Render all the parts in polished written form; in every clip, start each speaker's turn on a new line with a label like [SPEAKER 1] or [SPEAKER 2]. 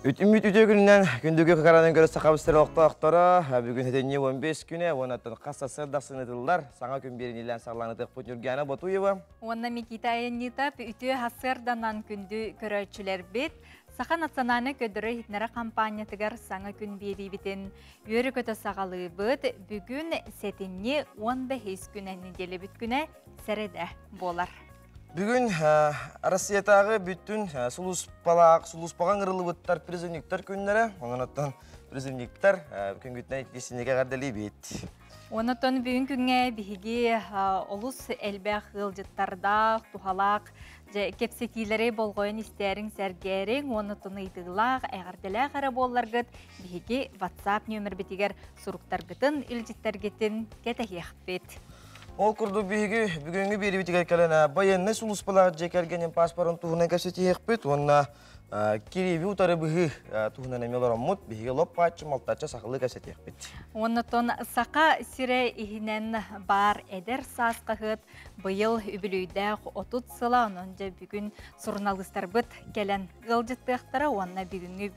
[SPEAKER 1] Үтіммет үте күнінен күндігі қақаранын көрі сақабыстыр оқтақтары бүгін әденне 15 күні, онаттың қаса сырдақсын етілдер. Саңа күн берін елен сағланытық Путнюргияна Батуева.
[SPEAKER 2] Онна Микита Айнитап үте хасырданан күнді көрәтшілер бет. Сақа национаны көдірі хитнара компаниятығар саңа күн бері бітін. Өрі көті сағалы бұд бүгін сәтінне 15 күн әнеделі бүткіне сәреді болар.
[SPEAKER 1] Бүгін Россиятағы бүттін сұлуспаған ғырылы бұттар призывниктар күнлері, оңанаттан призывниктар күнгітіне кесінеге ғардали бет.
[SPEAKER 2] Онаттан бүгін күнге бігі олыс әлбәқ ғылжыттарда, тухалақ, кепсетилері болғойын істерін сәргерін, онаттан ұйтығылақ, әғарділі қара болларғыт, бігі WhatsApp нөмір бітігер сұруқтарғытын, үлжіттарғытын кәтәхеқт бет.
[SPEAKER 1] Ол күрді бүгінгі бері бітігер кәліні байынны сұлуспалағы жекелгенен паспорын тұғынан көсеті еқпет, онына кереби ұтары бұғы тұғынан әмелер ұмыт, бігі лоп патшы малтача сақылы көсеті еқпет.
[SPEAKER 2] Оннатон сақа сире ихинен бар әдер сасқағыт бұйыл үбілүйдәқ 30 сыла, онынжа бүгін сұрналғыстар бұд кәлін ғылжыттықтары, онына бүгінгі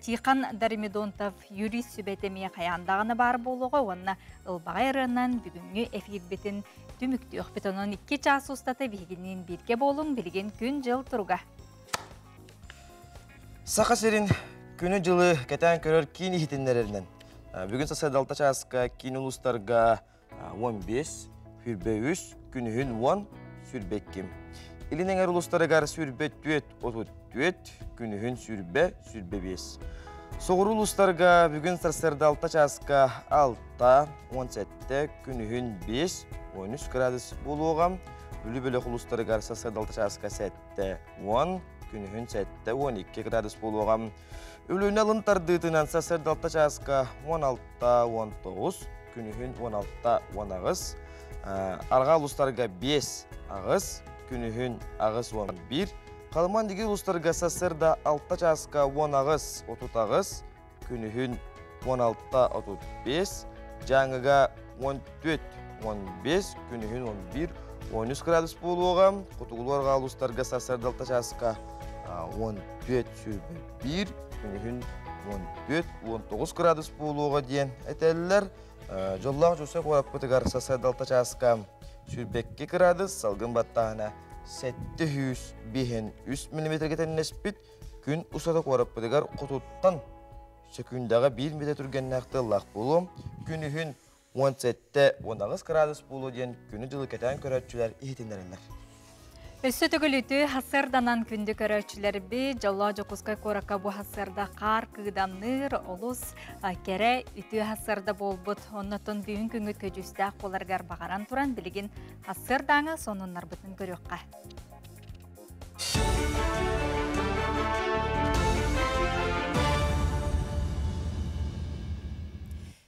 [SPEAKER 2] тиқан Даримедонтов юрист сүбәтемия қаяндағаны бар болуға, онына ұлбағайырынан бүгінгі эфир бетін түмікті өқпет. Оның 2 час ұстаты бігінен бірге болың, білген күн жыл тұруға.
[SPEAKER 1] Сақа серін күні жылы кәтән көрір кейін ехетінлерінен. Бүгін сасайдалта часқа кейін ұлыстарға 15, сүрбе-3, күнігін 10, сүрбеккім. Илінен әр ұлыстарығар сүрбе-2, 34, күнігін сүрбе-5. Соғыр ұлыстарға бүгін сасайдалта часқа 6, 17, күнігін 5, 13 градус болуғам. Бүлі-бөлі ұлыстарығар сасайдалта часқа 7, 10, күнігін 7-12 градус болуғам. Өліні алынтардығытынан сасырдалта часқа 16-19, күнігін 16-10 Арға ұлыстарға 5 ағыз, күнігін ағыз 11. Қалыман деге ұлыстарға сасырда 6 часқа 10 ағыз, 30 ағыз, күнігін 16-35. Жаңыға 14-15, күнігін 11-13 градус болуғам. Құтығыларға ұлыстарға сасырдалта часқа 14-1, күнігін 14-19 градус болуға дейін әтәлілер. Жоллағы жүрсек орап бұтығар сасайдалта часқа сүрбекке градус, салғын баттағына 700-3 мм кетенін әспет, күн ұсатық орап бұтығар құтуттан сөкіндағы 1 метр түрген нақты лақ болу, күнігін 17-19 градус болу дейін күні жылы кетен көрәтшілер ехетіндерілер.
[SPEAKER 2] Өссі түгіліті хасырданан күнді көрәтшілер бі, жаула жоқызқай қораққа бұ хасырда қар күгданыр, олыс кәрі үті хасырда болбыт, оннатын бүйін күнгіт көжісті қоларғар бағаран тұран білген хасырдаңы сонынлар бұтын көріққа.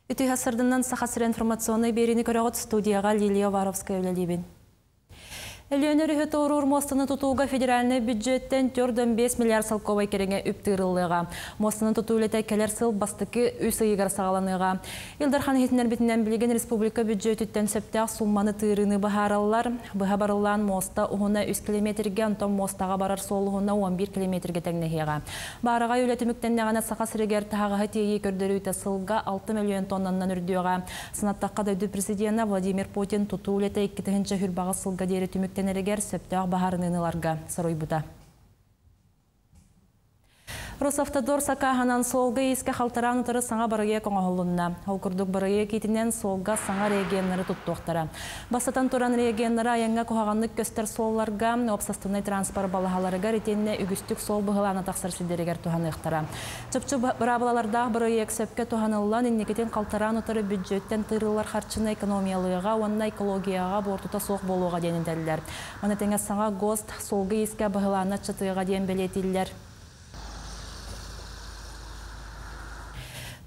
[SPEAKER 3] Үті хасырдынан сақасыр информационный беріні көріғыт студияға Лилия Варовская өлелейбін. Элеонор Хеторур мостаны тутууга федеральный бюджеттен 4,5 миллиард салковай кереңе үптіріліға. Мостаны тутуулеті келер сыл бастықы үсі егер сағаланыға. Илдархан хетінер бітінен білген республика бюджеттен сөптәқ сумманы тырыны бағаралар. Бұға барылан моста ұғына 3 километрге, антон мостаға барар солығына 11 километрге тәңнехеға. Барыға өлетіміктен неғана сақа сірегер тағаға тегі көрдері өте сылға 6 миллион тоннаннан үрдіуға. Сынаттаққа дөйді президент Владимир Путин тутуулеті 2-ші хүрбағы сылға дері түміктен Тенерегер сөптәқ бағарыныныларға сарой бұда. Росавтодор сақағанан солғы еске қалтаран ұтыры саңа барыге коңағылынна. Олқырдық барыге кетінен солға саңа реагенлері тұттуқтары. Басатан тұран реагенлері аяңға қоғанлық көстер солларға, опсастынай транспор балағаларыға ретеніне үгістік сол бұғыланы тақсыр сілдерегер туғанықтары. Чөпчі бұрабылалардағы барыге сөпке туғанылан иннекетен қалтаран ұтыры бюджеттен тырылар қарчыны экономиялыға, онына экологияға бортута соқ болуға деніндәлілер. Оны теңе саңа гост солғы еске бұғыланы чытыға ден белетілер.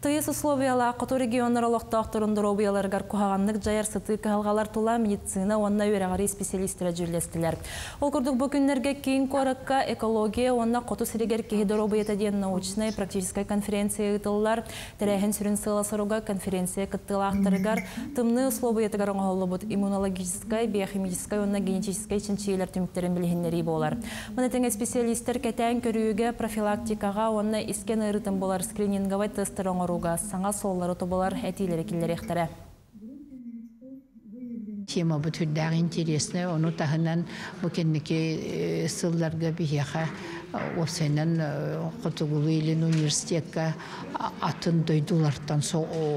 [SPEAKER 3] Тыйыс условияла қоту регионнар олықтақтырын дұробияларғар кухағанлық жайар сыты кығалғалар тула медицина онна өрағары специалистері жүрлестілер. Ол күрдік бүкіндерге кейін қорыққа экология онна қоту сірегер кеге дұробията ден научная практическая конференция ұтылылар. Тәрәхін сүрін сыласыруға конференция кыттылақтырығар тымны условиятығар оңғолы бұд иммунологическая, биохимическая онна генетическая чынчиелер түміктерін білгенлері болар. Мұнытыңа специалистер кәтән көріуге профилактикаға онна isken ырытын болар скрининговай тестер оңыруға саңа соллары тобалар әтейлері келер ектері.
[SPEAKER 4] Тема bu türden интересная, onu tahınan bu kendiki sıllarga bihiyaha o senen Kutugulu ilin üniversiteka atın duydulardan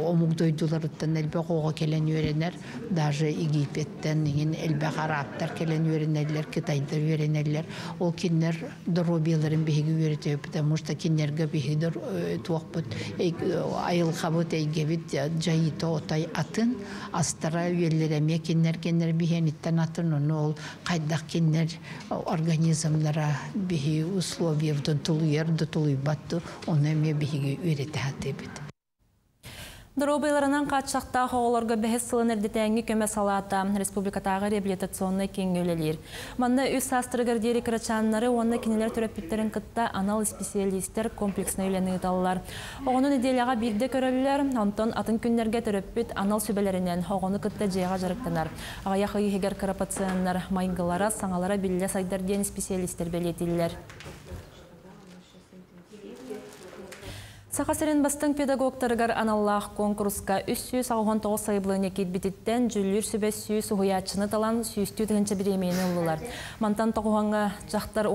[SPEAKER 4] omuk duydulardan elbette oğa gelen öğrenler, даже Egipet'ten elbette Araplar gelen öğrenler, Kitay'da öğrenler, o kinler dorobiyaların bihiği öğretiyor, потому что kinlerge bihiğidir tuğbut ayıl kabut eygevit cayita otay atın astara üyelerime kinler bihenitten atın onu ol kaydak kinler organizmlara bihi условия в донтулуяр дотулуйбатту оны ме биһиги үйрәтәһәтебит.
[SPEAKER 3] Дробайларынан қатшақта хоғыларға бәхес сылын әрдетәңгі көмә салата республикатағы реабилитационный кеңгөлелер. Манда үз састырығыр дері кірачанлары онны кенелер түрәппеттерін қытта анал специалистер комплексны үйләні ұталылар. Оғыны неделяға бірде көрілілер, онтон атын күнлерге түрәппет анал сөбелерінен оғыны қытта жайға жарықтанар. Ағаяқы егер карапациянлар майғылара, саңалара білі сайдар ден специалистер белетілілер. Сақасырын бастың педагогтарығар аналлақ конкурска 369 сайбылыны кетбететтен жүлір сөбәс сүйіс ұғыячыны талан сүйісті түгінші біремейні ұлылар. Мантан тоғуана жақтар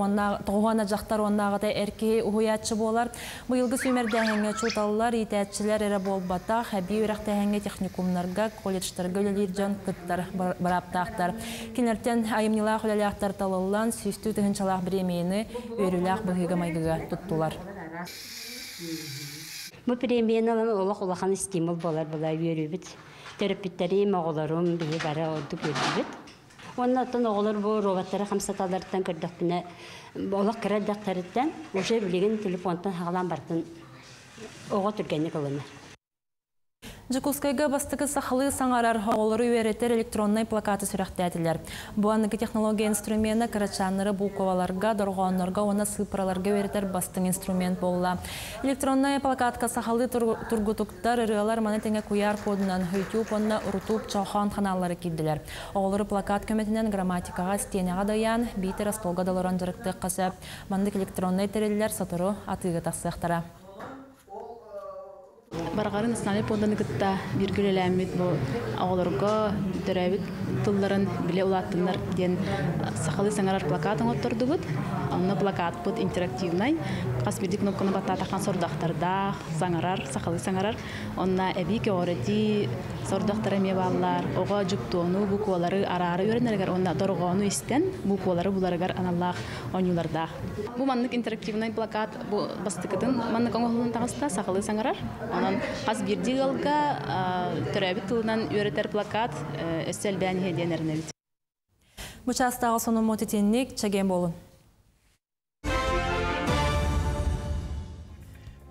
[SPEAKER 3] оннағыда әркеге ұғыячы болар. Бұйылғы сөмердәңге чуталылар, етәтчілер әрі болбата, әбей өрәқтәңге техникумларға, колледжтарға өлелер жан күттар бараптақтар. Кенерттен айымнылақ өлеліқтар талылан сүйісті түгіншалақ біремейні өріләқ бұғыға майғыға тұттылар.
[SPEAKER 5] Bu pремиялар улахан стимул болар үйрөбүт. Терапевттери моголорум бии бара орду көрүбүт. Оннан оголор бу роботтары хамсаталардан кырдыктыны олак кырдыктарыдан уже билеген телефонтан хагалан бартын ого түргенне кылына.
[SPEAKER 3] Жукускайга бастығы сақылы саңарар оғылыры үйеретер электронный плакаты сүрәқтәділер. Бұанығы технология инструмені карачаныры бұлковаларға, дорғанларға, оны сыпыраларға үйеретер бастың инструмент болла. Электронный плакатқа сақылы тұргутуктар үрелер манетіңе куяр кодынан YouTube, онына ұрутуп чаухан каналлары кедділер. Оғылыры плакат көметінен грамматикаға, стенеға даян, бейтер астолға даларан жарықты қасап, мандық электронный терелер сатыру атығы тақсықтара.
[SPEAKER 6] Барғарын ысыналы поданы кытта биргүлеләмит бу агылырга дөрәбит тылларын биле улаттындар ден сақалы саңарар плакатын оттырдыгыт. Анна плакат бут интерактивный. Кас бирди кнопканы батта тақан сордақтарда саңарар, сақалы саңарар. Онна эбике орети сордақтары мебаллар, ога жүктону буквалары арары өренергер, онна доргону истен буквалары буларыгар аналлах онюларда. Бу маннык интерактивный плакат бу бастыкытын маннык оңголун тагыста сақалы саңарар. Анан хас бирди галга төрәбит тылынан өретер плакат өстел бән хеденернебит.
[SPEAKER 3] Бучастағы соны мотетенник чаген болын.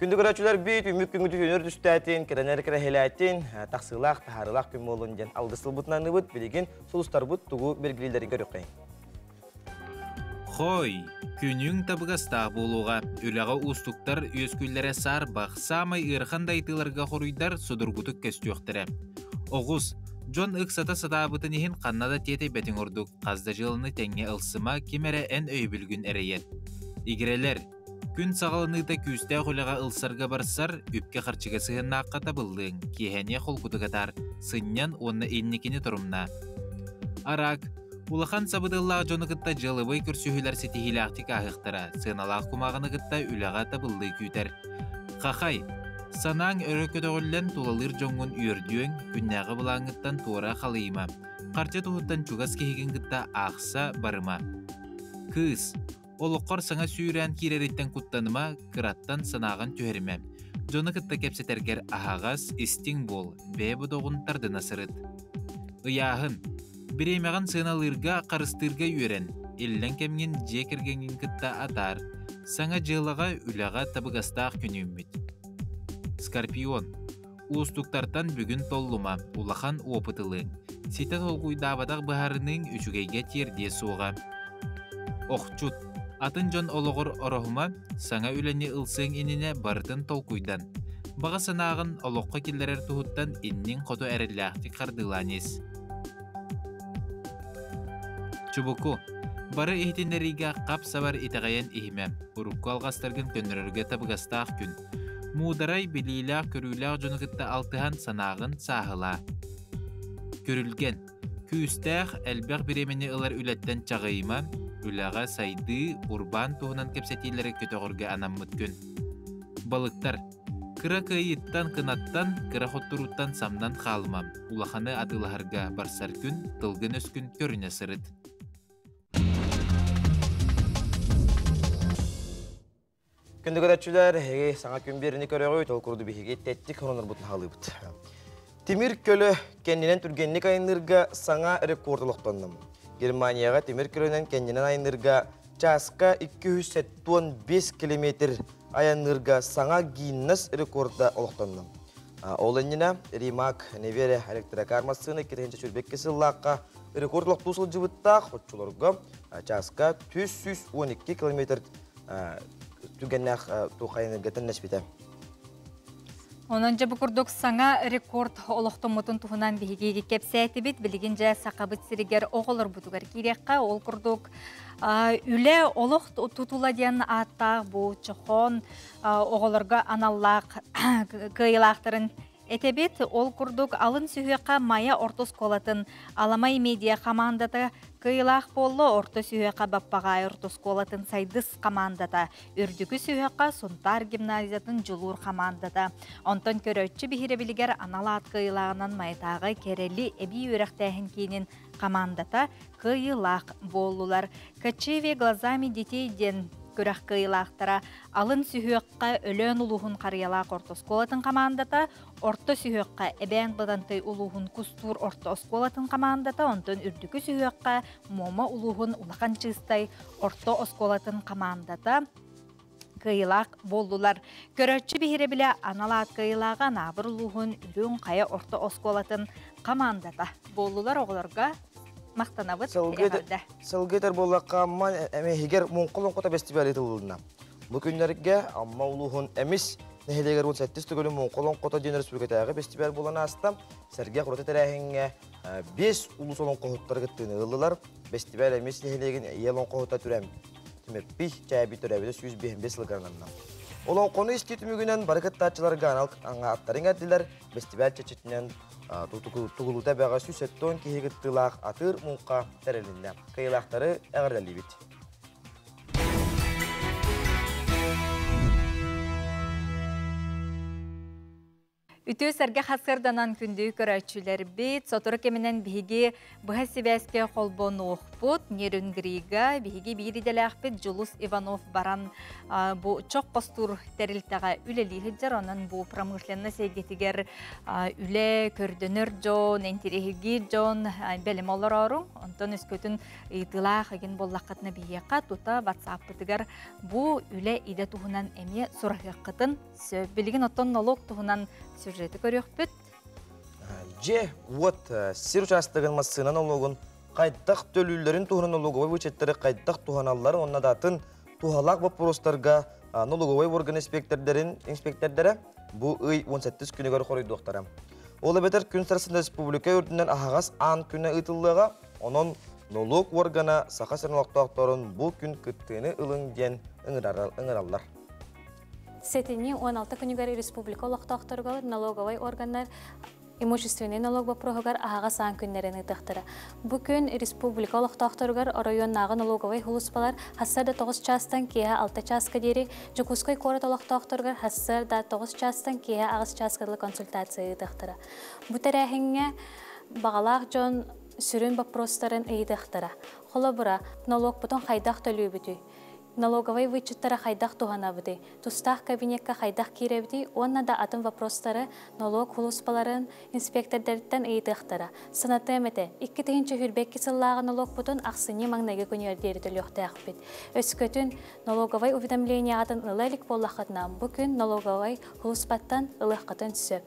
[SPEAKER 1] Күнді көрәтшілер бейт, үмік күнгіді өнер түстәтін, керенер керәхеләтін, тақсылақ, тахарылақ күн болын ден алдысыл бұтнаны бұд, білеген сұлыстар бұд тұғу бергілелерін көріққай.
[SPEAKER 7] Хой, күнің табығастақ болуға, үліға ұстықтар өскүллері сар бақ, самай ұрқандай тыларға қоруйдар сұдырғытық көстіөқтірі. Оғыз, Джон ықсата сатабытын ехін қаннада тете бәтін ұрдық, қазда жылыны тәңе ылсыма кемәрі ән өйбілгін әрейет. Игерелер, күн сағалыныда күсті құлыға ылсарға барсар, үпке қарчыға сығынна аққата бұлдың, кехәне қолқұдығатар, сыннян онны еннекені тұрымна. Арак, улахан сабыдыллағы жонығытта жылыбай күрсүйілер сетихілі ақтик ағықтыра, сығыналақ құмағынығытта үліға табылды күйтер. Қақай, санаң өрі көтіғілін тулалыр жоңғын үйірдуің, күннәғы бұлаңыттан туыра қалыйма. Қарчы тұғыттан чуғас кехеген гытта ақса барыма. Кыз, олыққар саңа сүйрән керереттен құттаныма, қыраттан санаған түйеріме. Жоны қытта кәпсетергер ағағас істің бол, бе бұдоғынтарды насырыт. Ұяғын, біремеған сыналырға қарыстырға үйрен, еллен кәмген жекергенген қытта атар, саңа жылыға үліға табығастақ күнімбет. Скорпион. Устуктартан бүгін толлума, улахан опытылың. Сите толгуйдабадақ бұхарының үчігейге терде суға. Оқчут. Атын жон олығыр орохума, саңа үләне ылсың иніне бартын толкуйдан. Баға санағын олыққа келдерер тұхыттан иннің қоту әрілләқтік қардыланес. Чубуку. Бары ихтинериге қап сабар итағайын ихімем. Урукку алғастаргын көнірерге табығастақ күн. Мударай білиләқ көріләқ жонығытта алтыған санағын сағыла. Көрілген. Күстәқ әлбәқ біремені ылар үләттен чағайыма, үләға сайды урбан туғынан кепсетелері көтіғырге анаммыт күн. Балықтар. Кыра кайыттан кынаттан, кыра хоттуруттан самнан қалымам. Улаханы адылағарға барсар күн, тылгын өскін көріне сырыт.
[SPEAKER 1] Күнді көтәтшілер, саңа күн беріні көріғі өт, ол күрді бейге тәттік оныр бұтын халы бұт. Темір көлі кәнінен түргенлік айынырға саңа рекордылықтандым. Германияға темір көлінен кәнінен айынырға часқа 275 километр айынырға саңа гиннес рекорда олықтандым. Ол әніне Римак Невере электрокармасыны кетенші чүрбекке сыллаққа рекордылық тұсыл жывыттақ отчыларға часқа 212 километр түгеннәқ туқайынырға тәннәшбеті.
[SPEAKER 2] Онынча бұқырдық саңа рекорд олықтымытын тұхынан бігеге кепсәйті бет, білген жа сақабыт сірігер оғылыр бұтығар керекқа. Ол құрдық үлі олық тұтуладен аттақ бұл чықон оғылырға аналлақ қиылақтырын Этебет ол курдук алын сүйеқа мая ортос колатын аламай медиа командата кыйлах болло орто сүйеқа баппага ортос колатын сайдыс командата үрдүкү сүйеқа сунтар гимназиятын жулур командата онтон көрөтчү бихиребилигер аналаат кыйлагынан майтагы керели эби үрөктәһин кейинин командата кыйлах боллулар качеве глазами детей ден көрәк кыйлақтара алын сүйеққа өлөн улуғын қариялақ ортосколатын командата, орто сүйеққа әбән бадантай улуғын кустур ортосколатын командата, онтон үрдікі сүйеққа мома улуғын улақан чыстай орто осколатын командата кыйлақ болдулар. Көрәтші бихире біле аналаат кыйлаға набыр улуғын үрін қая орто осколатын командата болдулар оғыларға мақтанабыт егерді.
[SPEAKER 1] Сылгетер болаққа амман әме егер мұнқылын қота фестивалі етілдіна. Бұл күндерге амма улуғын әмес нәхелегер 17 түгілі мұнқылын қота ден республикатағы фестивал болана астам сәрге құраты тәрәхіңе 5 улус олын қоғыттар күттіні ұлылар фестивал әмес нәхелеген елін қоғыта түрәм. Түмеппи чәбі түрәбеді 105 сылғананна. Олын қоны істетімігінен барықаттатчыларға аңа аттарын әрділер фестивал чәчетінен тугулута бәға сүсеттон кейгіттілақ атыр мұнқа тәрелінді. Кыйлақтары әғірдәлі бет.
[SPEAKER 2] Үтүү сәрге қасырданан күнді көрәтшілер бет, сотыры кемінен бігі бұға себәске қолбон оқпыт, Нерінгрига, бігі бейріделі ақпет Жұлус Иванов баран бұ чоқ постур тәрілтіға үлелі жар, онын бұ промышленна сейгетігер үле көрдінір жон, энтереги жон, бәлім олар арың, онтан өскөтін ұйтылақ еген боллаққатына бейеқа тұта ватсаппытығар бұ үле иде тұғынан әме сұраққытын сөп. Білген оттон налог тұғынан сюжеті көріқпіт?
[SPEAKER 1] Же, вот, сир участығын массынан олығын қайттақ төлілерін туғынан олығывай өчеттері қайттақ туғаналарын онна датын туғалақ вопростарға нолығывай орган инспектордері бұл үй 18 күнігер қорыйдуқтары. Олы бетер күн сарасында республика өрдінен ағағас ан күні ұйтылыға, оның нолық органа сақа сырналықтақтарын бұл күн күттіні ұлың ден ұңыралар.
[SPEAKER 3] Сетини 16 күнігер республика олықтақтырғалар налоговай органдар имущественный налог бапроғығар ағаға сан күннерін ұтықтыры. Бұл күн республика олықтақтырғар районнағы налоговай хулуспалар хассарда 9 частан кея 6 частқа дері, жүкускай корот олықтақтырғар хассарда 9 частан кея ағыз частқадылы консультация ұтықтыры. Бұл тәрәхіңе бағалақ жон сүрін бапростарын ұйдықтыры. Қолы бұра налог бұтын қайдақ төлі бүті.
[SPEAKER 8] налоговый вычеттара хайдах туханабыды. Тустах кабинетка хайдах киребди, онна да атын вопростары налог хулуспаларын инспектордерден ыйтыхтара. Санаты эмете, 2-нче хүрбекки сыллағы налог бутун ақсыне маңнайга көнердері төлөкті ақпет. Өскөтін налоговый уведомление атын ылайлик боллақытынан бүкін налоговый хулуспаттан ылыққытын сөп.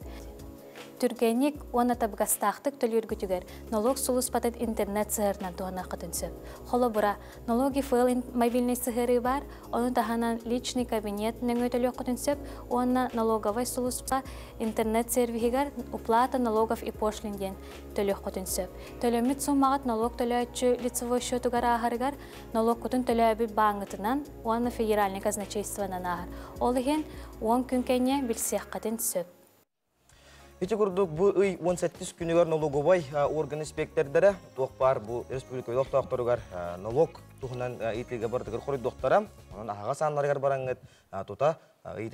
[SPEAKER 8] Түргенік оны табығастақтық төліргітігер налог сулуспатыд интернет сығырынан туғана қытын сөп. Холо бұра, налоги файл мобильный сығыры бар, оны таханан личный кабинет нөңі төлөк қытын сөп, оны налоговай сулуспа интернет сервигер уплата налогов и пошлинден төлөк қытын сөп. Төлөміт суммағат налог төлөтчі лицевой счетугар ағарыгар налог қытын төлөбі баңытынан, оны федеральный казначействонан ағар. Олығын 10 күнкәне білсеқ қытын сөп.
[SPEAKER 1] Ити курдук бу 18 күнүгөр налоговой орган инспектордары тоқпар бу республикалык тоқторугар налог тухунан итиге бардыгыр коройдоктара анан ага санларыгар бараңыт тута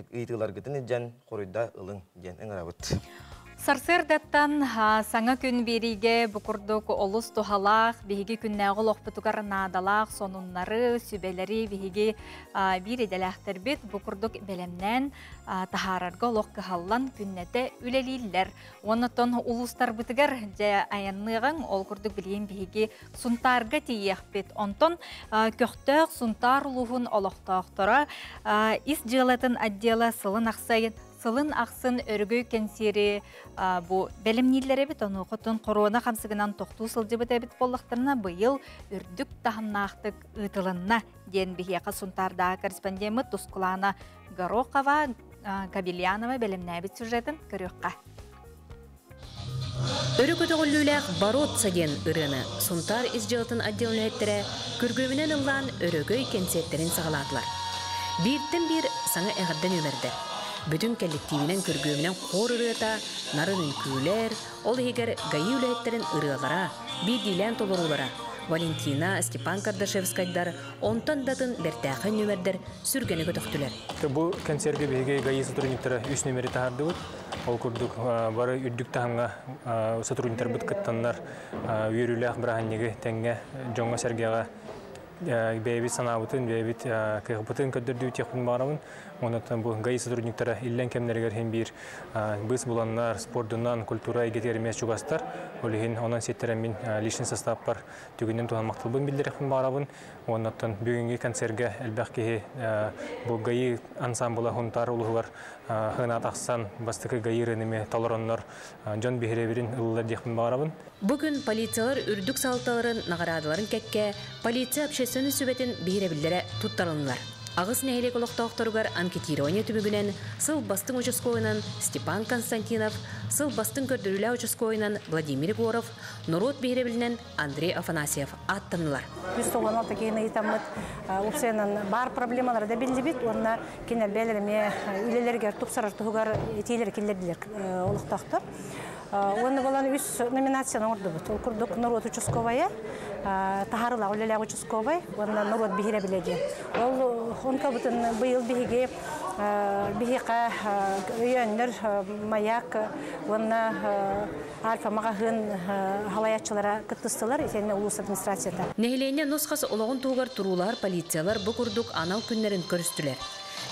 [SPEAKER 1] итилар гытын жан коройда ылың жен эңрабыт.
[SPEAKER 2] Сарсырдаттан саңа күн бериге букурдук олус тухалақ, биһиги күннәғы лоқпытугар надалақ, сонуннары, сүбелери биһиги бир еделәқтер бит, букурдук белемнен тахарарга лоққығаллан күннәте үлелейлер. Онытон улустар бытыгар жа аянныған ол күрдік білген биһиги сунтарга тиеқ бит. Онтон көқтөк сунтар улуғын олықтақтыра ис жылатын отдела сылын ақсайын Сылын ақсын өргөй кенсері бұ бәлімнелері бет, оны құтын корона қамсығынан тоқту сылжыбыт әбіт болықтарына бұйыл үрдік тахымнақтық ұтылынна ден бігеқа сұнтардағы корреспондемі Тускулана Горохова Кабельянова бәлімні әбіт сюжетін көріққа.
[SPEAKER 9] Өрі көтіғілілік барот саден ұрыны сұнтар изжылытын отделнеттері күргөмінен ұлан өргөй кенсеттерін сағаладылар. Бірттен бір саңа әғірден өмірді. Бүтін коллективінен көргөмінен қор ұрыта, нарын үнкүлер, ол егер ғайы үләйеттерін ұрылара, бір дейлән толырулара. Валентина, Степан Кардашевскайдар, онтан датын бәртәқін нөмірдер сүргені көтіқтілер.
[SPEAKER 10] Бұл концерге бейге ғайы сотрудниктері үш нөмері тағарды бұд. Ол күрдік бары үрдік тағынға сотрудниктер бұд кыттанлар үйерілі ақбыраған неге тәңге жоңға сәргеға бәйбіт санабытын, бәйбіт кығыбытын көддірді өтеқпін бағарамын. Онытын бұл ғайы сотрудниктері иллен кәмнергер хем бір бұз бұланлар, спордынан, культура егетерімес жүгастар. Олығын онан сеттерен мен лишін состав бар түгінен туған мақтылбын білдірекпін бағарабын. Онытын бүгінгі концерге әлбәқ кеге бұл ғайы ансамбыла хунтар ұлығы бар. Хынат ақсан бастықы ғайы рынеме талыронлар жон бейіреберін ұлылар декпін бағарабын.
[SPEAKER 9] Бүгін полициялар үрдік салталарын нағарадыларын кәкке полиция общественный сүбетін бейіребілдері тұттарынлар. Ағыс нәйлек олықтауқтарығар анкетирование түбігінен сыл бастың участковынан Степан Константинов, сыл бастың көрдірілі участковынан Владимир Горов, Нұрот бейребілінен Андрей Афанасьев аттанылар.
[SPEAKER 11] 196 кейіні етамыд ұпсайынан бар проблемалары да белді бет, онына кені бәліріме үйлелергер тұпсарар тұғығар етейлер келдерділер олықтауқтар. Оны болан үш номинацияны орды бұд. Ол күрдік Нұрот участковая, тахарыла үлеләг участковай, онына Нұрот бейре біледі. Ол онка бұтын бұйыл бейге бейге үйенлер маяк, онына альфа мағағын халаятчылара күттістілер, етені ұлыс администрацияда.
[SPEAKER 9] Нәхілене нұсқасы олығын туғар тұрулар, полициялар бұл күрдік анал күнлерін көрістілер.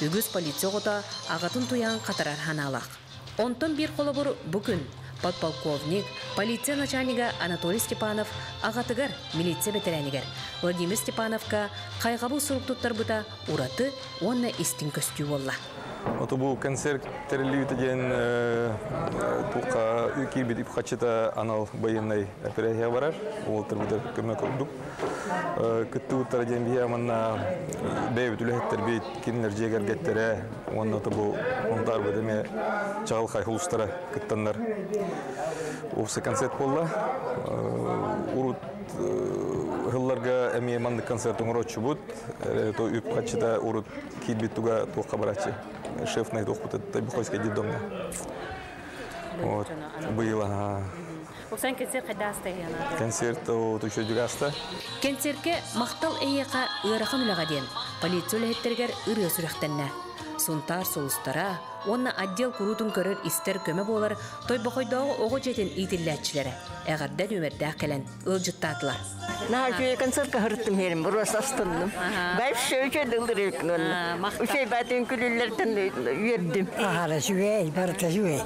[SPEAKER 9] Үгіз полиция ғота ағатын туян қатарар ханалақ. Онтын бір қолы бұр бүкін. Подполковник, полиция начальника Анатолий Степанов, ағатығар милиция ветеранигер. Владимир Степановка қайғабыл сұруқтыттар бұта ұраты, онна истин көстүй олла.
[SPEAKER 12] Бұл концерт тәрілі өтеден тұққа кейбет үпқачыта анал байынай операция барар. Ол тұрбыда көмек ұлдық. Күтті ұттар ден бейе аманна бәйбет үләхеттер бейт кенілер жегер геттері. Онна бұл ондар бөдеме чағыл қай ұлыстары күттанлар. Осы концерт болла. Урут ғылларға әмей манды концертің ұротшы бұд. Үпқачыта урут кейбет тұға тұққа барачы. Шеф на идох вот Табихойская детдомная. Вот было.
[SPEAKER 9] Оксан концерт когда стояла?
[SPEAKER 12] Концерт вот еще дюгаста.
[SPEAKER 9] Концертке мақтал эйеқа ырахан улагаден. Полиция лехеттергер ыры сүрәхтенне. Сунтар солустара онна отдел курутун көрөр истер көмө болар, тойбокойдогу ого жетин итилләтчиләре. Әгәрдән өмәрдә кәлән ылжыттатылар.
[SPEAKER 13] Нахал концерт кахырттым херим, бурас астынным. Байф шөйчө дылдырык нонна. Ушей батын күлүлләрдән вердим. Ара жуй, барта жуй.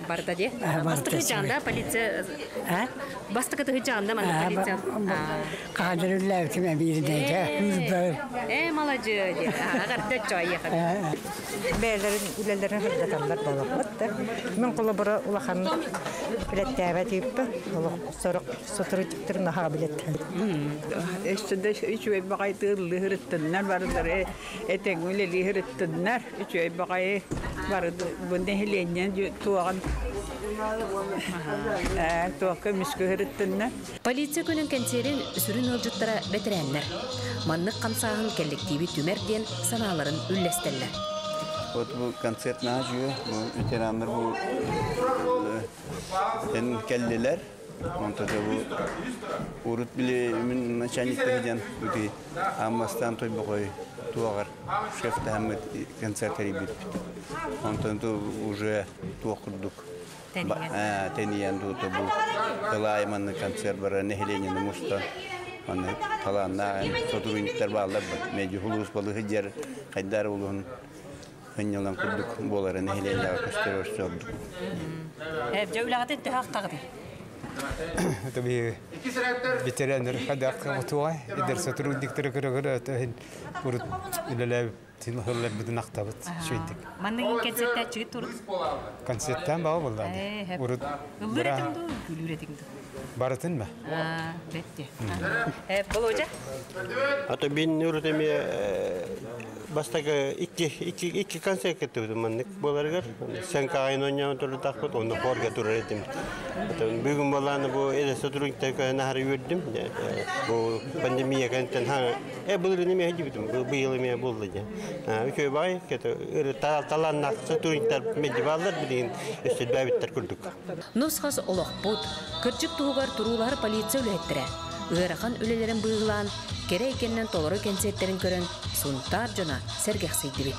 [SPEAKER 9] Барта де? Бастыкы жанда полиция. Бастыкы жанда мана полиция.
[SPEAKER 13] Кадырлар кеме бирдеге.
[SPEAKER 9] Молодец. Агәрдә чая.
[SPEAKER 11] Бәйләрен, үләләрен хәрдәтәләр балакты. Мен коллабора улаханны билеттәбә типпе. Сорок сотрудниктер наха билеттән.
[SPEAKER 14] Эстәдә үчүй багайтыр лихреттәннәр бардыр. Этең үле лихреттәннәр үчүй багай барды. Бунда хеленнән туган. Туакка мискөһреттәннәр.
[SPEAKER 9] Полиция күнен кенсерин сүрүн ылжыттара бетерәннәр. Маннык камсагын коллективи түмәрден саналарын үлләстәлләр.
[SPEAKER 15] Вот bu konser nacıyor, bu ülkeler bu en kelliler, montajı bu urut bile min начальник tehdiyen bu ki amastan toy boy tuğar şef Ahmet konserleri bit. Ondan to уже tuğurduk. Teniyen bu kalaymanın konser bara nehilenin musta. Onu talanna soturunlar bağlar mecbulus balı hıcar haydar olun. Hınyalan kurduk bolarını hileyle gösteriyoruz olduk.
[SPEAKER 9] Cevladet de hakkıdı.
[SPEAKER 10] Tabii bitirenler kadar kamutuay, eder sotrudikleri göre tahin kurut ilerler tinhırlar bütün aktabat şuydik.
[SPEAKER 9] Manın konsepte çıktı.
[SPEAKER 10] Konseptten bağlı vallahi. Kurut.
[SPEAKER 9] Gülüretimdi.
[SPEAKER 10] Baratın mı?
[SPEAKER 9] Bitti. Boloca.
[SPEAKER 15] Hatta ben üretimi başta iki konser getirdim manlık bolargar. Sen kayın oynayan türlü takpat onu forga üretim. Bugün bolanı bu edese durukta nahar yürüdüm. Bu pandemiye kanten ha. Bulurunu mi hediyedim. Bu yılı mi buldu ya. Bir köy bay kötü talannak durukta medyalar bilin işte davetler kurduk.
[SPEAKER 9] Nusxas olaqbut kırcık tuğgar turular politsiya ülhettirə. Iğrakan ülelerin bığılan, kere ekenden toluru kensetlerin körün Suntar jona sergəxsiydi bit.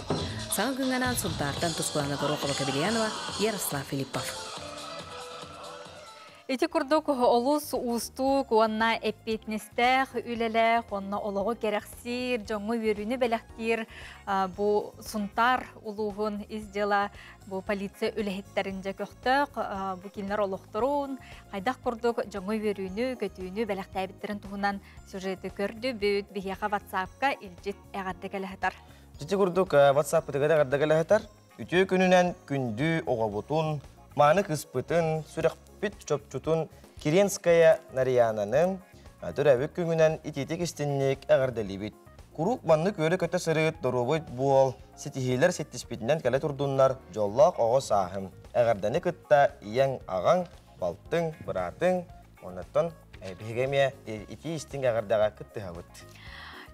[SPEAKER 9] Sağın güngənan Suntardan Tuskulana Gorokova Kabiliyanova, Yaroslav Filippov.
[SPEAKER 2] Ити курдук олус устук, онна эппетнестех, үлелех, онна олого керексир, жоңу верүнү белектир, бу Сунтар улуғын издела, бу полиция үлехеттеринже көқтөк, бу кинлер олуқтырун, қайдақ курдук жоңу верүнү, көтүүнү белектәйбіттерин туғынан сюжеті көрді, бүт бихияға WhatsApp-ка илжит әғардекелехетар.
[SPEAKER 1] Жити курдук WhatsApp-ы тегеде әғардекелехетар, үтө күнүнен күндү оғабутун, маны кыспытын, сүрек бит чөпчутун Киренская Нарьянаның төрәбік күңінен итетек істеннек әғарделибит. Курук манны көрі көті сырыт дұрубыт буол, сетихилер сеттіспетінен кәлі тұрдунлар жоллақ оғы сахым. Әғардені күтті ияң ағаң, балтың, бұратың, онаттан бігеме ити істің әғардаға күтті хабыт.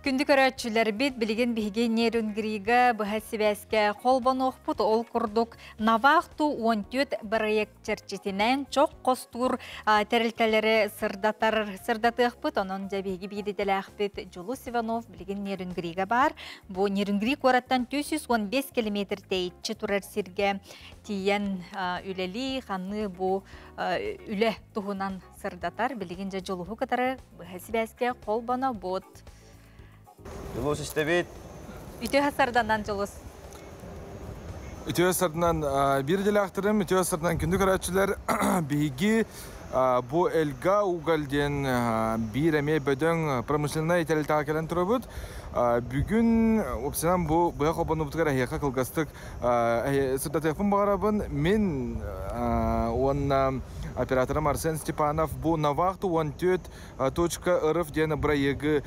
[SPEAKER 2] Күнді көрәтшілер бит білген біген нейронгрига бұхасибәске қолбан оқпыт ол күрдік Навақту 14 проект черчетінен чоқ қостур тәрілтелері сырдаты ұқпыт, оның жәбеге бейдетелі ақпыт Жулус Иванов білген нейронгрига бар. Бұл нейронгриг ораттан 215 километр тейтші тұрар сирге тиен үлелі қанны бұл үлі тұғынан сырдатар білген жа жолуғы қатары бұхасибәске қолбана бұд.
[SPEAKER 1] Жулус істебет.
[SPEAKER 2] Үтө хасарданан Жулус.
[SPEAKER 16] Үтө хасарданан бір деле ақтырым, үтө хасарданан күнді көрәтшілер бейгі bu elga ugalden bir emeğe böden pramyshlenная ителтага келен турабыт. Бүгүн опсынан бу быя кобону буткара хека кылгастык сырда телефон багарабын. Мен онна операторым Арсен Степанов бу Навақту 14.rf дені проекты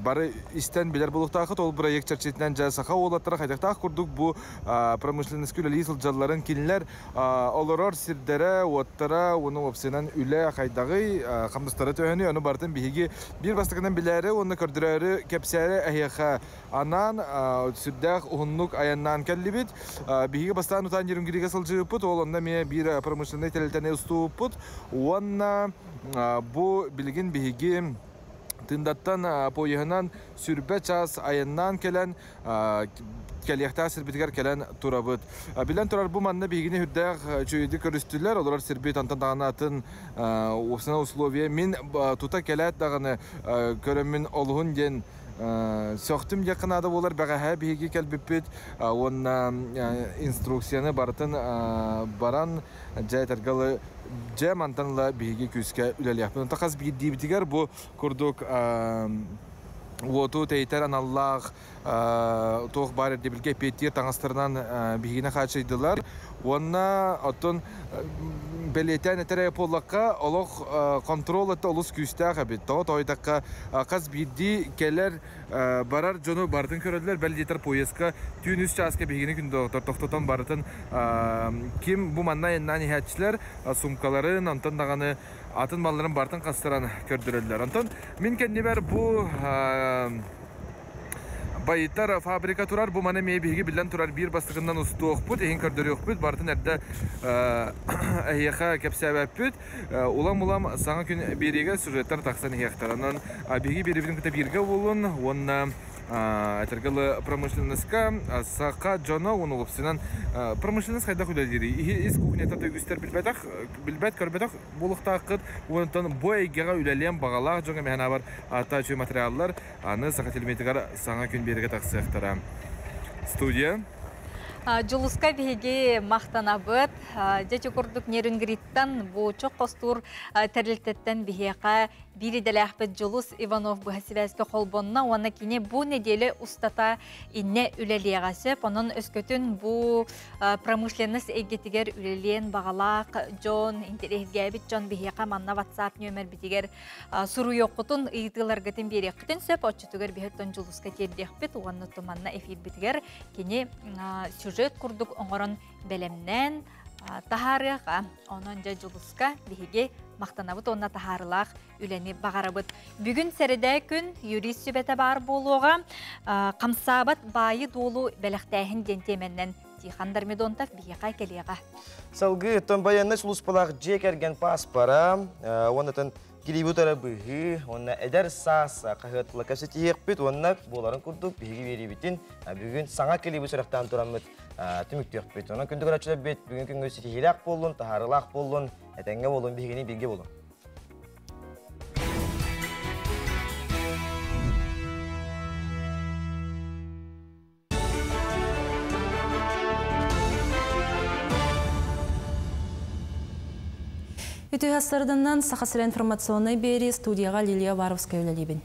[SPEAKER 16] бары истен билер булуктагы ол проект чарчетинен жасака олаттар кайдактак курдук бу промышленность күлели сылжалларын кинилер олорор сирдере оттара уну опсынан үле кайдагы камдыстары төһөнү аны бартын биги бир бастыгынан билери оны көрдүрөрү кепсәре ахяха анан сүддәк уһуннук аяннан келлибит биги бастан утан жирингиге сылжыпыт ол онда ме бир промышленный телтене уступут онна бу билгин биги тындаттан пояһынан сүрбе час аяннан келен кәлияқтағы сірбетігер кәлен тұрабыт. Білен тұрар бұл манна бейгіне хүрдәқ чөйді көрістілер, олар сірбет антандағына атын осына условия. Мен тута кәләт дағыны көрімін олығын ден соқтым жақынады болар, бәғаға бейге кәлбіппет, онна инструкцияны барытын баран жай тәргалы жай мантанла бейге күске үләлияқпын. Тақаз бейге дейбітігер бұл күрдік Уоту тейтер аналлах тоқ бар дебілге петтер таңастырынан бігіне қачайдылар. Онна оттон белетен әтірі поллаққа олық контрол әтті олыс күстәқ әбет. Тоғыт ойдаққа қаз бейді келер барар жону бардың көрілділер бәлдетер поездқа түйін үст жасқа бігіне күнді тоқтатан барытын кем бұ манна еннан ехәтшілер сумкаларын антон дағаны атын балларын бартын қастыран көрдірілділер. Антон, мен кәнне бәр бұ байыттар фабрика тұрар, бұ мана мейбеге білден тұрар бір бастығынан ұсты оқпыд, ең көрдірі оқпыд, бартын әрді әйеқа кәпсәбәп бүд. Улам-улам саңа күн береге сюжеттар тақсан еқтаранын. Беге беребінің күті бірге болын, онына әтіргілі промышленностьқа сақа жона оны олыпсынан промышленность қайда құдадері. Ес кухнета төгістер білбәт көрбәтақ болықта қыд, онытын бой әйгеға үләлен бағалақ жоңа мәхана бар ата чөй материаллар аны сақа телеметігар саңа күн береге тақсы ақтара. Студия.
[SPEAKER 2] Жулуска беге мақтанабыт, жечі күрдік нерінгриттан бұл чоқ қостур тәрілтеттен бегеға бири дәләхбет Жулус Иванов бұхасибәскі қолбонна, оны кене бұл неделі ұстата инне үлелеғасы, оның өскөтін бұл промышленность әйгетігер үлелен бағалақ Джон, интерегәбет Джон бегеға манна WhatsApp нөмір бітігер сұру еққытын ұйдыларғытын береқітін сөп, отчытығыр бігеттен Жулуска тердеқбет, оны тұманна эфир бітігер кене сюжет күрдік оңырын бәлемнен тахарыға, оның жа Жулуска бігеге мақтанабыт, онна тахарылақ үләні бағарабыт. Бүгін сәріде күн юрист сүбәті бар болуға қамсабыт байы долу бәліқтәйін дентеменнен Тихан Дармедонтов бейеқа келеға.
[SPEAKER 1] Салғы тон баянны сұлыспалақ жек әрген паспара, онытын келебутара бұғы, онна әдер сас қағытлы кәсеті еқпет, онна боларын күрдік бейгі беребетін. Бүгін саңа келебу сұрақтан тұрамыд түмікті еқпет. Онна күнді көрәтшілі бет, бүгін күн өсі хелақ болын, тахарылақ болын, әтәңге болын, бейгені бейге болын.
[SPEAKER 3] Үтіғастарданнан сақасыра информационный бері студияға Лилия Варовская өлелебін.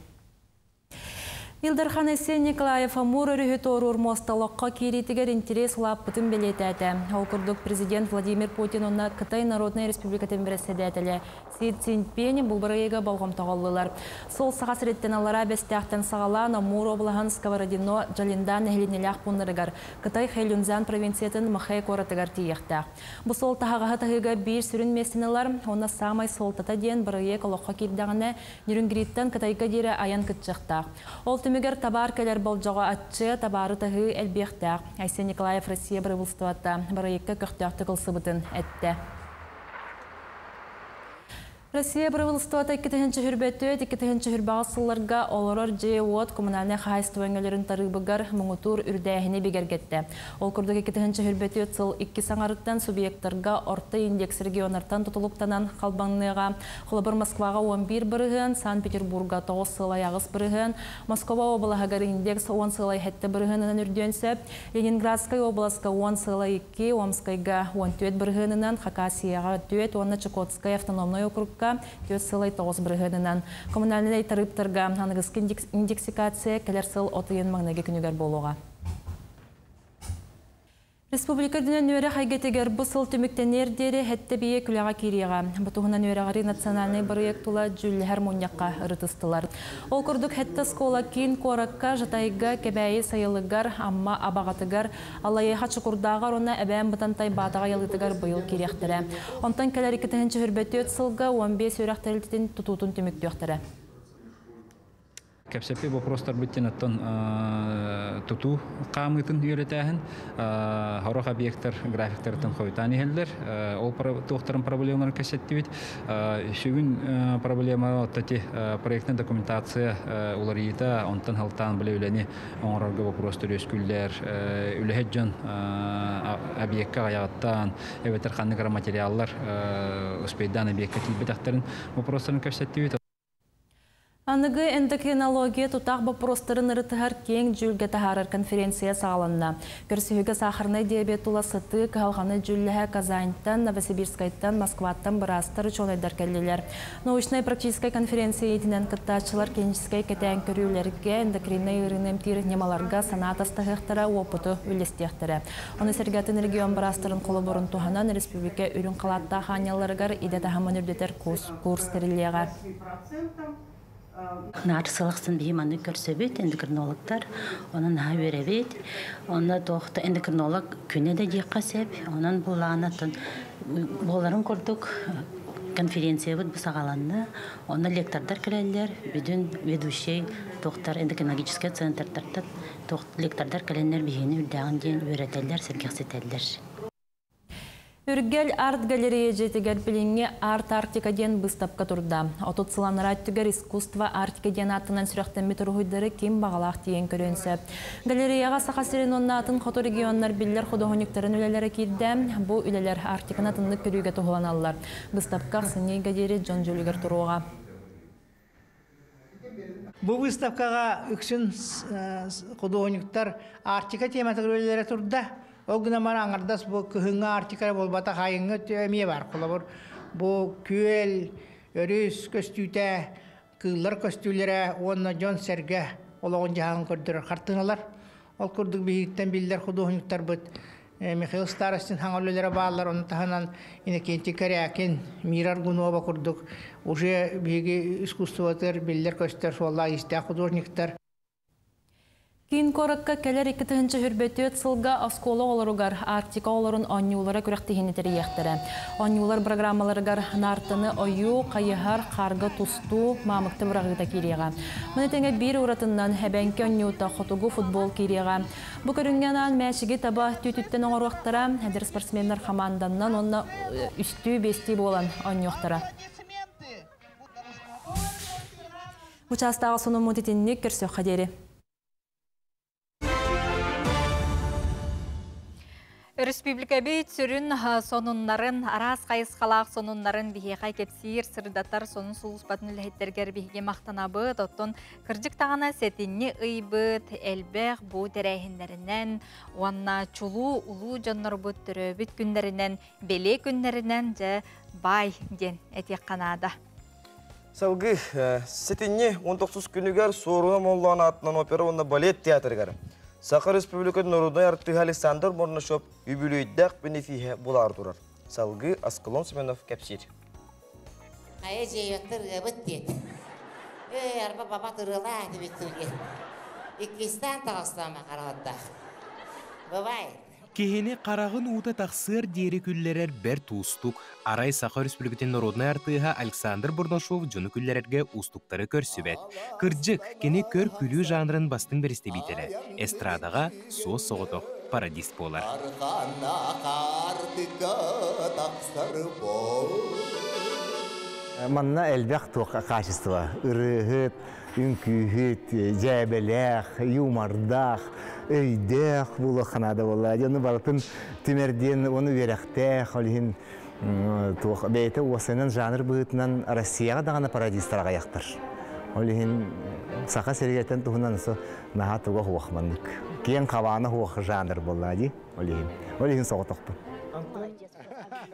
[SPEAKER 3] Илдархан Эсен Николаев Амур өрігі торур мосталыққа керетігер интерес лаппытын белеті әті. Олқырдық президент Владимир Путин онна Қытай Народная Республикатын бірісседетілі. Си Цзиньпин бұл бірейгі балғым тағалылар. Сол сағасыреттен алара бәстіқтен сағалан Амур облағын Сковородино жалиндан әхленелях бұнырығар. Қытай Хэйлюнзан провинциятын Махай қоратығар тиекті. Бұл сол тағаға тағыға бір сүрін месінелар, онна самай солтата ден бірейгі олыққа кердіғіне Нюрнгриттен Қытайға дері аян күтчіқті. Түмігер табар кәлер болжаға атчы табары тағы әлбеқтәқ. Айсен Николаев Россия бірі бірейкі көқтіяқты қылсыбытын әтті. Россия правительството 2-2 хүрбағысыларға оларар жеуот коммунальный хайстуәңелерін тарыбығар мұңытур үрдәйіні бігергетті. Ол күрдік 2 хүрбетөт сыл 2 саңарыттан субъекттарға орта индекс регионартан тұтылықтанан қалбанныға Қолабыр Москваға 11 бірігін, Санкт-Петербурга 9 сылай ағыз бірігін, Москва облағағар индекс 10 сылай хәтті бірігінінен үрденсіп, Ленинградскай обласка 10 сылай 2, Омскайға 14 бірігінінен, Хакасияға 4, онна Чукотскай автономной округка 4 сылай 9 бірігінінен. Коммунальный тарыптарға анығыз индексикация кәлер сыл 30 маңнеге күнігер болуға. Республика дүнен өрі қайгетігер бұсыл түміктенердері әтті бейе күліға кереға. Бұтығынан өріғары национальный проектула жүлі әрмонияққа ұрытыстылар. Ол күрдік әтті скола кейін қораққа жатайға кәбәйі сайылығар, амма абағатығар, алайыға чықұрдағар оны әбән бұтантай батаға ялытығар бұйыл керектірі. Онтан кәлер 2-2 хүрбәті өт сылға 15 өріқтәрілтетін тұтутын түмікті өқтірі.
[SPEAKER 17] Кепсепе вопростар биттенаттан туту камытын үйрәтәһен, хорох объекттар, графиктардан хойтан иһелләр, ол тохтарын проблемаларын кәсәтте бит. Шүгүн проблема оттати проектный документация улар йита, онтан халтан беләүләне оңрарга вопростар өскүлләр, үләһәҗән объектка аяттан, эветер ханныгар материаллар, успейдан объектка тилбетәхтәрен вопростарын кәсәтте бит.
[SPEAKER 3] Анығы эндокринология тұтақ вопростарын ырытығар кең жүлге тахарар конференция сағаланна. Көрсігі сахарный диабет уласыты қалғаны жүлліға Казаньтан, Новосибирскайттан, Москваттан бірастыр чонайдар кәлелер. Научной практической конференция етінен кыттачылар кенческай кәтән көрілерге эндокринный ырыным тир немаларға санатастығықтара опыты үлестектірі. Оны сәргәтін регион бірастырын қолы бұрын туғанан республика үрін қалатта ханяларығар иде тахамын үрдетер курс терілеға.
[SPEAKER 18] Нарсылықсын бейманы көрсөбет эндокринологтар, onun ha verебет, оны тоқты эндокринолог күне де дейққа сәп, оның бұлағанатын боларын көрдік конференция бұд бұсағаланды, оны лектордар кәлелер, бүдін ведущий тоқтар эндокринологический центрдарды лектордар кәленлер бейіні үлдәғын дейін өретелер, сәргексетелер.
[SPEAKER 3] Үргел арт галерея жетігер біліңе арт Арктика ден бұстапқа тұрда. Отут сыланырат түгер искусство Арктика ден аттынан сүректен метр ұйдары кем бағалақ дейін көрінсі. Галереяға сақасырен онна атын қото регионлар білдер құдығынықтарын үлелері кейді. Бұл үлелер Арктиканы тынлық көріге тұғыланалар. Бұстапқа сыне гадері Джон Жөлігер тұруға.
[SPEAKER 19] Бұл выставкаға үксін құдығынықтар Арктика тематық үлелері тұрда. Ол гына мана аңардас бу күһүңгө артикара болбата хайыңгы төмие бар. Кулабыр бу күел, өрүс көстүтә, кыллар көстүләре, онна жон серге ологон жаһан көрдөр хартыналар. Ол көрдүк биһиттен билдер художниктар бит. Михаил Старостин хаңоллары баалар, оны таханан инекенти карякен Мирар Гунова көрдүк. Уже биги искусствотер билдер көстөр солла истә художниктар.
[SPEAKER 3] Кин коракка келер 2-нче хүрбөтөт сылга оскола олоругар Арктика олорун онюлара күрәктегенетери яхтара. Онюлар программаларыгар нартыны ою, кайыгар, карга тусту, мамыкты брагыта кирега. Мына теңе бир уратыннан хәбәнке онюта хотугу футбол кирега. Бу көрүнгәнан мәчиге таба түтүттен оңоруктара, хәдер спортсменнар команданнан онна үстү бести болан онюктара. Участагы сону мутитинник көрсө хадери.
[SPEAKER 2] Республика бейт сүрін сонуннарын, арас қайыз қалақ сонуннарын бігеғай кепсир, сырдаттар сонун сұлыспатын үлхеттергер бігеге мақтанабыд, оттон кірдік тағана сетінне ұйбыд, әлбәқ бұ тәрәйхіндерінен, уанна чулу, улу жаннар бұд түрөбіт күндерінен, беле күндерінен жа бай ден әтек қанада.
[SPEAKER 1] Салғы сетінне 19 күнігер соруна моллуан атынан опера онда балет театргар. Сақа Республикатын Народной артығы Александр Морнашов үбілейдәқ бенефиhe болар тұрар. Салғы Аскалон Семенов кәпсер.
[SPEAKER 20] Ая жейектір ғыбыт дед. Арба баба тұрыла әді беттірге. Иккестан тағыстама қарағатта. Бабай.
[SPEAKER 21] Кехене қарағын уыта тақсыр дері күллерер бәр туыстық. Арай Сақа Республикатын Народной артыға Александр Морнашов жүні күллерерге ұстықтары көрсібет. Кырджық кене көр күлі жанрын бастың берісте бейтері. Эстрадаға соз соғытық парадист болар.
[SPEAKER 22] Манна әлбәқ туаққа качество. Үрігіт, үнкүйіт, жәбеләқ, юмардақ, өйдәқ бұлы қанада болла. Оны барытын түмерден оны верәқтәқ, олығын бәйті осының жанр бұғытынан Россияға дағана парадистарға яқтыр. Олығын сақа сергеттен тұғынан наға туға хуақмандық. Кен қаваны хуақ жанр болла, олығын соғытықпы.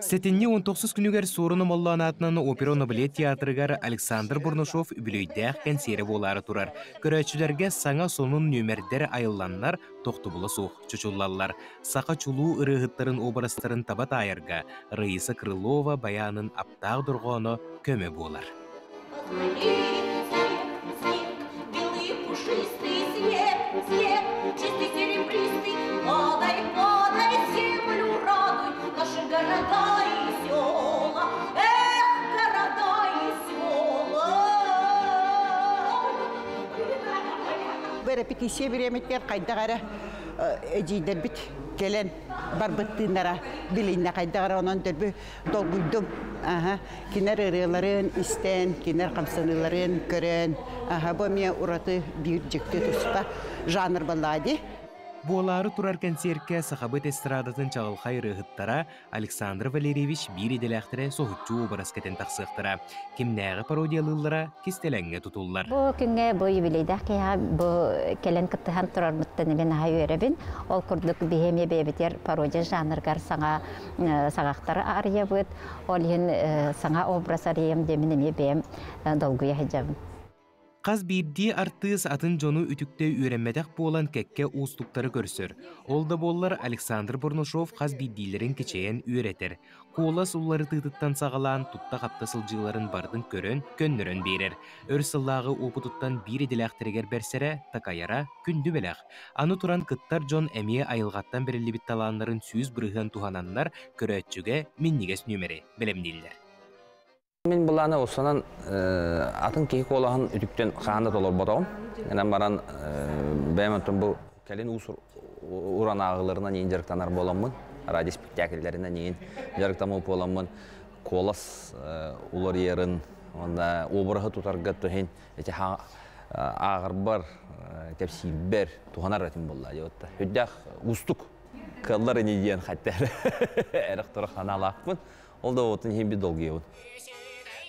[SPEAKER 21] Сетинне 19 күнігер сорыны молланатынан оперона балет театрыгар Александр Морнашов үбілейдәқ кәнсері болары тұрар. Көрәчілерге саңа сонун нөмердер айылланлар тоқтыбылы соқ чучуллалар. Сақа чулу ырығыттарын обрастарын табат айырға. Раиса Крылова баянын аптақ дұрғаны көмі болар.
[SPEAKER 4] репетиция береметтер қайдағары әжейдер бит келен барбыттынара билинне қайдағары онан дөрбі долгуйдум. Кинер ырыларын истен, кинер қамсаныларын көрен. Бу мен ураты бир жекте туспа жанр баллади.
[SPEAKER 21] Буолары турар концертке сахабыт эстрадатын чағылхай рыгыттара Александр Валерьевич бир иделяқтыры соғытчу обараскетін тақсықтыра. Кимнәғы пародиялылара кистеләңге тутуллар.
[SPEAKER 5] Бу күнгә бу юбилейдә кия бу келен кыттыхан турар мыттыны мен хайырабин. Ол курдук бихеме бебетер пародия жанргар саңақтары арьябыт. Ол ен саңа образ арьям деминеме бем долгуя хиджабын.
[SPEAKER 21] Қаз бирди артыс атын жону үтікте үйренмедек болан кекке уыстуктары көрсөр. Олда боллар Александр Бурнушов қаз бирдилерін кечейен үйретер. Қолас улары тыдыттан сағалан тұтта қаптасылжыларын бардын көрін, көннөрін берер. Өрсыллағы опытуттан бір еделяқтырегер берсере, такаяра күнді белек. Аны туран кыттар жон әмие айылғаттан берілі битталанларын сүйіз бұрыған тухананлар көрөтчүге миннигес нөмері білемдейлер.
[SPEAKER 23] Мен бұланы осынан атын кейі қолағын үтіктен қағанды толыр бодауым. Әнен баран бәймәттің бұл кәлін ұсыр ұран ағыларынан ең жарықтанар боламын. Радио спектакльлерінен ең жарықтамы боламын. Қолас ұлар ерін, обырығы тұтарға түхен, ағыр бар, тәпсейбер, тұғанар рәтім болды. Үддәқ ұстық қаллары неден қаттары әріқ тұры қана алақпын. Ол да отын ең бі долғы еуін.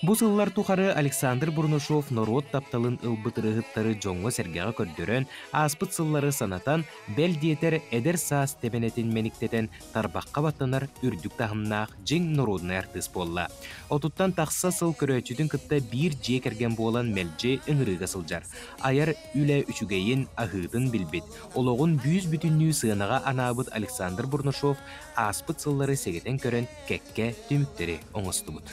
[SPEAKER 21] Бу сыллар тухары Александр Бурнушов народ тапталын ылбытырыгыттары жоңго сергеға көрдөрөн, аспыт сыллары санатан бел диетер эдер саас тебенетин мениктетен тарбаққа баттанар үрдүк тахымнаақ жең народный артыс болла. Отуттан тақса сыл көрөчүдүн кытта бир же керген болан мелже ыңырыга сылжар. Аяр үле үчүгейин ахыдын билбит. Ологун бүүз бүтүннүү сыынаға анабыт Александр Бурнушов аспыт сыллары сегетен көрөн кекке түмүктери оңостубут.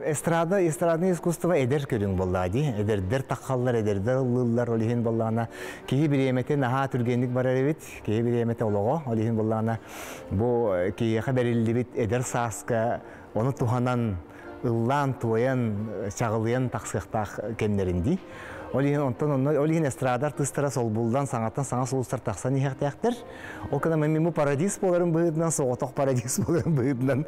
[SPEAKER 22] Эстрадный искусство эдер көрүң боллади, эдердер таққаллар, эдердер лыллар олихин боллана. Кейі біремете наға түргенлік бар әребет, кейі біремете олығы олихин боллана. Бұ кейі қабәрілі бит эдер саска, оны туханан ыллан, туян, чағылыян тақсықтақ кемнерінді. Олихин эстрадар тыстара сол бұлдан саңаттан саңа солыстар тақсан ехтияқтыр. Ол кана мәмімі парадис боларын бұғыдынан, соғытық парадис боларын бұғыдынан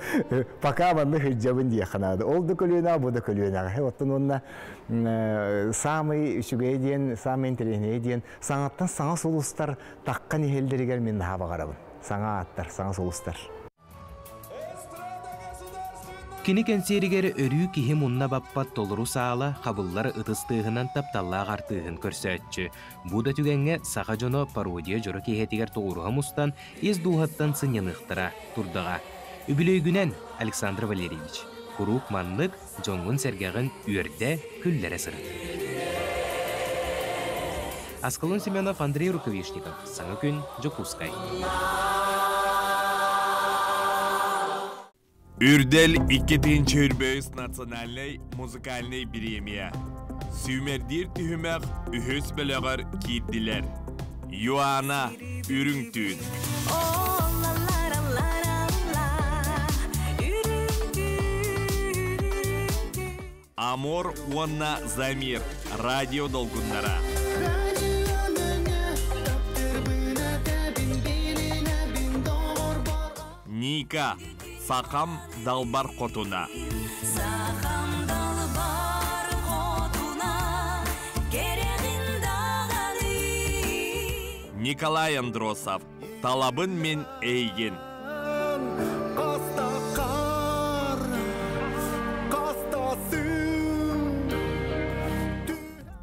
[SPEAKER 22] пока манны хыджабын дие қанады. Ол да көлуена, бұл да көлуена. Оттан онына самый үшігей дейін, самый интереней дейін саңаттан саңа солыстар таққан ехелдерігер мен наға бағарабын. Саңа аттар, саңа солыстар.
[SPEAKER 21] Кини кенсеригер өрүү кихи мунна баппат толуру саала қабыллар ытыстыгынан тапталлаға артыгын көрсөтчү. Буда түгенге саға жоно пародия жоры кихетигер тоғыруға мустан ез дуғаттан сынянықтыра турдаға. Үбілөйгүнен Александр Валерьевич. Курук манлык жоңғын сергегін үйерде күллері сырыт. Аскалон Семенов, Андрей Рукавишников. Саңы күн, Жокускай.
[SPEAKER 24] Үрдел 2-нче үрбөйс национальный музыкальный премия. Сүймердир түхімәк үхіс бөлігір кейттілер. Юана үріңтүн. Амор уанна замир. Радио долгуннара. Ника. Сақам далбар қотуна. Сақам далбар қотуна, керегін дағаны. Николай Андросов, талабын мен әйген. Қастақар, қастасын.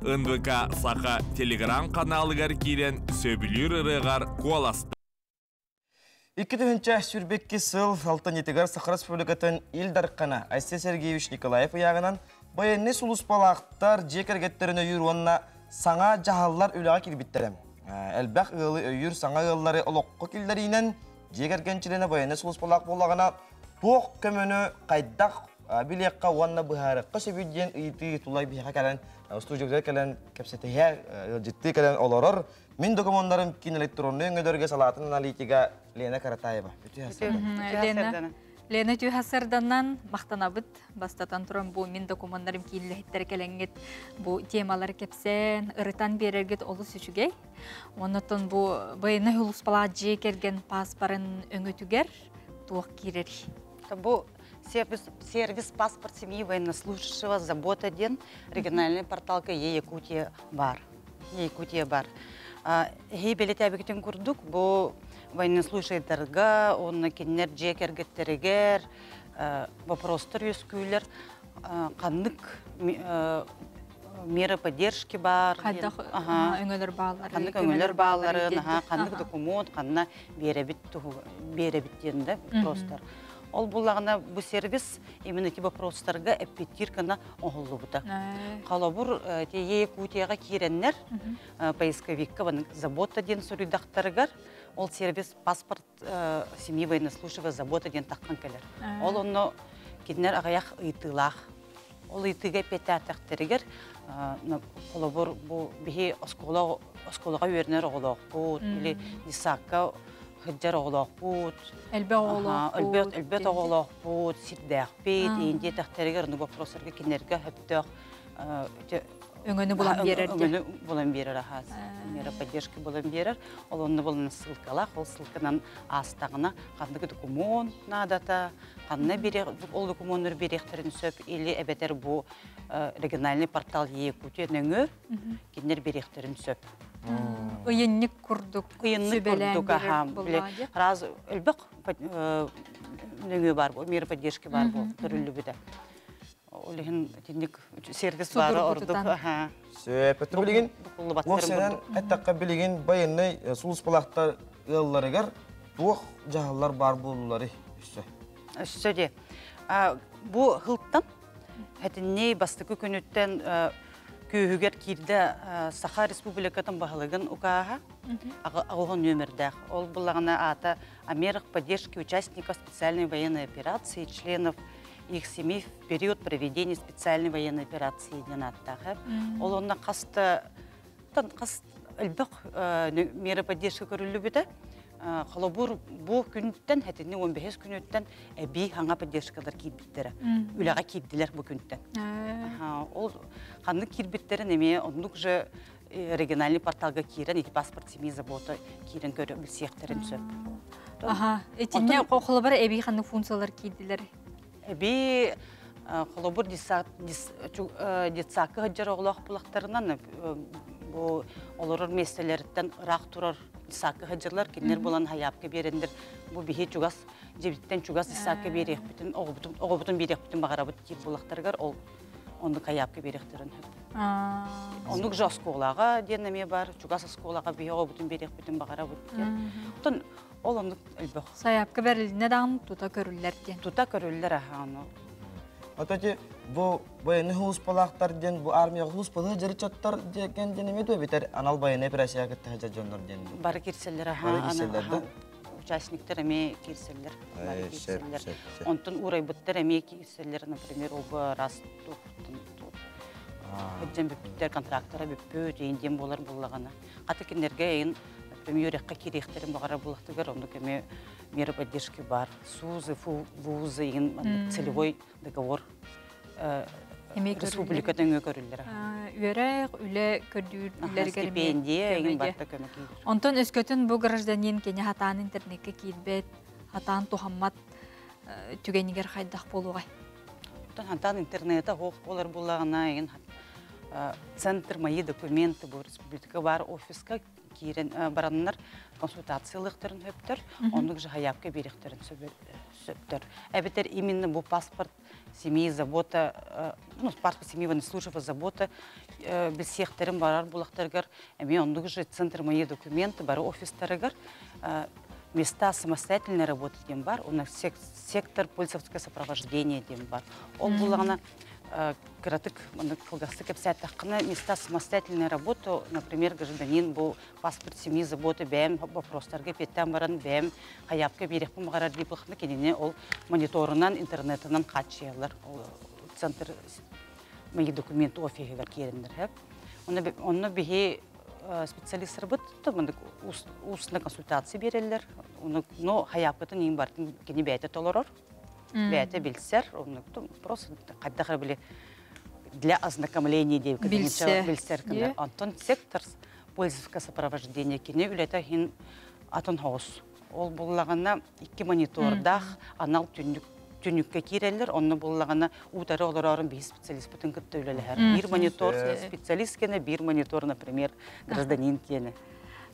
[SPEAKER 24] НВК Сақа телеграм каналыгар кирен сөбілер ырығар қоласты.
[SPEAKER 1] 2000 сүрбекке сыл Алтан етігер Сақыр Республикатын Илдарқана Айсен Сергеевич Николаев яғынан баянны сұлыс балақтар жекергеттеріне үйір онына саңа жағалылар өліға келбеттерім. Әлбәқ ұлы өйір саңа ұлылары олыққы келдерінен жекергенчіліне баянны сұлыс балақ болағына тоқ көміні қайдақ білеққа онына бұхарыққа сөбейден үйті тұлай бейқа кәлін студиогдар кәлін кәпсетіге жетті кәлін оларыр. Мен документарым кино электронный өңгөдөргө салатын аналитика Лена Каратаева.
[SPEAKER 2] Лена, Лена түйхасырданнан мақтанабыт бастатан тұран бұл мен документтарым кейінліхеттері кәләңгет бұл темалар кепсен, ұрытан берергет олы сүшігей. Онытын бұл байына хұлыспала жей керген паспарын өңөтігер туақ керер.
[SPEAKER 6] Бұл сервис паспорт семьи военнослужащего забота ден региональный порталка Якутия бар. Хей белет әбігітін күрдік, бұл военнослужащийлерге, оны кеннер жекергеттерігер, вопростар өскүйлер, қанық мера поддержки бар.
[SPEAKER 2] Қадақ өңелер бағалары.
[SPEAKER 6] Қанық өңелер бағалары, қанық документ, қанына беребіттерінде вопростар. Ол бұлағына бұл сервис именно ті вопростарға әппеттіркіна оғылы бұта. Қалабыр Якутияға кереннер, поисковикка забота ден сұрыдақтарығар, ол сервис паспорт семьи военнослужащего забота ден таққан кәлер. Ол оны кедінер ағаяқ ұйтылақ. Ол ұйтыға пәттәқтірігер, қалабыр бұл бігі осколаға өрінер оғылақ бұд, или дисаққа Хыджар оғылақ бұд, әлбет оғылақ бұд, сирдәқ бейд, енді тәқтәрігер ұны вопросарға кенерге хөптіқ
[SPEAKER 2] өңіні болан берер.
[SPEAKER 6] Өңіні болан берер ағаз. Мера поддержка болан берер. Ол оны болан сылқалақ, ол сылқынан астағына қандығы документ надата, қанына ол документтер беректерін сөп, или әбетер бұл региональный портал Якутия нөңі кенер беректерін сөп.
[SPEAKER 2] Үйіннік күрдік, сөбелән берер болады.
[SPEAKER 6] Раз үлбіқ нөңі бар бұл, мера поддержка бар бұл, түрілі бүді. Олығын сервис бары ордық.
[SPEAKER 1] Сөпетті білеген, оқсенен әттаққа білеген байынны сұлыс балақтар ұяларығар туық жағалар бар болулары үсі.
[SPEAKER 6] Үсі де. Бұл ғылттан, әтінне бастықы күніттен күйігер кирді Саха Республикатын бағылығын ұқаға ағылған нөмірдәқ. Ол бұлағына аты Америк поддержки участников специальной военной операции, членов их семей в период проведения специальной военной операции денаттағы. Ол онына қасты үлбіқ мера поддержка көрілі біді. Қалабыр бұл күніттен, әтіне 15 күніттен әбей хаңа поддержкалар кейбіттері. Үліға кейбділер бұл күніттен. Ол қанды кейбіттері неме, ондық жы региональный порталға кейрен, еті паспорт семей забота кейрен көрі білсеқтерін сөп.
[SPEAKER 2] Әтіне қолабыр әбей қанды функциялар кейділер?
[SPEAKER 6] Әбей қолабыр детсақы ғыджар оғылақ бұлақтарынан олырыр местелерден ұрақ тұрар детсақы ғыджарлар кенер болан хайапқа берендір. Бұл бейе чугас, жебіттен чугас детсақы берек бүтін, оғы бүтін берек бүтін бағара бұт кел бұлақтарғар, ол онды хайапқа беректерін. Ондық жа осколаға денеме бар, чугас осколаға бейе оғы бүтін берек бүтін бағара бұт. Ол ондық үлбіқ.
[SPEAKER 2] Сайапқа бәріліне дағын тута көрілдерден?
[SPEAKER 6] Тута көрілдер ағаны.
[SPEAKER 1] Атати, бұл байыны хұлыс балақтар ден, бұл армия хұлыс балы жыры чаттар деген денемеді өбетер, анал байыны операция кітті хәжа жондар ден?
[SPEAKER 6] Бары керселер, участниктер әме керселер. Онтын урай бұттар әме керселер, например, оғы раз Хөджен бүттер контрактора бүппі дейінден болар болағана. Қаты кендерге ең Мюрекка керектерін бағара болақтығыр, онды көме мера поддержки бар. Сузы, вузы, целевой договор республикадан көрілдері.
[SPEAKER 2] Үйерек, үлі көрдүрлер
[SPEAKER 6] стипендия, ең барта көмек кейдер.
[SPEAKER 2] Онтон өскөтін бұл гражданин кені хатан интернетке кейдбет, хатан тухаммат түгенігер қайдақ болуғай.
[SPEAKER 6] Хатан интернеті хоқ болар болағына ең центр мои документы бұл республика бар офиска кирен бараннар консультациялықтарын өптір, ондық жа хаяпқа беректерін сөптір. Әбетер именно бұл паспорт семьи забота, паспорт семьи военнослужащего забота білсектерін барар болақтарғар, әме ондық жа центр мои документы бары офистарығар, места самостоятельной работы дем бар, у нас сектор пользовательское сопровождение дем бар. Ол болағына Кратык, колгастык әпсәттаққына места самостоятельной работы, например, гражданин бұл паспорт семьи заботы бәм, вопростарға петтен баран бәм, хаяпқа берекпін бағарар дейбіліқіні кеніне ол мониторынан, интернетынан қатшиялар, центр мои документы офигігер керіндір. Оны бейе специалисттер бұд, устына консультация берелер, но хаяпқытын ең бартын кені бәйті толырыр. бәте билсер, оны просто кайдагы биле для ознакомления деп билсер кенде. Антон сектор пользовка сопровождения кине үлете хин атын хаус. Ол буллагана 2 монитордах анал түнүккө кирелер, онны буллагана утары олорорун bir специалист бүтүн көттөлөлөр. Bir монитор специалист кене, bir монитор, например, гражданин кене.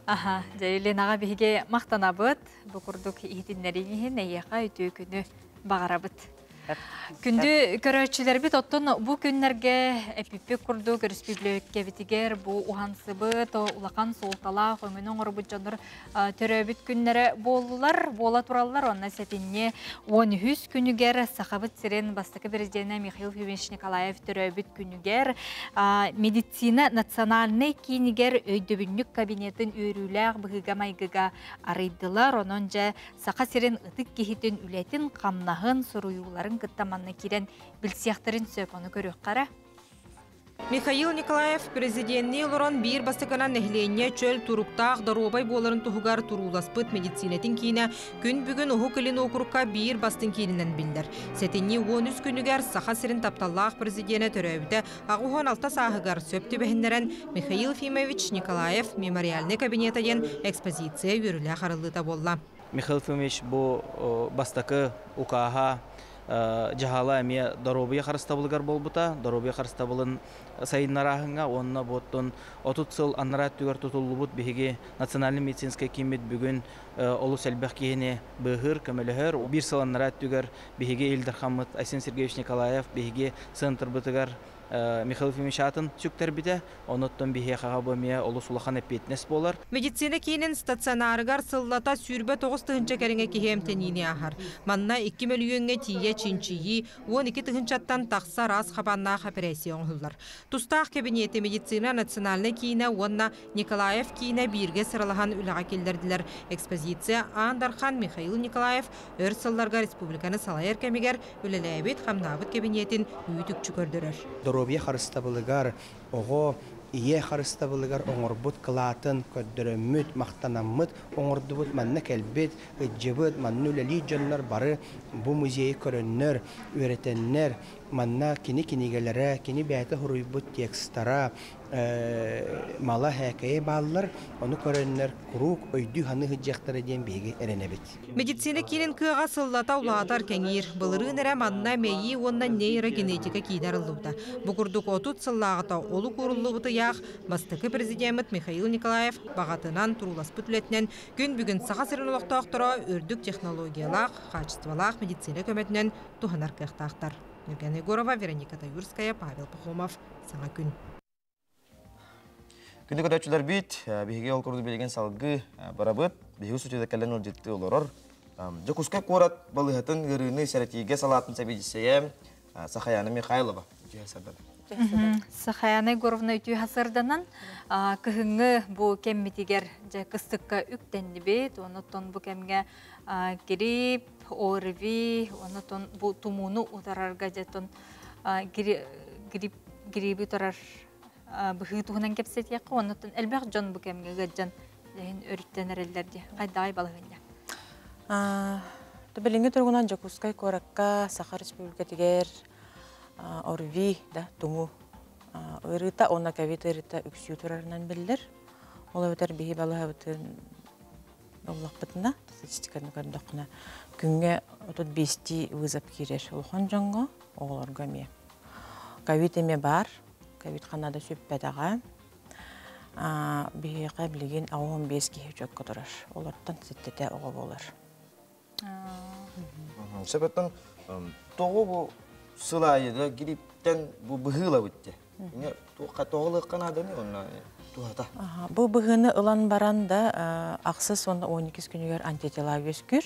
[SPEAKER 2] Аха, Жәйлен аға беге мақтанабыт, бұқырдық етінлерінен әйеға өтіу күні бағарабыт. Күнді көрәтшілер бит оттон бұл күнлерге әпіппек құрды көріспеблөкке бітігер бұл ұғансы бұт, ұлақан солтала, қоймының ұрбыт жаныр түрі біт күнлері болылар, бола туралылар. Онна сәтінне 13 күнігер сақабыт сирен бастықы президенті Михаил Фимович Николаев түрі біт күнігер медицина национальный кейінігер өйдөбінлік кабинетін өріләғ бұғыға майғыға арайдылар. Онын жа сақа сирен ұтық кейтін үлетін қамнағын сұруюларын кыттаманны кирен билсияқтарын сөп оны көрек қара.
[SPEAKER 7] Михаил Николаев президентный лорон бир бастыканан нехленне чөл туруктақ даробай боларын тухугар туруласпыт медицинетін кейіне күн бүгін ұху кілін окурка бир бастын кейінен білдір. Сәтінне 13 күнігер сақа сірін тапталлақ президенті түрәуді ағуған алта сағығар сөпті бәхіндерін Михаил Фимович Николаев мемориальный кабинетайын экспозиция өрілі қарылыда болла.
[SPEAKER 8] Михаил Фимович бұл бастықы ұқаға жахала әме даробия қарыстабылығар болбыта, даробия қарыстабылын сайыннарағыңа, онына боттын 30 сыл аннарат түгер тұтылы бұд бігеге национальный медицинский кемет бүгін олу сәлбәқ кейіне бұғыр, көмелігір. 1 сыл аннарат түгер бігеге Ильдар Хамыт, Айсен Сергеевич Николаев бігеге центр бұтығар Михаил Фимович атын сүктер биде, оныттан бихе қағабымия олы сулахан әппетнес болар.
[SPEAKER 7] Медицина кейінен стационарығар сыллата сүрбе 9 тұхынча кәріңе кехемтеніне ахар. Манна 2 миллионға тие чинчиyi 12 тұхынчаттан тақса раз қабаннақ операцион ғылдар. Тустақ кабинеті медицина национальный кейіне онна Николаев кейіне бірге сыралахан үліға келдерділер. Экспозиция Андархан Михаил Николаев өр сылларға республиканы салайыр кәмегер үліләйбет қамнабыт кабинетін үйітік чүкөрдірір.
[SPEAKER 12] Даробия харыстабылыгар, оғы ие харыстабылыгар оңырбыт кылатын, көддірімміт, мақтанаммыт, оңырдыбыт манны кәлбет, үджібіт, манны үләлі жонлар бары бұ музейі көріннер, өретеннер, манна кини-кинигелері, кини бәйті хуруйбыт текстара, мала хәкәйе балылар, оны көріннер құруқ өйді ханы хыджақтары ден бейге әренебет.
[SPEAKER 7] Медицина кейінен кыға сыллата улатар кәңер, бұлырын әрі манна мәйі оннан нейрогенетика кейдер ұллыуда. Бұқырдық отут сыллағыта олу көрілуғыты яқ, бастықы президент Михаил Николаев бағатынан тұруласпыт үлетінен күн бүгін сақа сырын олықтақтыра өрдік технологиялақ, қачествалақ медицина көметінен туғанар қияқтақтар. Евгения Егорова, Вероника Таюрская, Павел Пахомов. Саңа күн.
[SPEAKER 1] Күнді көтәтшілер бейт, бейге ол көрді белген салғы барабыт, бейге сүтеді кәлін ол жетті оларыр. Жокускай қорат балығатын ғырыны сәрәтиге салатын сәбейдісеге Сахаяны Михайлова.
[SPEAKER 2] Сахаяны Егоровна үтүй хасырданан күхіңі бұл кәмметігер қыстыққа үктенді бейт, оныттон бұл кәмге грип, орви, оныттон бұл тумуны ұтарарға жеттон грипі тұрар бұғы туғынан кепсет яқы, оныттон әлбәқ жон бұл кәмге ғаджан өріттен әрелдерде. Қайдағай балығында?
[SPEAKER 13] Білінгі тұрғынан Жокускай Коракка, Саха Республикатигер, Орви, Туму. Өріта, онна кәвет өріта үксі тұрарынан білдір. Ол өтер бейі балыға өтін олақ бұтына, статистиканы көрдіқына. Күнге отыд бести вызап керер. Олған жаңға оғыларға ме. Кәвет еме бар, кәвет қанада сөппәдіға. Бейіға білген 15 кейі жөк көтірір. Олардан сеттеті оғы болыр.
[SPEAKER 1] Себеттен тоғы бұл сылайыда гриптен бұл бұғыла өтті. Тоғылық қанады не онна туғата?
[SPEAKER 13] Бұл бұғыны ұлан баранда ақсыз 12 күнігер антитела өскір,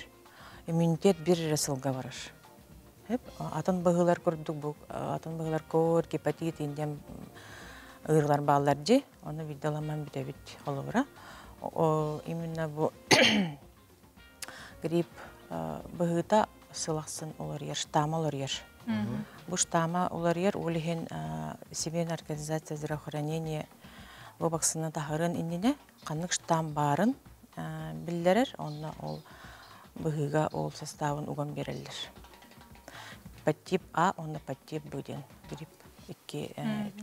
[SPEAKER 13] иммунитет бір ресылға барыр. Атын бұғылар көрдік бұл, атын бұғылар көр, гепатит, индем ұйырлар балалар же, оны видаламан бітәбіт олығыра. Именно бұл грип бұғыта сылақсын олар ер, штама олар ер. Бұл штама олар ер, олығын Всемирная организация здравоохранения бұл бақсына тағырын индіне қанық штам барын білдерер, онына ол бұғыға ол составын ұған берілдір. гепатит А, он гепатит Б грипп икки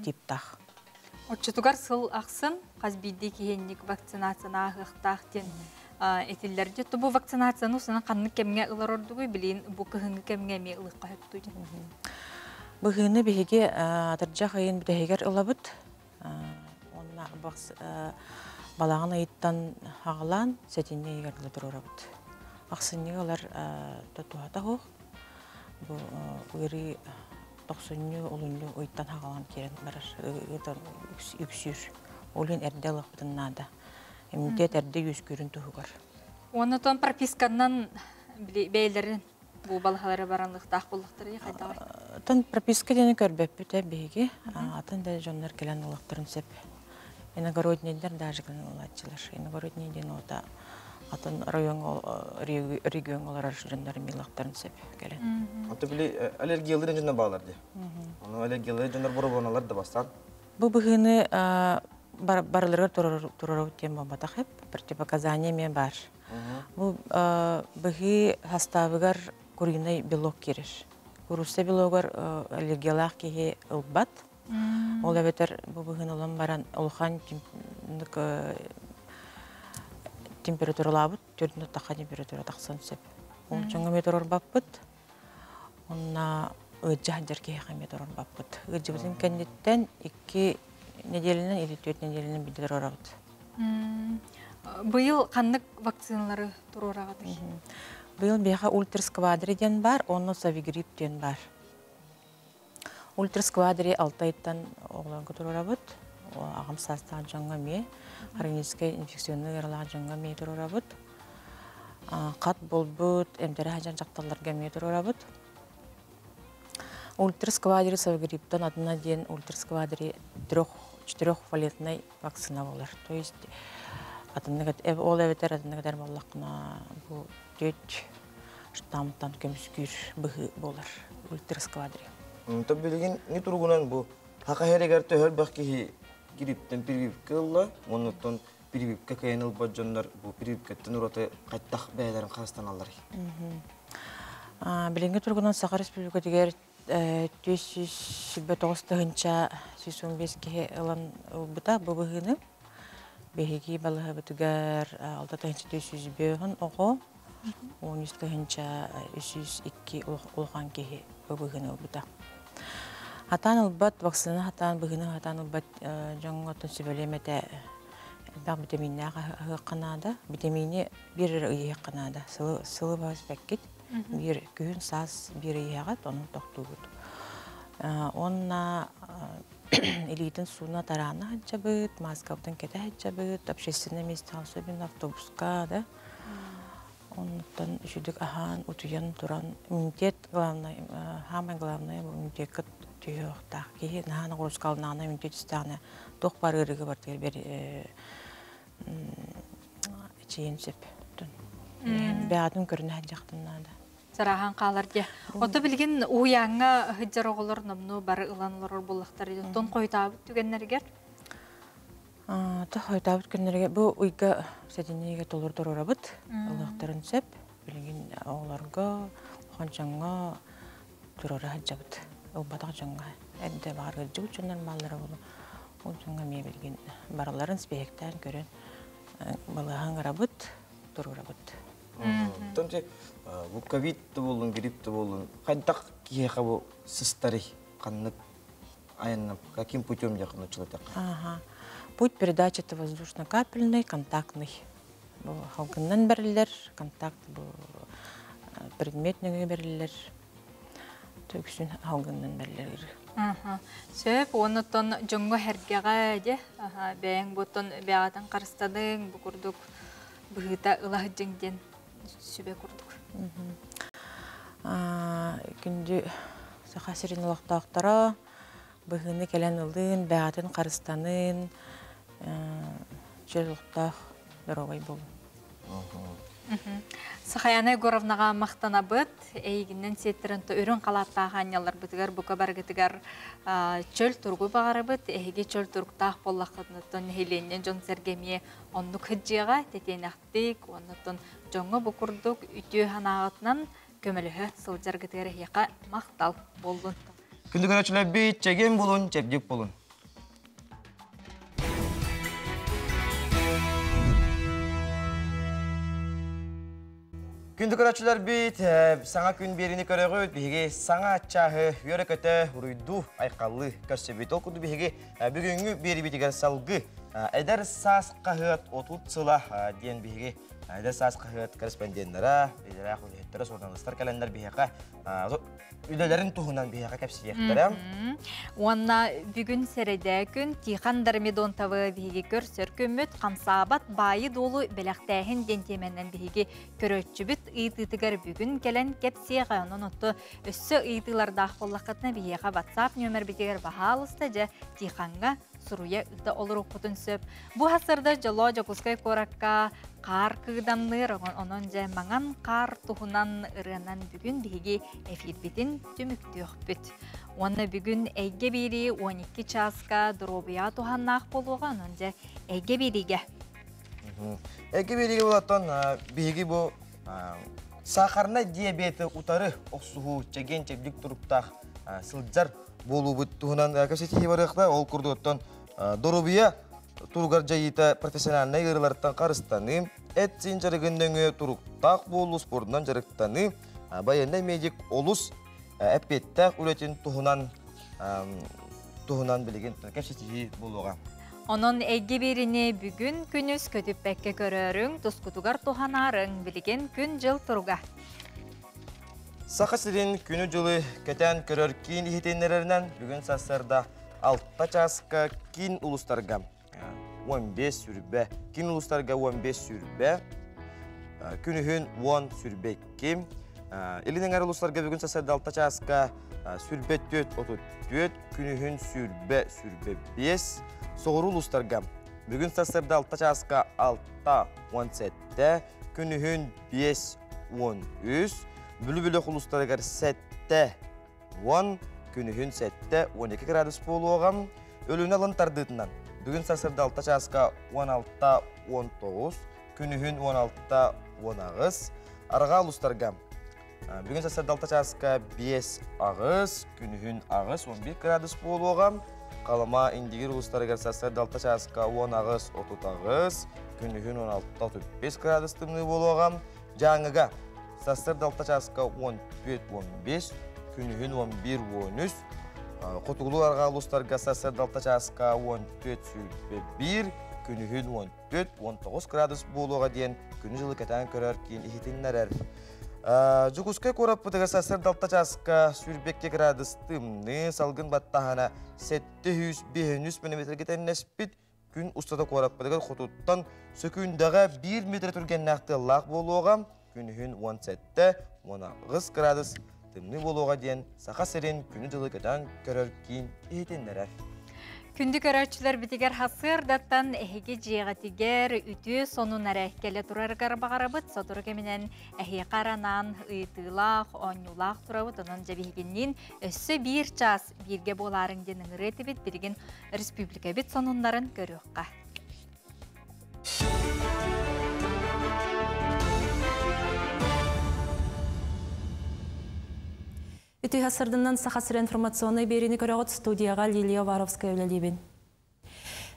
[SPEAKER 13] типтах.
[SPEAKER 2] Отчетугар сыл ақсын, қазбейді кейіннік вакцинацияна ағықтақтен етілдерде. Бұл вакцинацияны ұсына қанны кемге ұлар ордығы білейін, бұл кіхіңі кемге ме ұлыққа өттуді.
[SPEAKER 13] Бұғыны бігеге атыржа қайын бүтәйгер ұлабыд. Онына балағын айыттан ағылан сәтінне егерлі тұр орабыд. Ақсынне олар тұтуғата қоқ. Бұл үйрі 90 олынлы ойттан ағалан керен барар. Үксүр. Олын әрді алақпытыннада. Иммунитет әрді өскөрін тұғығар.
[SPEAKER 2] Оны тон прописканнан бәйлерін бұл балғалары баранлықты ақболықтары қайдағар?
[SPEAKER 13] Тон прописка дені көрбеп бүті бейге. Атын да жонлар келен олықтырын сеп. Иногороднелер даже келен олатчылар. Иногороднелен ота атын регион олар жонлары милақтырын сеп келен.
[SPEAKER 1] Аты біле аллергияларын жонна бағаларды. Оның аллергиялары жонлар бұры да бастан.
[SPEAKER 13] Бұл бұғыны барларға тұрарау тема батақ еп, противопоказания мен бар. Бұл бұғы хаставығар көргінай белок кереш. Көрісті белогар аллергиялақ кейі ұлбат. Ол әбетер бұл бұғын олан баран олған температуралабыт, төрдіңді тақа температура тақсан сеп. Ол жаңа метр орбап бұд, онна өджі ханжар кейі метр орбап бұд. Өджі бұдың кәндеттен 2 неделінен или 4 неделінен білдер орағыд.
[SPEAKER 2] Бұйыл қанық вакциналары тұр орағыды?
[SPEAKER 13] Бұйыл бейға ультрсквадриден бар, оны савигриптен бар. Ультрсквадри 6 айттан оғылан көтір орағыд. Ағым састан жаңға ме, хронический инфекционный ерлаған жаңға ме тұр орағыд. Қат бол бұд, әмдері хажан жақталарға ме тұр орағыд. Ультрсквадри савигриптен адына ден ультрсквадри 4-валентный вакцина болар. То есть, ол әветер адынығыдар болақына бұл 4 штамттан көміскүр бұғы болар. Ультрсквадри.
[SPEAKER 1] Таби білген не тұрғынан бұл хақа хәрегерті хөр бәқкеге гриптен прививка ұлла, онықтан прививка кәйін ұлбат жонлар бұл прививкаттың ұраты қайттақ бәйлерін қарыстан алар.
[SPEAKER 13] Білінгі тұрғынан Сақа Республика дегер 909-ға 115 кеге ұлан ұлбыта бұбығыны. Бәйгі балығы бұтығар 6-900 оғы, 10-ға 302 ұлған кеге бұбығыны ұлбыта. Хатан ұлбат, вакцина хатан бұғыны хатан ұлбат жоңғатын сөбелеметі бәқ витаминне қанада, витамине бір үйе қанада, сылы бағыз бәккет. Bir gün saz bir yağat onun toxtuğudu. Onunla elitin suyuna tarağına hacabıt, Moskav'dan kete hacabıt, общественное место особенно автобуска da. Ondan üşüdük ahan, utuyan turan immunitet главное, самое главное immunitet diyor da ki nahana Ruskalnana immunitet istane tox var ırığı var diye bir çiğin sep. Бәдін көріне әджақтыннады.
[SPEAKER 2] Сарахан қаларды. Оты білген уяңа хыджар оғылар намну бары ұланылар болықтар. Тон қойтабы түгеннергер?
[SPEAKER 13] Қойтабы түгеннергер. Бұл ұйға сәденеге толырдар орабыд. Ұлықтарын сәп. Білген оғыларға, оған тұрары әджабыд. Ұлбатақ жаңға. Әнді бағар ғылжы ұчындан малары болу. Ол жаңға ме білген бараларын спектен көрін. Балаған ғарабыд, тұрғырабыд.
[SPEAKER 1] Тонте bu ковид болун, грипп болун. Кайдак киеха бу сыстары каннык аянып, каким путем жакынчылык?
[SPEAKER 13] Путь передачи это воздушно-капельный, контактный. Бу халкыннан берилер, контакт бу предметный берилер. Төксүн халкыннан берилер.
[SPEAKER 2] Сөп, онытон жоңго хергега де, бәйң бутон бәгатан карыстадың, бу курдук быгыта ылах жеңден сөбе курдук.
[SPEAKER 13] Күнді Сақа Сирин олақтақтара, бұғыны кәлен ұлын, бәғатын қарыстанын, жел ұлықтақ дұровай болу.
[SPEAKER 2] Сақаяны Горовнаға мақтана бұд, әйгіннен сеттерінті өрін қалаттағы анялар бұтығар, бұқа барғытығар чөл тұрғы бағары бұд, әйге чөл тұрқтақ боллақыдынытын хейленнен жон сәргеме онны күджеға тетен ақтық, оннытын жоңы бұқырдық үтіе ханағытынан көмөлөһө сылжаргытыгар яка мактал болдун.
[SPEAKER 1] Күндү көрөчүлөр бит чеген болун, чепдик болун. Күндү көрөчүлөр бит саңа күн берини көрөгөт биге саңа чахы өрөкөтө уруйду айкаллы көсөбүт окуду биге бүгүнгү бери битигер салгы эдер сас кахыт отут сыла диен биге эдер сас кахыт корреспонденттера эдер ахулеттер журналисттер календар биге Üdelerin tuğunan bir yaka kapsiyektere.
[SPEAKER 2] Ona bugün serede gün Tihan Darmidon tavı bihigi görsör kömüt kamsabat bayı dolu belaktehin dentemenden bihigi körötçübüt ıytıtıgar bugün gelen kapsiyeka onun otu össü ıytılar dağıllakatına bir yaka WhatsApp nömer bitiger bahalıstaca Tihan'a suruya ıda olur okutun söp. Bu hasırda jalo Jakuskay korakka kar kıdamnır onunca mangan kar tuğunan ırınan bugün bihigi efirbitin tümüktüğübüt. Ona bugün Ege biri 12 çaska drobiya tuğannaq boluğan onunca Ege birige.
[SPEAKER 1] Ege birige bulatan bihigi bu sakarna diyabeti utarı oksuhu çegen çeblik turuptaq sılcar bolubut tuğunan kaseti barıqda ol kurdu otan drobiya Turgar jayita profesionalna yığırlardan qarıstanı, et sincarıgındöngü turuktaq bolu sporundan jarıqtanı, bayanda medik olus epettaq üretin tuğunan bilgin kapsetihi boluğa.
[SPEAKER 2] Onun Ege birini bugün günüz kötüp bekke görörün, tuskutugar tuhanarın bilgin gün jıl turuga.
[SPEAKER 1] Sakasirin günü jılı köten körör kin ihitenlerinden bugün sasırda altta çaska kin ulustarga. 15 sürbe, kin uluslarga 15 sürbe, günühün 10 sürbe kim. Elinin uluslarga bugün sasırda altta çaska sürbe 4-34, günühün sürbe 5. Soğuru uluslarga bugün sasırda altta çaska 6-17, günühün 5-13, bülü uluslarga 7-10, günühün 7-12 gradus boluğam, ölüne alın tardığından. Bugün sasırda altta çaska 16-19, günühün 16-19, arga uluslarga. Bugün sasırda altta çaska 5 ağız, günühün ağız 11 gradus boluğam. Kalama indigir uluslarga sasırda altta çaska 10 ağız 30 ağız, günühün 16-35 gradus tımlı boluğam. Janıga sasırda altta çaska 14-15, günühün 11-13. Kutugulu arga uluslarga sasırda altta çaska 14-1, günühün 14-19 gradus boluğa diyen günü jılı keten körör kiyin ihitinler. Jukuskay korap bıtıga sasırda altta çaska sürbekke gradus tımlı salgın battahana 700-500 mm geten nespit gün ustada korap bıtıga kututtan sökündəğe 1 metre türgen nahtı laq boluğa günühün 17-19 gradus tımlı boluğa diyen sağa serin günü jılı keten körör kiyin ihitinler.
[SPEAKER 2] Күнді көрәтшілер бітігер хасырдаттан әхеге жиғатигер үті сонун әрәккелі тұрарғар бағарабыт, сотыр кемінен әхе қаранан ұйтылақ, оңюлақ тұрабыт, оның жәбігеннен өссі бір час бірге боларын денің реті бит, бірген республика бит сонунларын көріққа.
[SPEAKER 3] Үті ғасырдынан сақасыр информационный беріні көріғыт студияға Лилия Варовская өлелейбін.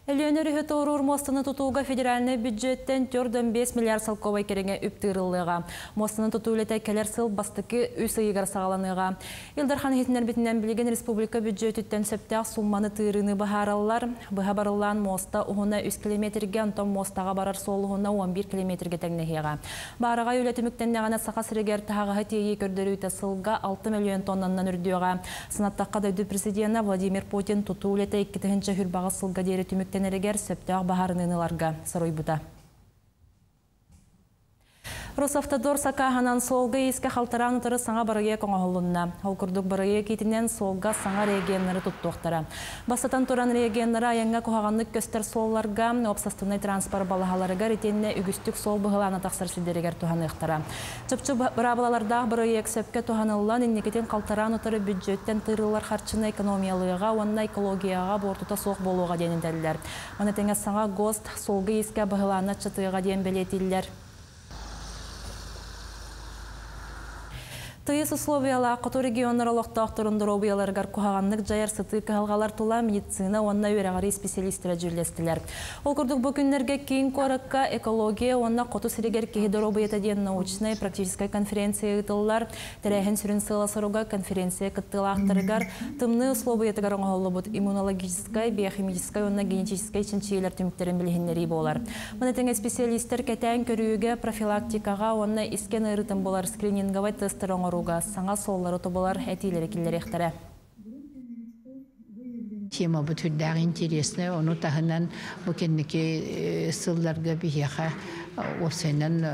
[SPEAKER 3] Элеонер үхет орур мостыны тутууга федеральный бюджеттен 4-5 миллиард салковай кереңе үптіріліға. Мостыны тутуулеті келер сыл бастықы үс ыйығар сағаланыға. Илдархан хетінер бітінен білген республика бюджеттен сөптәқ сумманы тыырыны бағаралар. Бұға барылан моста ұғына 3 километрге, антон мостаға барар солығына 11 километрге тәңнехеға. Барыға өлетіміктен неғана сақа сірегер тағаға тегі көрдері үті сылға 6 миллион тоннаннан үрдіуға. Сынаттаққа дөйді президент Владимир Путин тутуулеті 2-ші хүрбағы сылға дері түміктен Тенерегер сөптәғ бағарыныныларға сарой бұта. Росавтодор сақағанан солғы еске қалтаран ұтыры саңа барыге коңағылынна. Олқырдық барыге кетінен солға саңа регионлары тұттуқтара. Басатан тұран регионлары аяңға қоғанлық көстер солларға, опсастынай транспорт балағаларыға ретеніне үгістік сол бұғыланы тақсыр сілдерегер туғанықтара. Чөпчі бұрабылалардағы барыге сөпке туғанылан иннекетен қалтаран ұтыры бюджеттен тырылар қарчыны экономиялыға, онына экологияға бортута соқ болуға денін тәлілер. Оны тәңе саңа гост солғы еске бұғыланы чытыға ден белетілер. Тыйыс условияла қоту регионнар олықтақтырын дұробияларғар кухағанлық жайар сыты кығалғалар тула медицина онна өрағары специалистері жүрлестілер. Ол күрдік бүкіндерге кейін қорыққа экология онна қоту сірегер кеге дұробията ден научная практическая конференция ұтылылар. Тәрәхін сүрін сыласыруға конференция кыттылақтырығар тымны условиятығар оңғолы бұд иммунологическая, биохимическая онна генетическая чынчиелер түміктерін білгенлері болар. Мұнытыңа специалистер кәтән көріуге профилактикаға онна isken ырытын болар скрининговай тестер оңыруға саңа соллары тобалар әтейлері келер ектері.
[SPEAKER 10] Тема bu türden интересная, onu tahınan bu kendiki sıllarga biheha o senen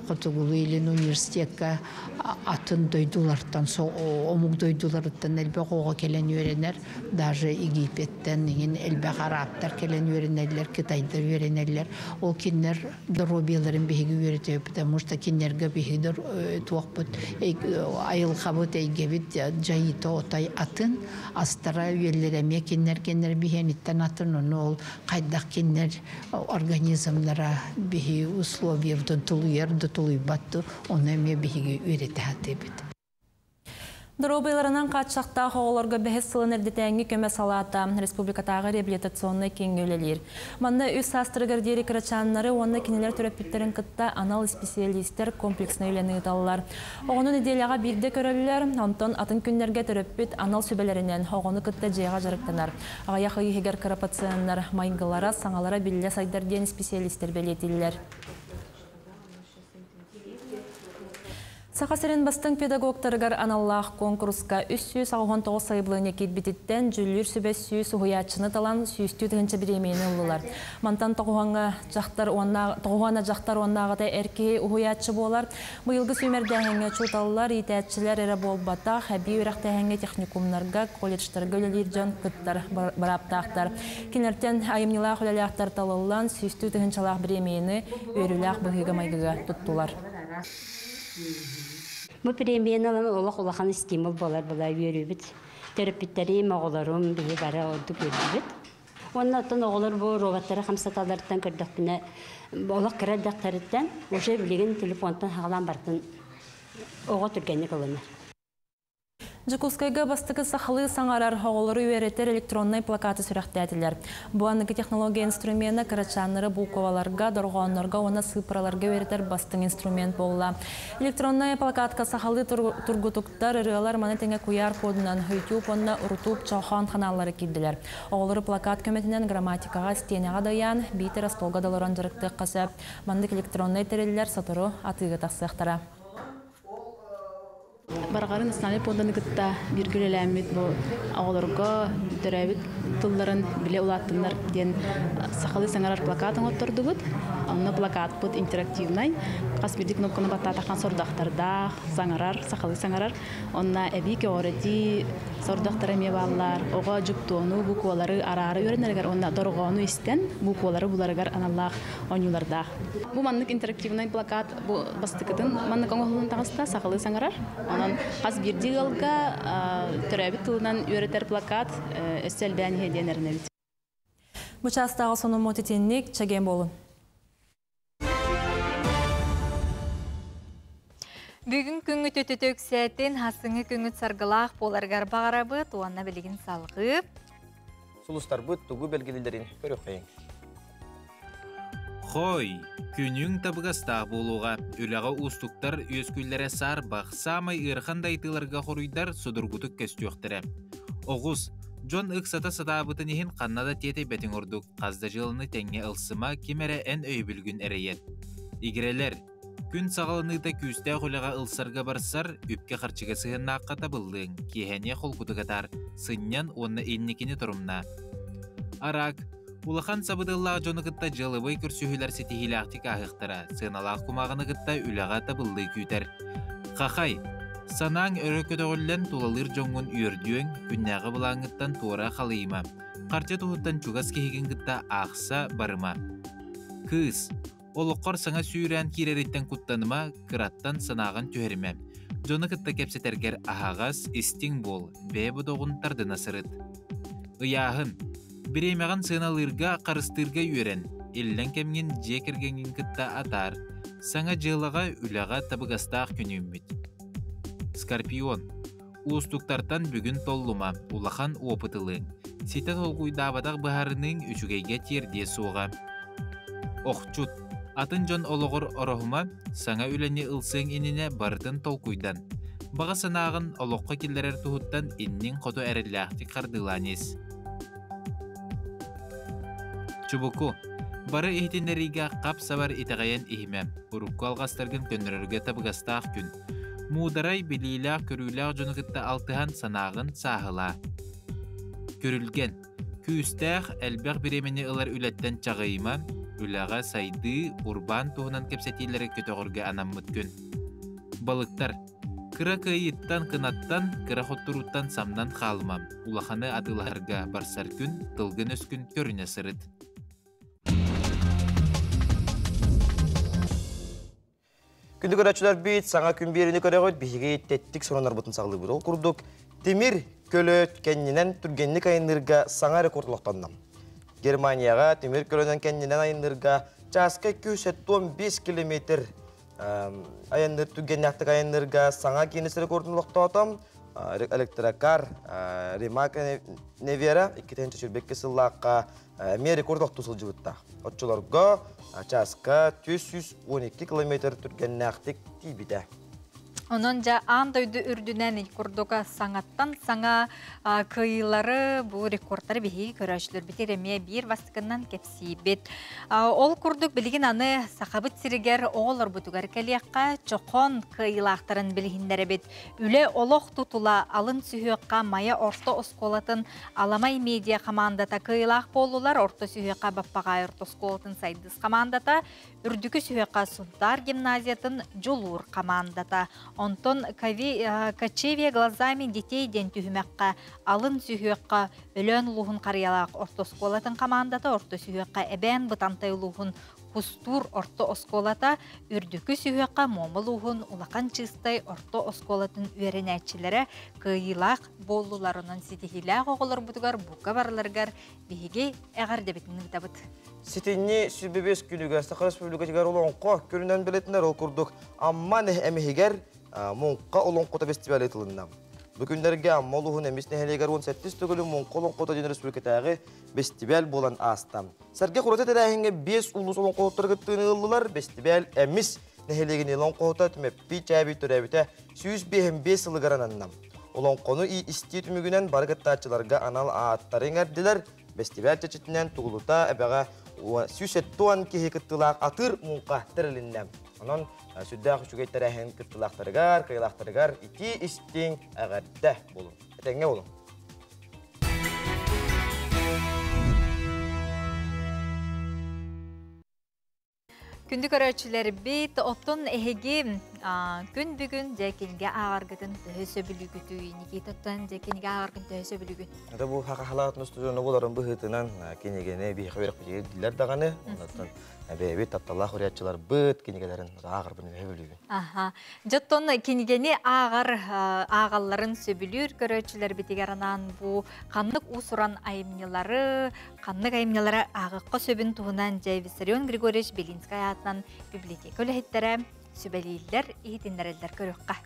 [SPEAKER 10] Kutugulu ilin üniversiteka atın duydulardan omuk duydulardan elbette oğa gelen öğrenler, даже Egipet'ten elbette Araplar gelen öğrenler, Kitay'da öğrenler, o kinler dorobiyaların bihiği öğretiyor, потому что kinlerge bihiğidir tuğbut ayıl kabut eygevit cayita otay atın astara üyelerime kinler bihenitten atın onu ol kaydak kinler organizmlara bihi условия в донтулуяр дотулуйбатту оны эме биһиги үйрөтөтөбүт.
[SPEAKER 3] Дробайларынан қатшақта хоғыларға бәхес сылын әрдетәңгі көмі салата республикатағы реабилитационный кеңгөлелер. Манда үз састырығыр дері кірачанлары онны кенелер түрәппеттерін қытта анал специалистер комплексны үйлені ұталылар. Оғыны неделяға бірде көрілілер, онтон атын күнлерге түрәппет анал сөбелерінен оғыны қытта жайға жарықтанар. Ағаяқы егер карапациянлар майғылара, саңалара білі сайдар ден специалистер белетілілер. Сақасырын бастың педагогтарығар аналлақ конкурска 369 сайбылыне кетбететтен жүлір сөбәс сүйіс ұғыячыны талан сүйісті түгінші біремейні ұлылар. Мантан тоғуана жақтар оннағыда әркеге ұғыячы болар. Бұйылғы сөмердәңге чулталылар, етәтчілер әрі болбата, әбей өрәқтәңге техникумларға, колледжтарға өлелер жан күттар бараптақтар. Кенерттен айымнылақ өлеліқтар талылан сүйісті түгіншалақ біремейні өріләқ бұғыға майғыға тұттылар.
[SPEAKER 11] Bu pремиялар улахан стимул болар үйрөбүт. Терапевттери моголорум бии бара орду көрүбүт. Оннан оголор бу роботтары хамсаталардан кырдыктыны олак кырдыктарыдан уже билеген телефонтан хагалан бартын ого түргенне кылына.
[SPEAKER 3] Жукускайга бастығы сақылы саңарар хоғылары үйеретер электронный плакаты сүрәқтәділер. Бұанығы технология инструмені карачаныры бұлковаларға, дорғанларға, оны сыпыраларға үйеретер бастың инструмент болла. Электронный плакатқа сақылы тұргутуктар үрелер манетіңе куяр кодынан YouTube, онына ұрутуп чаухан каналлары кедділер. Оғылары плакат көметінен грамматикаға, стенеға даян, бейтер астолға даларан жарықты қасап, мандық электронный терелер сатыру атығы тақсықтара.
[SPEAKER 14] Баргарын снали подан гытта биргелеләмит бу агылырга дөрәбит тылларын биле улаттыннар ден сахалы саңарар плакатын оттырдыгыт. Аны плакат бут интерактивный. Кас бирди кнопканы батта такан сордактарда саңарар сахалы саңарар. Онна эбике орети сордактары мебаллар, ого жуктону буквалары арары өренергер онна доргону истен буквалары буларыгар аналлах онюларда. Бу маннык интерактивный плакат бу бастыкытын маннык оңголун тагыста сахалы саңарар. Анан хас бирди галга төрәбит тылынан өретер плакат өстәл бән һәдиянәрне.
[SPEAKER 3] Бу частагы соны мотитенник чаген болун.
[SPEAKER 2] Бүгін күңі төтөтөк сәтін хасыңы күңі сарғылақ боларғар бағарабы туанна білігін салғы.
[SPEAKER 1] Сулустар бұд тұғы белгілілерін көрі қойын.
[SPEAKER 21] Хой, күнің табығастақ болуға, үліға ұстықтар өскүллері сар бақ самай ұрқандай тыларға қоруйдар судырғутық көстіөқтірі. Оғыз, Джон ұқсата сатабытын ехін қаннада тете бәтін ұрдық, қазда жылыны тәңе ылсыма кемері ән өйбілгін әрейет. Игерелер, күн сағалыныда күсті қолыға ылсарға барсар, үпке қарчыға сығынна аққата бұлдың, кехәне қол күтігатар, сыннан оны еннекені тұрымна. Арак, улахан сабыдыллағы жоны қытта жылыбай күрсүйілер сетихілі ақтик ағықтыра, сығыналақ құмағыны қытта үліға табылды күйтер. Қақай, санаң өрі көтіғілін тулалыр жоңын үйірдуің, күннәғы бұлаңыттан туыра қалыйма. Қарча тұғыттан чуғас кехеген қытта ақса барыма. Кыз, олыққар саңа сүйрән керереттен құттаныма, қыраттан санағын түйеріме. Жоны қытта кәпсетергер ағағас істің бол, бәбі доғын тардына сырыт. Ұяғын, біремеған сыналырға қарыстырға үйрен, еллен кәмген жекергенген қытта атар, саңа жылыға үліға табығастақ күні үміт. Скорпион. Устуктартан бүгін толлума, улахан опытылы. Сите толгуйдабадақ бұхарының үшігейге терде суға. Оқчут. Атын жон олығыр орохума, саңа үләне ылсың иніне бартын толкуйдан. Баға санағын олыққа келдерер тұхыттан иннің қото әрілләқті қардыланес. Чубуку. Бары ихтинлеріге қап сабар итағайын ихімем. Урукку алғастаргын көнірерге табығастақ күн. Мударай білейләқ көріләқ жонығытта алтыған санағын сағыла. Көрілген. Күйістәқ әлбәқ біремені ылар үләттен чағайыма, үләға сайды урбан туғынан кепсетилері көтіғырға анаммыт күн. Балықтар. Кыра кайыттан кынаттан, кыра хоттуруттан самнан қалымам. Улаханы атыларга барсар күн, тылгын өскүн көріне сырыт.
[SPEAKER 1] Күнді көрәтшілер бейт, саңа күн беріні көрі қойд, бейге еттеттік сонанар бұтын сағылы бұд. Ол күрдік темір көлөт кәнінен түргенлік айынырға саңа рекордлықтаннам. Германияға темір көлөнен кәнінен айынырға жасқа 215 километр айыныр түргенліктік айынырға саңа кенесі рекордлықтатам. Электрокар Ремака Невера 2-ші жүрбекке сыллаққа мен рекордлықты сыл жывытта. Отчыларға жасқа 212 километр түргенліктік тейбіді.
[SPEAKER 2] Onun ja andaydı ürdünen kurdoga sangattan sanga kıyıları bu rekordları bihi körüşlür bitiremeye bir vastıkından kepsibet. Ol kurduk bilgin anı sakabıt siriger oğlar butugar keliyakka çokon kıyılaktarın bilginlere bet. Üle oloq tutula alın sühüqqa maya orta oskolatın alamay media komandata kıyılak bolular orta sühüqqa bappagay orta oskolatın saydız komandata ürdükü sühüqqa Suntar gimnaziyatın Julur komandata. Онтон качевия глазами детей ден түхімәққа, алын сүйіққа, өлен луғын қариялақ орта осколатын командата, орта сүйіққа әбән бұтантай луғын Пустур орта осколата, үрдікі сүйіққа момы луғын улақан чыстай орта осколатын үйеренәтчілері күйілақ болуларының сетихилақ оғылар бұдығар бұқа барларғар бейге әғар дебетінің табыт.
[SPEAKER 1] Сетенне сүбебес күлігі Сақар Республикатығар олонқо көрінен білетінер ол күрдік амман әмігер мұнқа олонқота фестивалі етіліннам. Бүгіндерге аммалуғын әмесіне әлегер 17 түгілі мұнқа олонқота ден республикатағы фестивал болан астам. Сәрге құраты тәрәхінге 5 ұлыс олонқоттар күттігін ұлылар фестивал әмес нәхелеген олонқота түмеппі чәбі түрәбіті 105 ұлығаран аннам. Олонқоны истей түмігінен барғыттачыларға анал аттарын әрділер фестивал чәчетінен тұғылыта әбәға сүйсеттуан кеге күттілақ атыр мұнқа тіріліндем. Онан сүддәқ үшігеттер әхін күттілақтарығар, қиылақтарығар ити істен әғәрді болу. Әтәңе болу.
[SPEAKER 2] Күнді көрәтшілер бейт оттон әхеге күн бүгін жәкенге ағарғытын төсі білігіту, неге тоттан жәкенге ағарғын төсі білігін.
[SPEAKER 1] Әді бұл хақалатын ұстыжуыны боларын бұғытынан кенегені бейхі өрек бұжеге дилер дағаны. Бәйбет татталақ өрәтшілер бұд кенегелерін ағар бұны өбілігін.
[SPEAKER 2] Жоттон кенегені ағаларын сөбілер көрәтшілер бетегерінан бұл қанлық ұсыран айымнелары, қанлық айымнелары ағыққа сөбін туғынан Виссарион Григорьевич Белинская атынан библиотека өліхеттері сөбәлейлер, ехетіндерелдер көріққа.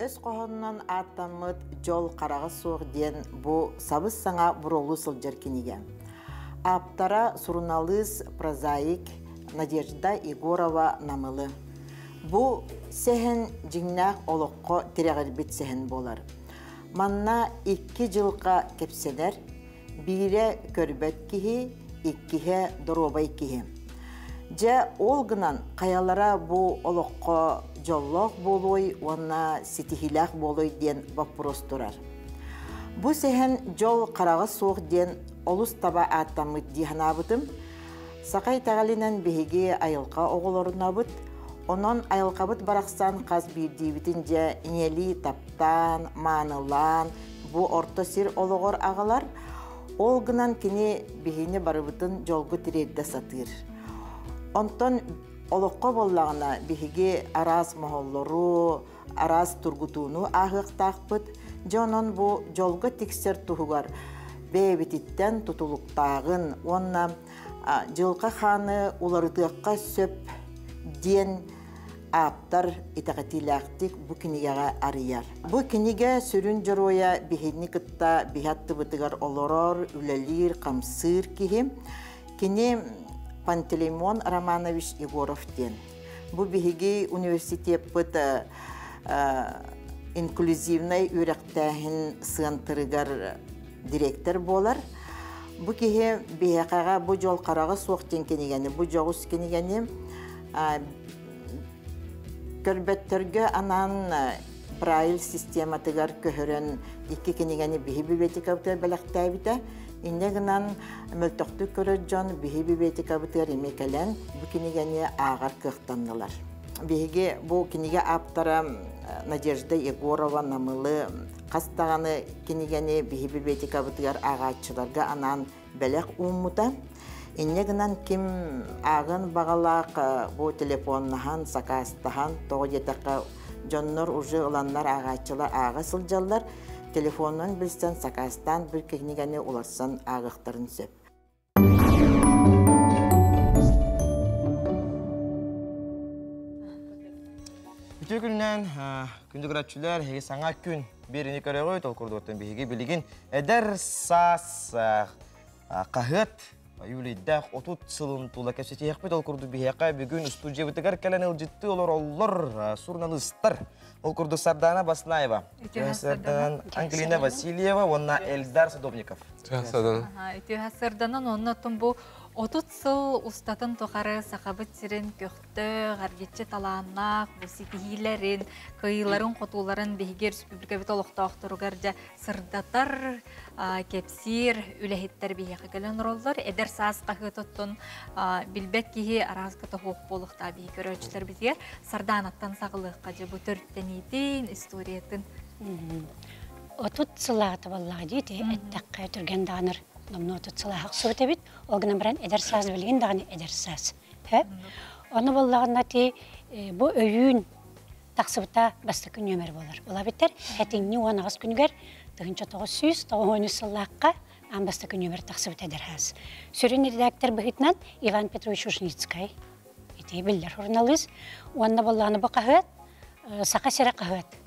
[SPEAKER 9] Өз қоғынынан аттамыд жол қарағы соқ ден бұ сабыз саңа бұролу сылжар кенеге. Аптара сурналыз прозаик Надежда Егорова намылы. Бұ сәхін жіңнақ олыққо тірәғілбет сәхін болар. Манна 2 жылға кепседер, бире көрбет кихи, 2-хе доробай кихи. Жа олғынан қаялара бұ олыққо жоллоқ болуй, онна сетихилақ болуй ден вопрос тұрар. Бұ сәхін жол қарағы соқ ден олыс таба аттамы диханабытым, сақай тағалинан бейге айылға оғыларынабыт, онон айылқабыт барақсан қаз бірдейбітін жа инели таптан, манылан, бұ орта сир олығыр ағалар, олғынан кене бейіне барыбытын жолғы тірейді сатыр. Онтон олыққа боллағына бейге араз мағоллару, араз тұргутуыну ағықтақпыт, жонон бұ жолғы тексер тұғығар бәйбетіттен тұтылықтағын, онна Жылқа ханы уларытыққа сөп ден аптар итақатилақтик бұ кінігеға арияр. Бұ кініге сүрін жыроя бихедні кытта бихатты бұтығар олорор, үлелер, қамсыр кихи. Кіні Пантелеймон Романович Егоров ден. Бұ бихеге университет бұты инклюзивнай үректәхін сығантырығар директор болар. Бұ кеге бейақаға бұ жол қарағы соқтен кенегені, бұ жоғыз кенегені көрбеттерге анан Braille систематығар көхірін екі кенегені бейі библиотека бұтыр бәліқтәй біті. Инне гынан мөлтөктү көрөт жон бихи библиотека бұтыр емекелен бұ кенегені ағар кықтандылар. Беге бұл кенеге аптара Надежда Егорова намылы қастағаны кенегені бихи библиотека бұтыр ағатшыларға анан бәлек уммута. Инне гынан ким ағын бағалақ бұл телефоннахан, сақастахан, тоғы детаққа жоннор уже ұланлар ағатшылар аға сылжалар. Телефонын білсен сақастан бір кенегені оларсан ағықтарын сөп.
[SPEAKER 1] Бүтө күннен күнді күрәтшілер хеге саңа күн беріне көрегі толқырды оттан бейге білеген әдір сас қағыт юлейдәқ отут сылын тула кәпсеті еқпе толқырды бейеқа бүгін студия бітігер кәлін үлжітті олар сурналыстар. Олқырды Сардана Баснаева, Ангелина Васильева, онна Эльдар Садовников.
[SPEAKER 2] Сарданан онна тұмбу отут сыл ұстатын тоқары сақабыт сирен көқті, ғаргетче таланақ, бұситихилерін, қиыларын, қотуларын бейгер республика бет олықтауқтыруғар жа сырдатар, кепсир, үләхеттер бейеқі көлін роллар. Эдер саас қағытыттын білбек кейі аразғыты хоқ болықта бейгер өчілер бізге Сарданаттан сағылыққа жа бұ төрттенейтін, историятын.
[SPEAKER 15] Отут сылағыты боллаға дейті, әттәққа түрген дағыныр. Номно отут сылағық сұғыты бит, оғынан бірін әдерсаз білген дағыны әдерсаз. Оны боллағына те бұ өйін тақсыбыта басты күн өмір болар. Ола біттер, әтіңні оғанағыз күнгер, 1990 сылаққа ан басты күн өмір тақсыбыт әдерхаз. Сүрін редактор бұғытнан Иван Петрович Ушницкай. Ете білдер журналист. Онына боллағына бұ қағыт, сақа сері қағыт.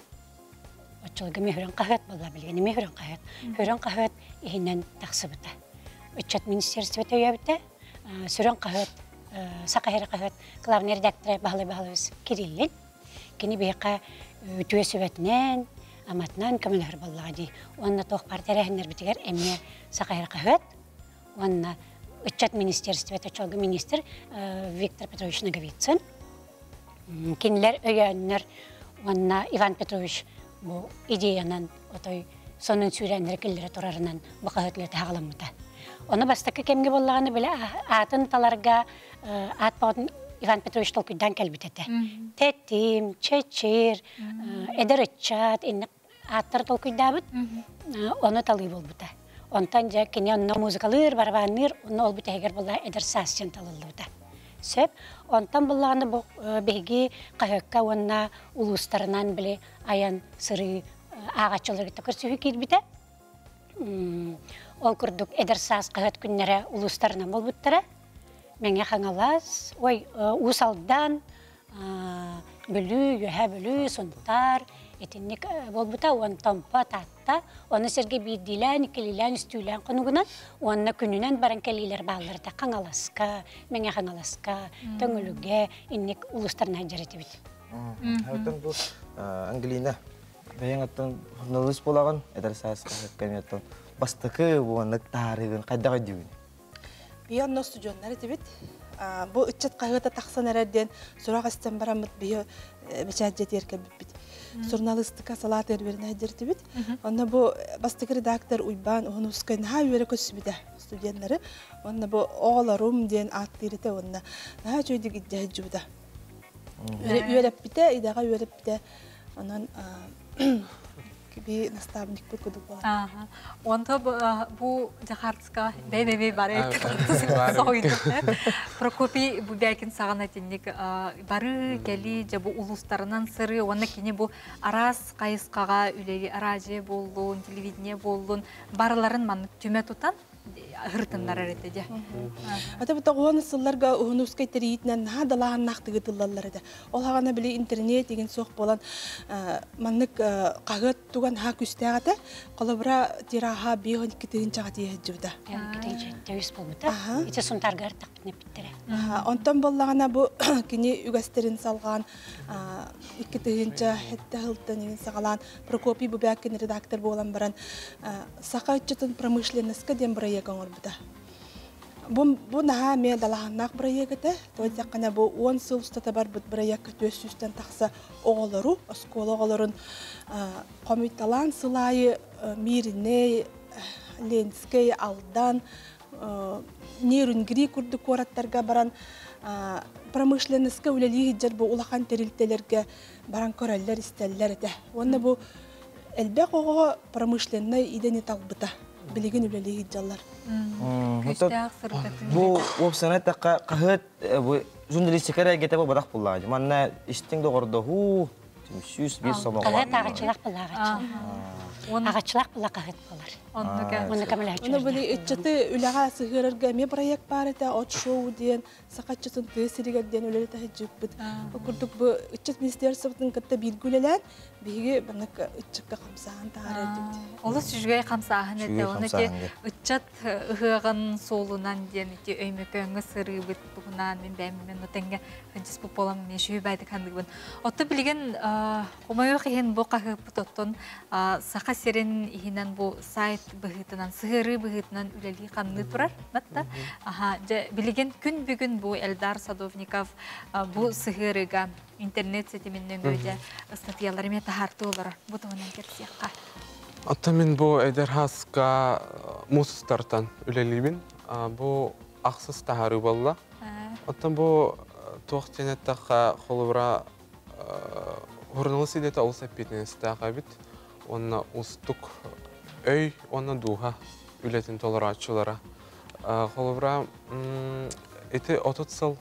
[SPEAKER 15] Отчылығы мехуран қағыт болла білгені мехуран қағыт. Хуран қағыт ехінен тақсыбыта. Отчет министерстве тәуябіті, сүрін қағыт, сақа сері қағыт, главный редакторы бағылы-бағылыбыз Кириллин. Кені бейқа өтуе сөбетінен, аматынан көмілер боллаға дей. Онына тоқ партия рәхіндер бітігер әмне сақа сері қағыт. Онына отчет министерстве отчылығы министр Виктор Петрович Наговицын. Кенілер өйәннер, онына Иван Петрович bu ideyanın otoy sonun sürenleri killere torarından bu kahıtlete hağlamıda. Onu bastakı kemge bollağını bile atın talarga at bağın Ivan Petrovich Tolkuy'dan kelbitete. Tetim, çeçir, eder etçat, atlar Tolkuy'da bit, onu talı bol buta. Ondan ja kini onunla müzikalır, barbanır, onu ol bita heger bollağı eder sasyan talıldı buta. Söp, ondan bollağını bu begi kahıkka onna uluslarından bile ayan sırı ağaççıları gitti sühü kirbite. Ol kurduk eder sas kahıt günlere uluslarından bol buttara. Menge xangalaz, usaldan bölü, yühe bölü, suntar, etinlik bol buta, on tampa tatta, onu serge bildilen, ikililen, üstülen konugunan, onunla gününen baran keliler bağları da xangalaska, menge xangalaska, töngülüge, innik uluslarına hacareti bit.
[SPEAKER 1] Hawtan bu Angelina, bayang atan nulis polakan, eder sas kahit atan, bastakı bu anak tarihin, kayda kaydiwin.
[SPEAKER 16] Bir an stüdyonlar etibit. Bu üçet kahvede taksan erden sonra kastan baramıt bir beçajet yerken bit. Jurnalistika salat erberine etibit. Onda bu bastık redaktör uyban onu uskayın ha yere kösbide stüdyonları. Onda bu oğlarım diyen attirite onda. Ha çoydu gideceğijuda. Yörep bite idaga yörep bite onun bir nastavnik bu kudu var.
[SPEAKER 2] Onda bu Jakartska BBB var ya. Soydu. Prokopi bu belki sağan etinlik barı geli bu uluslarından sırrı onda kini bu aras kayıskaga üleri aracı bollun, televideniye bollun barıların manık tüme tutan hırtınlar arete.
[SPEAKER 16] Ата бұта оған сылларға ұғынускай тәрейітінен надалаған нақтығы тыллалар еді. Ол хағана біле интернет деген соқ болан маннық қағыт туған ха күстәғаты қолабыра тираға бейғын кітігін жаға дейі жүрді. Онтан боллағана бұл кені үгәстерін салған кітігінші хетті ғылттан еген сағалан Прокопий Бубякин редактор болан баран сақа үтчетін промышленіскі ден бұрай егін орбыда. Бұл наға мен далағаннақ бұрай егіді. Той тәққана бұл 10 сыл ұстата бар бұд бұрай егі төс үстен тақса оғылару, оскол оғыларын қомиталан сылайы миріне, ленскей, алдан, нейрунгри күрді қораттарға баран промышленіскі өлелі жер бұл улақан терілтелерге баран көрәлілер, істелілер еді. Оны бұл әлбәқ оғы промышленіне идені талбыта. Білеген өлелі жаллар.
[SPEAKER 1] Бұл опсана таққа қағыт журналистикара әгеті бұл бадақ бұллағады. Манна іштіңді ғорды ғу, 100-100 сомаға.
[SPEAKER 15] Қағыт ағачылақ бұл ағачы. Ағачылақ бұл қағыт болар. Оны кәмілі әчі
[SPEAKER 16] Оны бұл үтчеті үліға сығырырға ме проект бар еті, от шоу ден, сақатчысын түйесірігер ден өлелі тәхі жүк бұд. Күрдік бұл үтчет министерствотың кітті білгілелен, бігі бұнық үтчекке қамсаған тағар әдімді.
[SPEAKER 2] Олы сүжгей қамсағын әді, оны ке үтчет ұғығын солынан ден, өймекі өңі сыры бұд бұғынан, мен бәмімен өтенге қанчыз бұл болам, мен шүйі бәйді қандығы бұн. Отты білген, қомайық ең бұл қағып бұд оттын, сақа серен ехінен бұл сайт бұғытынан, сығыры бұғытынан үлелі қанны тұрар, мәтті. Білген күн бүгін бұл Эльдар Садовников бұл сығырыға интернет сетіменнен өйде статьяларымен тахарты олар. Бұтығынан керсияққа.
[SPEAKER 17] Атта мен бұл әйдер хасқа мұсыстартан үлелейбін. Бұл ақсыз тахары болла. Аттан бұл тоқтенеттаққа қолыбыра ғұрнылы седеті олыс әппетінесті ағабит. Онна ұстық өй, онна дуға үлетін толыра атшылара. Қолыбыра еті 30 сыл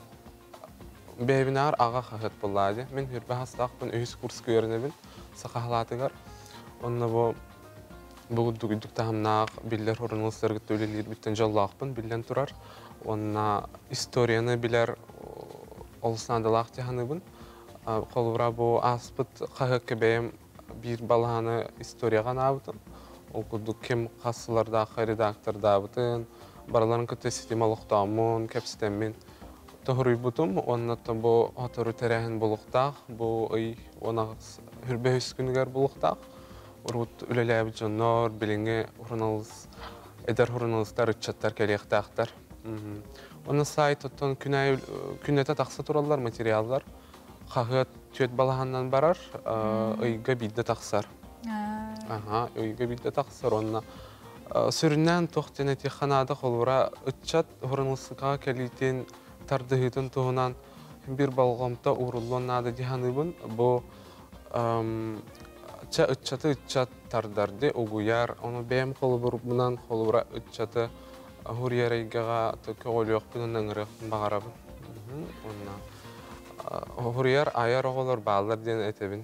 [SPEAKER 17] бәйбінар аға қағыт болады. Мен үрбі хастақпын өйіз курс көрінебін, сақағылатығар. Онна бұл дүгідік тағымнақ білдер ғұрнылыстарғыт өлелер біттен жаллақпын, білден тұрар. Онна историяны білер олысына адалақ тегінібін. Қолыбыра бұл аспыт қағық кебейім bir balağını istoriyagan abıtın. O kuduk kim qasılardaqı redaktorda abıtın. Baraların kötü sistemalıqtamın, kepsitemmin. Tohruy butum, ondan bu hatoru terehin buluqtaq. Bu ay ona hürbe hüskünüger buluqtaq. Urut üleleyab canlar, bilinge hurnalız, eder hurnalızlar, ıtçatlar, keliyaqtaqtar. Onun sayt otun künnete taqsa turallar, materiallar. Қағыт төт балағаннан барар, өйгі бейді тақсар. Өйгі бейді тақсар. Онына сүріннен тоқтен әте қанады қолыра үтчат ғұрынылсыға кәлейтен тардығытын тұғынан бір балғамта ұғырылуын ады дегенібін. Бұл үтчаты үтчат тардарды оғуяр. Оны бәйім қолыбырынан қолыра үтчаты ғұр ерейгіға көғөл өқпін өңіріқпін бағарабын. Huriyar ayar oğulur bağlar diyen etebin.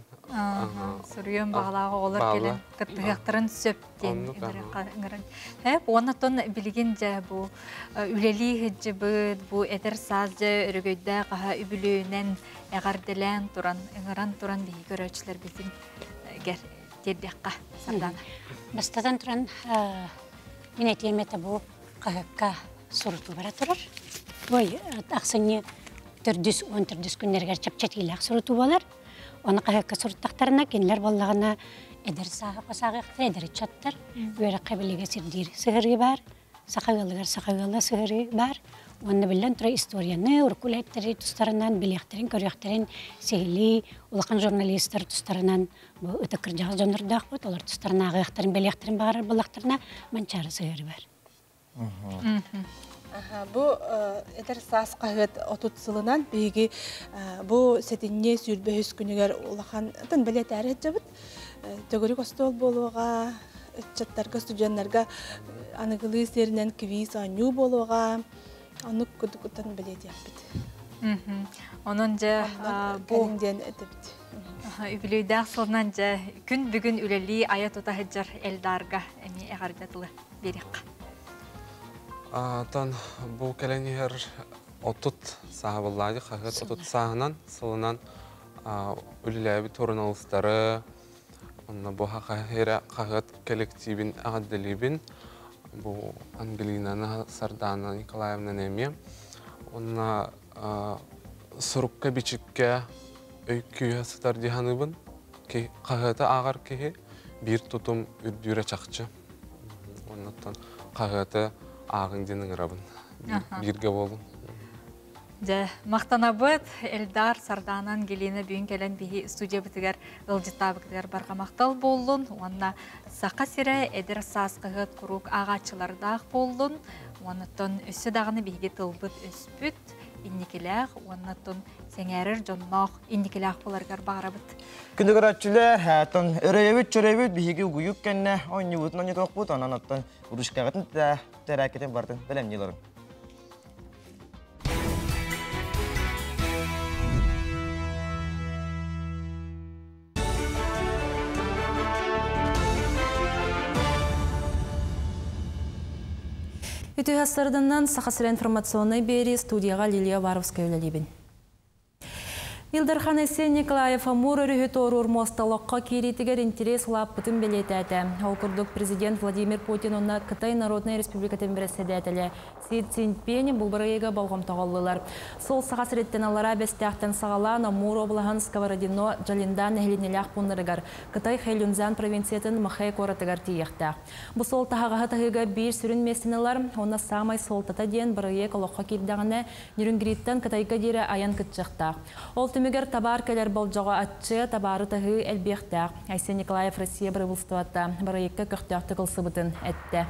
[SPEAKER 2] Sürüyen bağlar oğulur gelin kıttığıqtırın söpten. Hep onatın bilgince bu üleli hıcıbı, bu eder sazcı örgüyde qaha übülüğünen eğardelen turan, eğaran turan bihi görevçiler bizim gerdiqqa sardana.
[SPEAKER 15] Bastadan turan minetiyemete bu qahıqqa surutu bara turur. Boy aqsını Türdüs, on türdüs günlerger çapçetiyle surutu bolar. Onu qahıqqa suruttaqtarına kendiler bollağına eder sağı qasağıqtır, eder içattar. Böyle qabilige sirdir sığırı var. Saqağalıgar sığırı var. Onu bilen tura istoriyanı, urkul hepteri tustarınan, bilyaqterin, körüyaqterin, sehili, ulaqan jurnalistler tustarınan, bu ötekircağı jonurdaq bud, olar tustarına ağıyaqterin, bilyaqterin bağırır bulaqtarına mançarı sığırı var.
[SPEAKER 16] Bu eder sas qahıt otut sılından beygi bu setinne sürbe hüskünüger ulaqan atan bilet әрі жабыт. Төгөрік остол болуға, чаттарға, студентарға анығылы серінен квиз аню болуға, анық күдікіттен білет яппыт.
[SPEAKER 2] Onun ja bu übülüydağ sılынан ja күн бүгін үлелі аят ота hıccar Eldarga emi eğardatılı beriq.
[SPEAKER 17] Тан бұл кәләнер отут сағабыллады, қағыт отут сағынан, сылынан үліләбі торыналыстары, бұл қағыт коллективін ағаддалибін, бұл Ангелинаны, Сардана, Николаевна Неме, онна сұрыққа бичікке өйкүйе сытар диханыбын, қағыты ағар кеге бір тұтым үрдүйре чақчы. Оннаттан қағыты ағын денің ұрабын. Бірге болын.
[SPEAKER 2] Мақтанабыд, Эльдар, Сарданан, Гелина, бүйін кәлін бейі студия бітігер, ұлжыта бітігер барға мақтал болын. Онна сақа сірі әдір сасқығыт құруқ ағачылардақ болын. Оннаттан өсі дағыны бейге тылбыт өспүт, инникеләқ, оннаттан сәңәрір жоннақ, инникеләқ боларғар бағарабыд.
[SPEAKER 1] Күндігір әтчілер, әтін үрейбіт, чөрейбіт, бейге ұғыйық кәнне, ойны ұтын ойны тоқ бұд, онан аттан ұрышқағытын тәрәкетін бардың, бәлемнелерін.
[SPEAKER 3] Үтіғастардынан сақасыр информационный бері студияға Лилия Варовская өлелебін. Илдархан Эсен Николаев Амур өріхет орыр мосталыққа керетігер интерес лаппытын белеті әті. Ол күрдік президент Владимир Путин онна Қытай Народная Республикатын біріседі әтілі. Си Цзиньпин бұл бірейгі балғым тағалылар. Сол сақасыреттен алара бәстіқтен сағалан Амур облағын Сковородино жалиндан әхленеліғ бұнырығар. Қытай Хэйлюнзан провинциятын Махай қоратығар тиіқтақ. Бұл сол тағаға тағыға бір сүрін месінелар, оны самай солтата ден бірейгі лоққа келдіғіне Нюрнгриттен Қытайға дері аян күтчіқтақ. Ол түмігер табар кәлер болжаға атчы табары тағы әлбектақ. Айсен Николаев Россия правительствота бірейкі көқтіяқты қылсы бұтын әтті.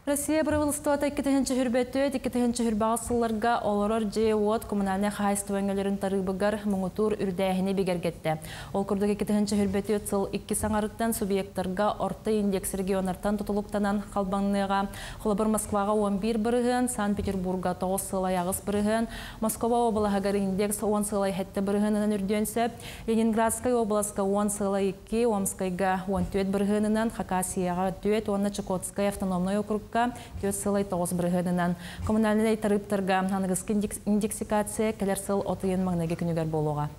[SPEAKER 3] Россия правительствота 2-ші хүрбәті, 2-ші хүрбағысыларға оларар жеуот коммунальный хайсту өңелерін тарыбығар мұңытур үрдәйіні бігергетті. Ол күрдік 2-ші хүрбәті цыл 2 саңарыттан субъекттарға орта индекс регионартан тұтылықтанан қалбаңныға, Қолабыр Москваға 11 бірігін, Санкт-Петербурга 9 сылай ағыз бірігін, Москва облағағар индекс 10 сылай хәтті бірігінінен үрденсіп, Ленинградскай обласка 10 сылай 2, Омскайға 14 бірігінінен, Хакасияға 4, онна Чукотскай автономной округка 4 сылай 9 бірігінінен. Коммунальный тарыптарға анығызғы индексикация кәлер сыл отыйын маңнеге күнігер болуға.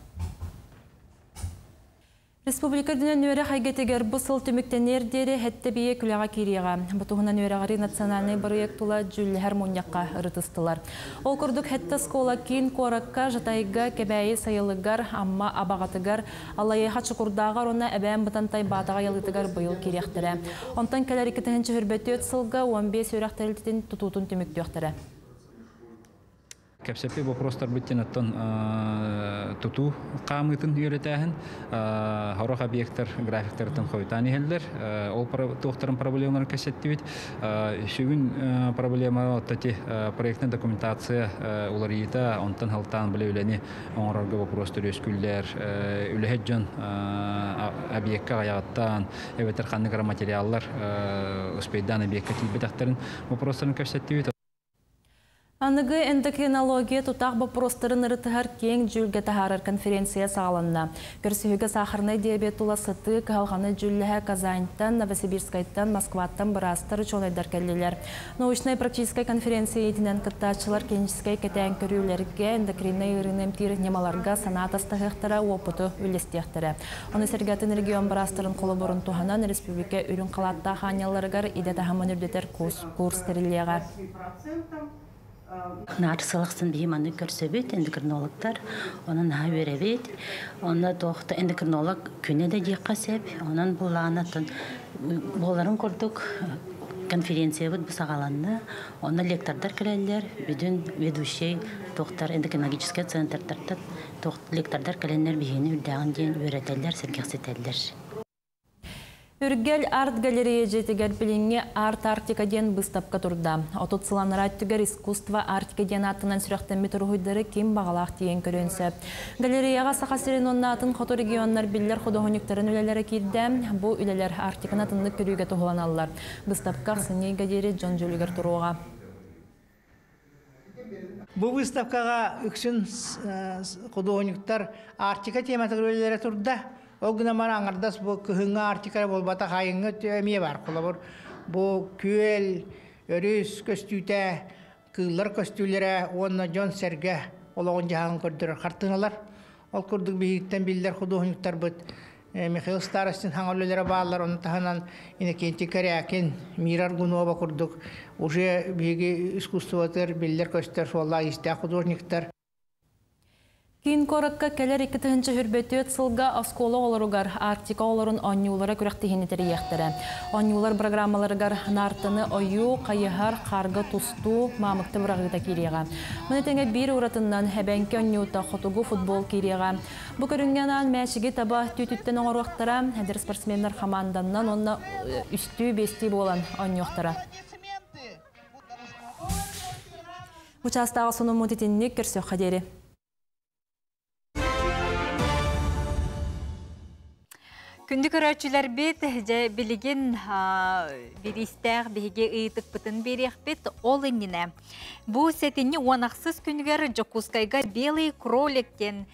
[SPEAKER 3] Республикадынан өрі қайгетегер бұсыл түміктенердері әтті бейе күліға кереға. Бұтығынан өріғары национальный проектула жүлі әрмонияққа ұрытыстылар. Ол күрдік әтті скола кейін қораққа жатайға кәбәйі сайылығар, амма абағатығар, алайыға чықұрдағар оны әбән бұтантай батаға ялытығар бұйыл керектірі. Онтан кәлер 2-ші хүрбәті өт сылға 15 өріқтәрілтетін тұтутын түмікті өқтірі.
[SPEAKER 4] Кәпсәпе вопростар бүттен аттан туту қамытын үйретәхін, хорох объекттар, графиктардан қойтан ехелдер, ол тоқтарын проблемаларын кәсетті бет. Шүгін проблема оттати проектный документация олар ета, онтан халтан біле үләне оңырарға вопростар өскүлдер, үләхет жон объектқа аяғаттан, әветер қанығыра материаллар ұспейдан объектқа тілбетақтарын вопростарын кәсетті бет.
[SPEAKER 3] Анығы эндокринология тұтақ вопростарын ұрытығар кең жүлге тағарыр конференция сағаланна. Көрсігі сахарный диабет ұласыты қалғаны жүлігі Казаньтан, Новосибирскайттан, Москваттан бірастыр чонайдар кәлелер. Научной практической конференция етінен кыттачылар кенчіскай кәтән көрілерге эндокринный ұрынымтир немаларға санат астығықтары опыты үлестектірі. Оны сәргәтін регион бірастырын қолы бұрын туғанан республика үрін қалатта ханяларығар идетахамын үрдетер курс кәрілеға.
[SPEAKER 18] Нарсылықсын бейманы көрсөбет эндокринологтар, onun ha verebet, onda toxta endokrinolog küne de diqqasep, onun bulanatın bolарын көрдік конференция bu сағаланды, onda лектордар келелер, bütün ведущий тоқтар эндокринологический центрдарда лектордар келелер бейіні үрдәғын дейін өретелер, сәргексетелер.
[SPEAKER 3] Үргел арт галерея жетігер білінге арт артикаден бұстапқа тұрда. Отут сыланыр аттығыр искусства артикаден аттынан сүректен метрғыдары кем бағалақ дейін көрінсі. Галереяға сақасырын онна атын қото регионлар білдер қодығынықтарын үлелері кейді. Бұл үлелер артикан атынны көріге тұғылан алылар. Бұстапқа сыне гадері жон жөлігер тұруға.
[SPEAKER 19] Бұл выставкаға үксін қодығынықтар артика тематығыр үлелері тұрда. Ол гына мар аңардас бу күһүңгө артикара болбата хайыңгы төмие бар. Колобор Бу күел, өрүс көстүүтэ, кыыллар көстүүлөрө онна жон серге олоғын жағын көрдірір қартыналар. Ол көрдік бейіктен білдер художниктар бұд. Михаил Старостин хаңылылары бағалар, оны тағынан инекенті кәрәкен Мирар Гунова көрдік. Уже бейгі искусствотыр, білдер көстер, солла истя художниктар.
[SPEAKER 3] Кин коракка келер 2-нче хүрбөтөт сылга оскола олоругар Арктика олорун онюлара күрәктегенетери яхтара. Онюлар программаларыгар нартыны ою, кайыгар, карга тусту, мамыкты бурагыта кирига. Мынетеңе бир уратыннан хәбәнке онюта хотугу футбол кирига. Бу көрүнгәннән мәчиге таба түтүттен оңоруактара, хәдер спортсменнар команданнан онна үстү бести болан онюктара. Участагы сунум мутитинник көрсө хадери.
[SPEAKER 2] Күнді көрәтшілер бет, білген берістәғ беге ұйытық бұтын берек бет ол үніне. Бұл сәтіне онақсыз күнгер Жокускайға белый кроликтен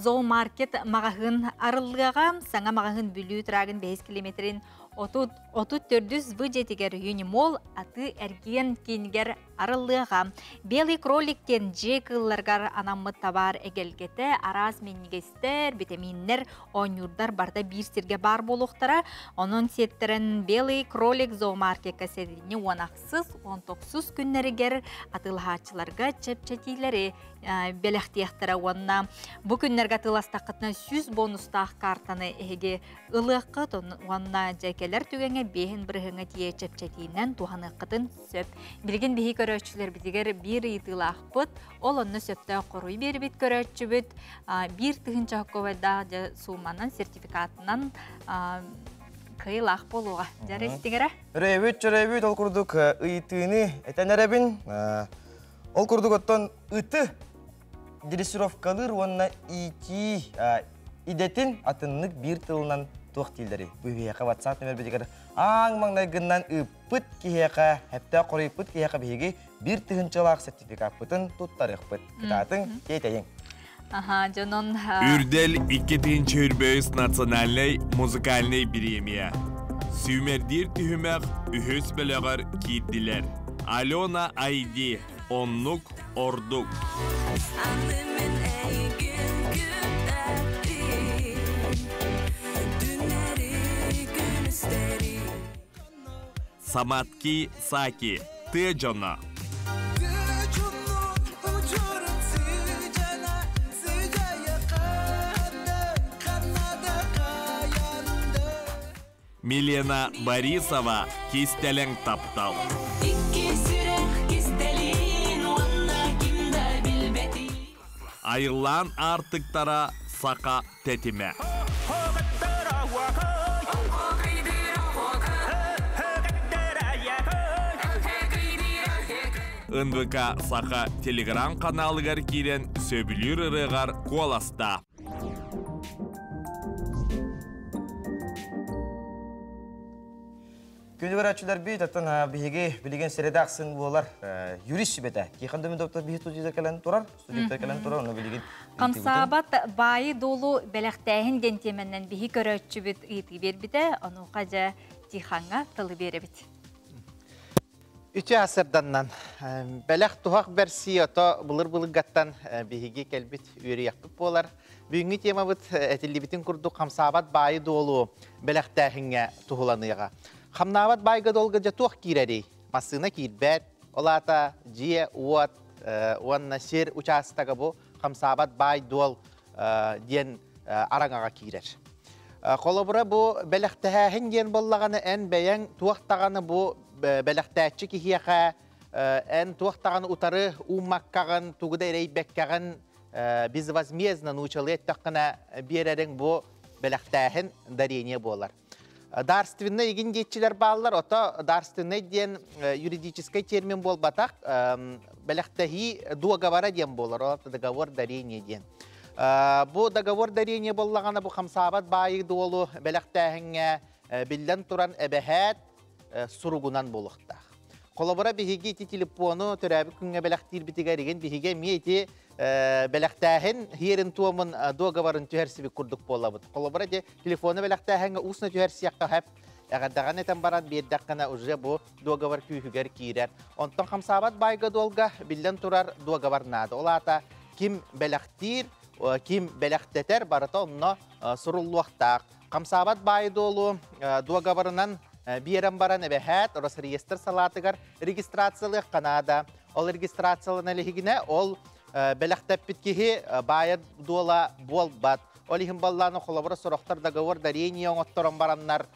[SPEAKER 2] зоомаркет мағағын арылғаға, саңа мағағын бүлі тұрағын 5 километрін 30-400 выжетігер юнимол аты әрген кейінгер арылыға. Белый кроликтен жекылларғар анамы табар әгелгеті, араз меннігестер, витаминнер, онюрдар барда бір сірге бар болуқтара. Оның сеттерін белый кролик зоомаркет кәседіне онақсыз, 19 күннерігер атылғачыларға чәпчәтейлері беләқтияқтыра онына. Бұ күннерге атыластақытына 100 бонустақ картаны әге ұлыққыт, онына жәкелер түгенге бейін бірігіңі тие чәпчәтейінен туғаны қытын сөп. Білген бейі көрәтшілер бітігер бір етілақ бұд, ол онны сөпті қоруй бері бет көрәтші бүд, бір түгінші хаққовайда суыманан сертификатынан кыйлақ болуға. Жары істігері?
[SPEAKER 1] Үрейбіт, ол күрдік ұйтыны әтен әрәбін. Ол күрдік оттан ұйты дрессировкалыр онына ити идетін атынлық бір тылынан тоқтилдері. Бұйбияқа WhatsApp нөмір бетігер аң маңнайгыннан ұппыт кейеқа, әпті қорайпыт кейеқа бейге бір түгіншілақ сертификат бұтын тұттарық бұт. Күтатын кейтейін.
[SPEAKER 24] Үрдел 2-нче үрбөйс национальный музыкальный премия. Сүймердир түхімәк үхіс білігір кейттілер. Алена Айди, оннук ордук. Саматки Саки, ты жона. Милена Борисова, кистелең таптал. Айылан артықтара сақа тәтіме. НВК сақа телеграм каналыгар кирен сөбілер ырығар коласта.
[SPEAKER 1] Күнді көрәтшілер бейт, аттан бейге білеген середі ақсын болар юрист жібеті. Кейқанды мен доктор бейт студияда кәлән тұрар, оны білеген.
[SPEAKER 2] Қамсабат байы долу бәліқтәйін дентеменнен бейге көрәтші бет ұйты бербіді, оны қажа тиханға тылы беребіт.
[SPEAKER 5] Үті асырданнан бәләқ тұхақ бәрсі ото бұлыр-бұлығаттан бейге кәлбіт үйері яқпып болар. Бүгінгі тема бұд әтілі күрді қамсабат байы долу бәліқтәйінге тұхыланыға. Хамнават байга долга жатух кирери, масына кирбет, олата жие уат, уанна сер участага бу хамсабат бай дол ден араңага кирер. Колобура бу белехтәһәһен ден боллаганы ән бәяң туактаганы бу белехтәчи кихияха, ән туактаганы утары умаккаган тугуда рейбеккаган безвозмездно научылы тақына беререн бу белехтәһен дарение болар. Дарственный еген детчилер баллар, ото дарственный ден юридический термин бол батақ, бәліқтәхи договора ден болар, олаты договор дарение ден. Бу договор дарение боллағаны бу қамсабат байы долу бәліқтәхіңе білден тұран әбәхәт сұруғынан болуқтақ. Қолабыра бігеге ити телефону түрәбі күнге бәліқтер бітігереген бігеге мейті бәліқтәхін херін туамын договорын түхәрсі бі күрдік болабыд. Қолабыра де телефоны бәліқтәхінге ұсына түхәрсі яққа әп Әғадаған етен баран бердаққана уже бұ договор күйігер кейрер. Онтан қамсабат байға долға білден тұрар договор нады. Олата ким бәләқтір, ким бәләқтетер барыта онына сұрулуақтақ. Қамсабат бай долу договорынан берен баран әбәхәт, орас реестр салатығар регистрациялық қанада. Ол регистрациялын әлігіне ол бәләқтәп біткеге байы дола болбат. Ол ихин балланы қолабыра сұрақтар договор дарение оңыттырын бараннар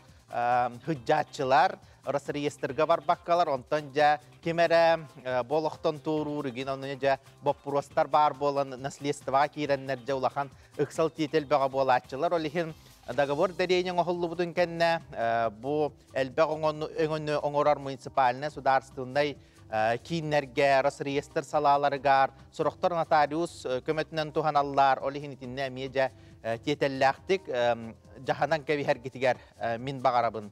[SPEAKER 5] хүджатчылар, орас реестрға бар баққалар, онтан жа кемәрі болықтан туырурыгин, онын жа боппуростар бар болан наследства кейреннер жа улахан ұқсал тетел бәға болатчылар. Ол ихин договор дарение оңылы бұдың кәнне бұ әлбәқ өңіні оңырар муниципаліне сударстығындай кейінлерге, орас реестр салаларығар, сұрақтар нотариус көмөтінен туғаналар, ол ихин итінне әмей жа тетелләқтік жаханан кәбі әргетігер мин бағарабын.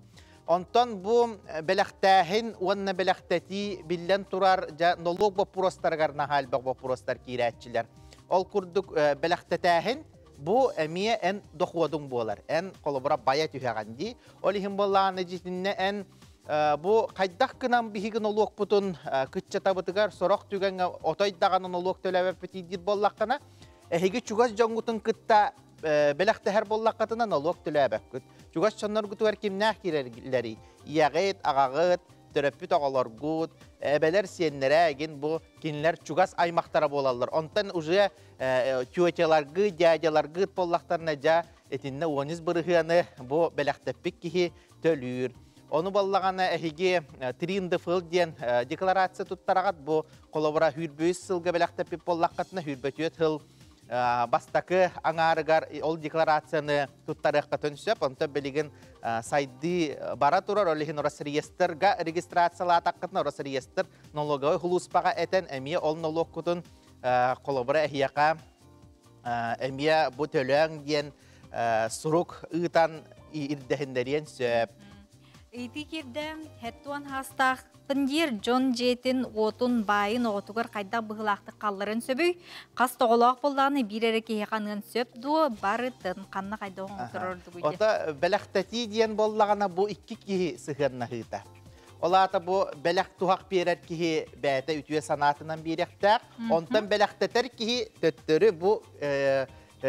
[SPEAKER 5] Онтан бұ бәләқтәхін, онына бәләқтәті білден тұрар налог бопуростарғар нахал бақ бопуростар кейрәтчілер. Ол күрдік бәләқтәтәхін бұ әмие ән доқуадың болар, ән қолыбыра бая түйәғанди. Ол ихин болағаны жетінне ән бұ қайдақ кынан бігі налог бұтын күтчата бұтығар, сорақ түгенге отайдағаны налог төләбәп бітейдер боллаққана, әхеге чугас жоңғытын күтті бәләқті әр боллаққатына налог төләбәп күт. Чугас чоннар күтігер кемнәқ керерлері,ияғыт, ағағыт, төрөппіт оғалар күт, әбәлер сенлері әген бұ кенлер чугас аймақтара болалар. Онтан уже тюетеларғы, дядяларғы боллақтарына жа әтінне 10 бұрығыны бұ бәләқтәппік кеге төлір. Оны боллағаны әхеге тринді фыл ден декларация тұттарағат бұ қолабыра хүрбөйіз сылғы бәләқтәппік боллаққатына хүрбөтүйет хыл бастакы аңарыгар ол декларацияны туттарыққа төнсөп, онта білігін сайды бара тұрар, олығын орас реестрға регистрациялы атаққытына орас реестр налоговой хулуспаға әтен әмие ол налог күтін қолабыра әхияқа әмие бұ төлөң ден сұрук ұйтан ирдәхіндерен сөп.
[SPEAKER 2] Ити кирде хеттуан хастақ пындир Джон Джейтин отун байын оғытуғыр қайдақ бұғылақты қалларын сөбүй, қас тоғылақ болдағыны бір әрі кейқанын сөп дуы бары тын қанна қайда оң тұрырды бұйде.
[SPEAKER 5] Ота бәләқтәті дейін болдағына бұ 2 кейі сығырна ғыта. Олата бұ бәләқ туғақ берер кейі бәйті үтуе санатынан беректәк, онтан бәләқтәтер кейі төттірі бұ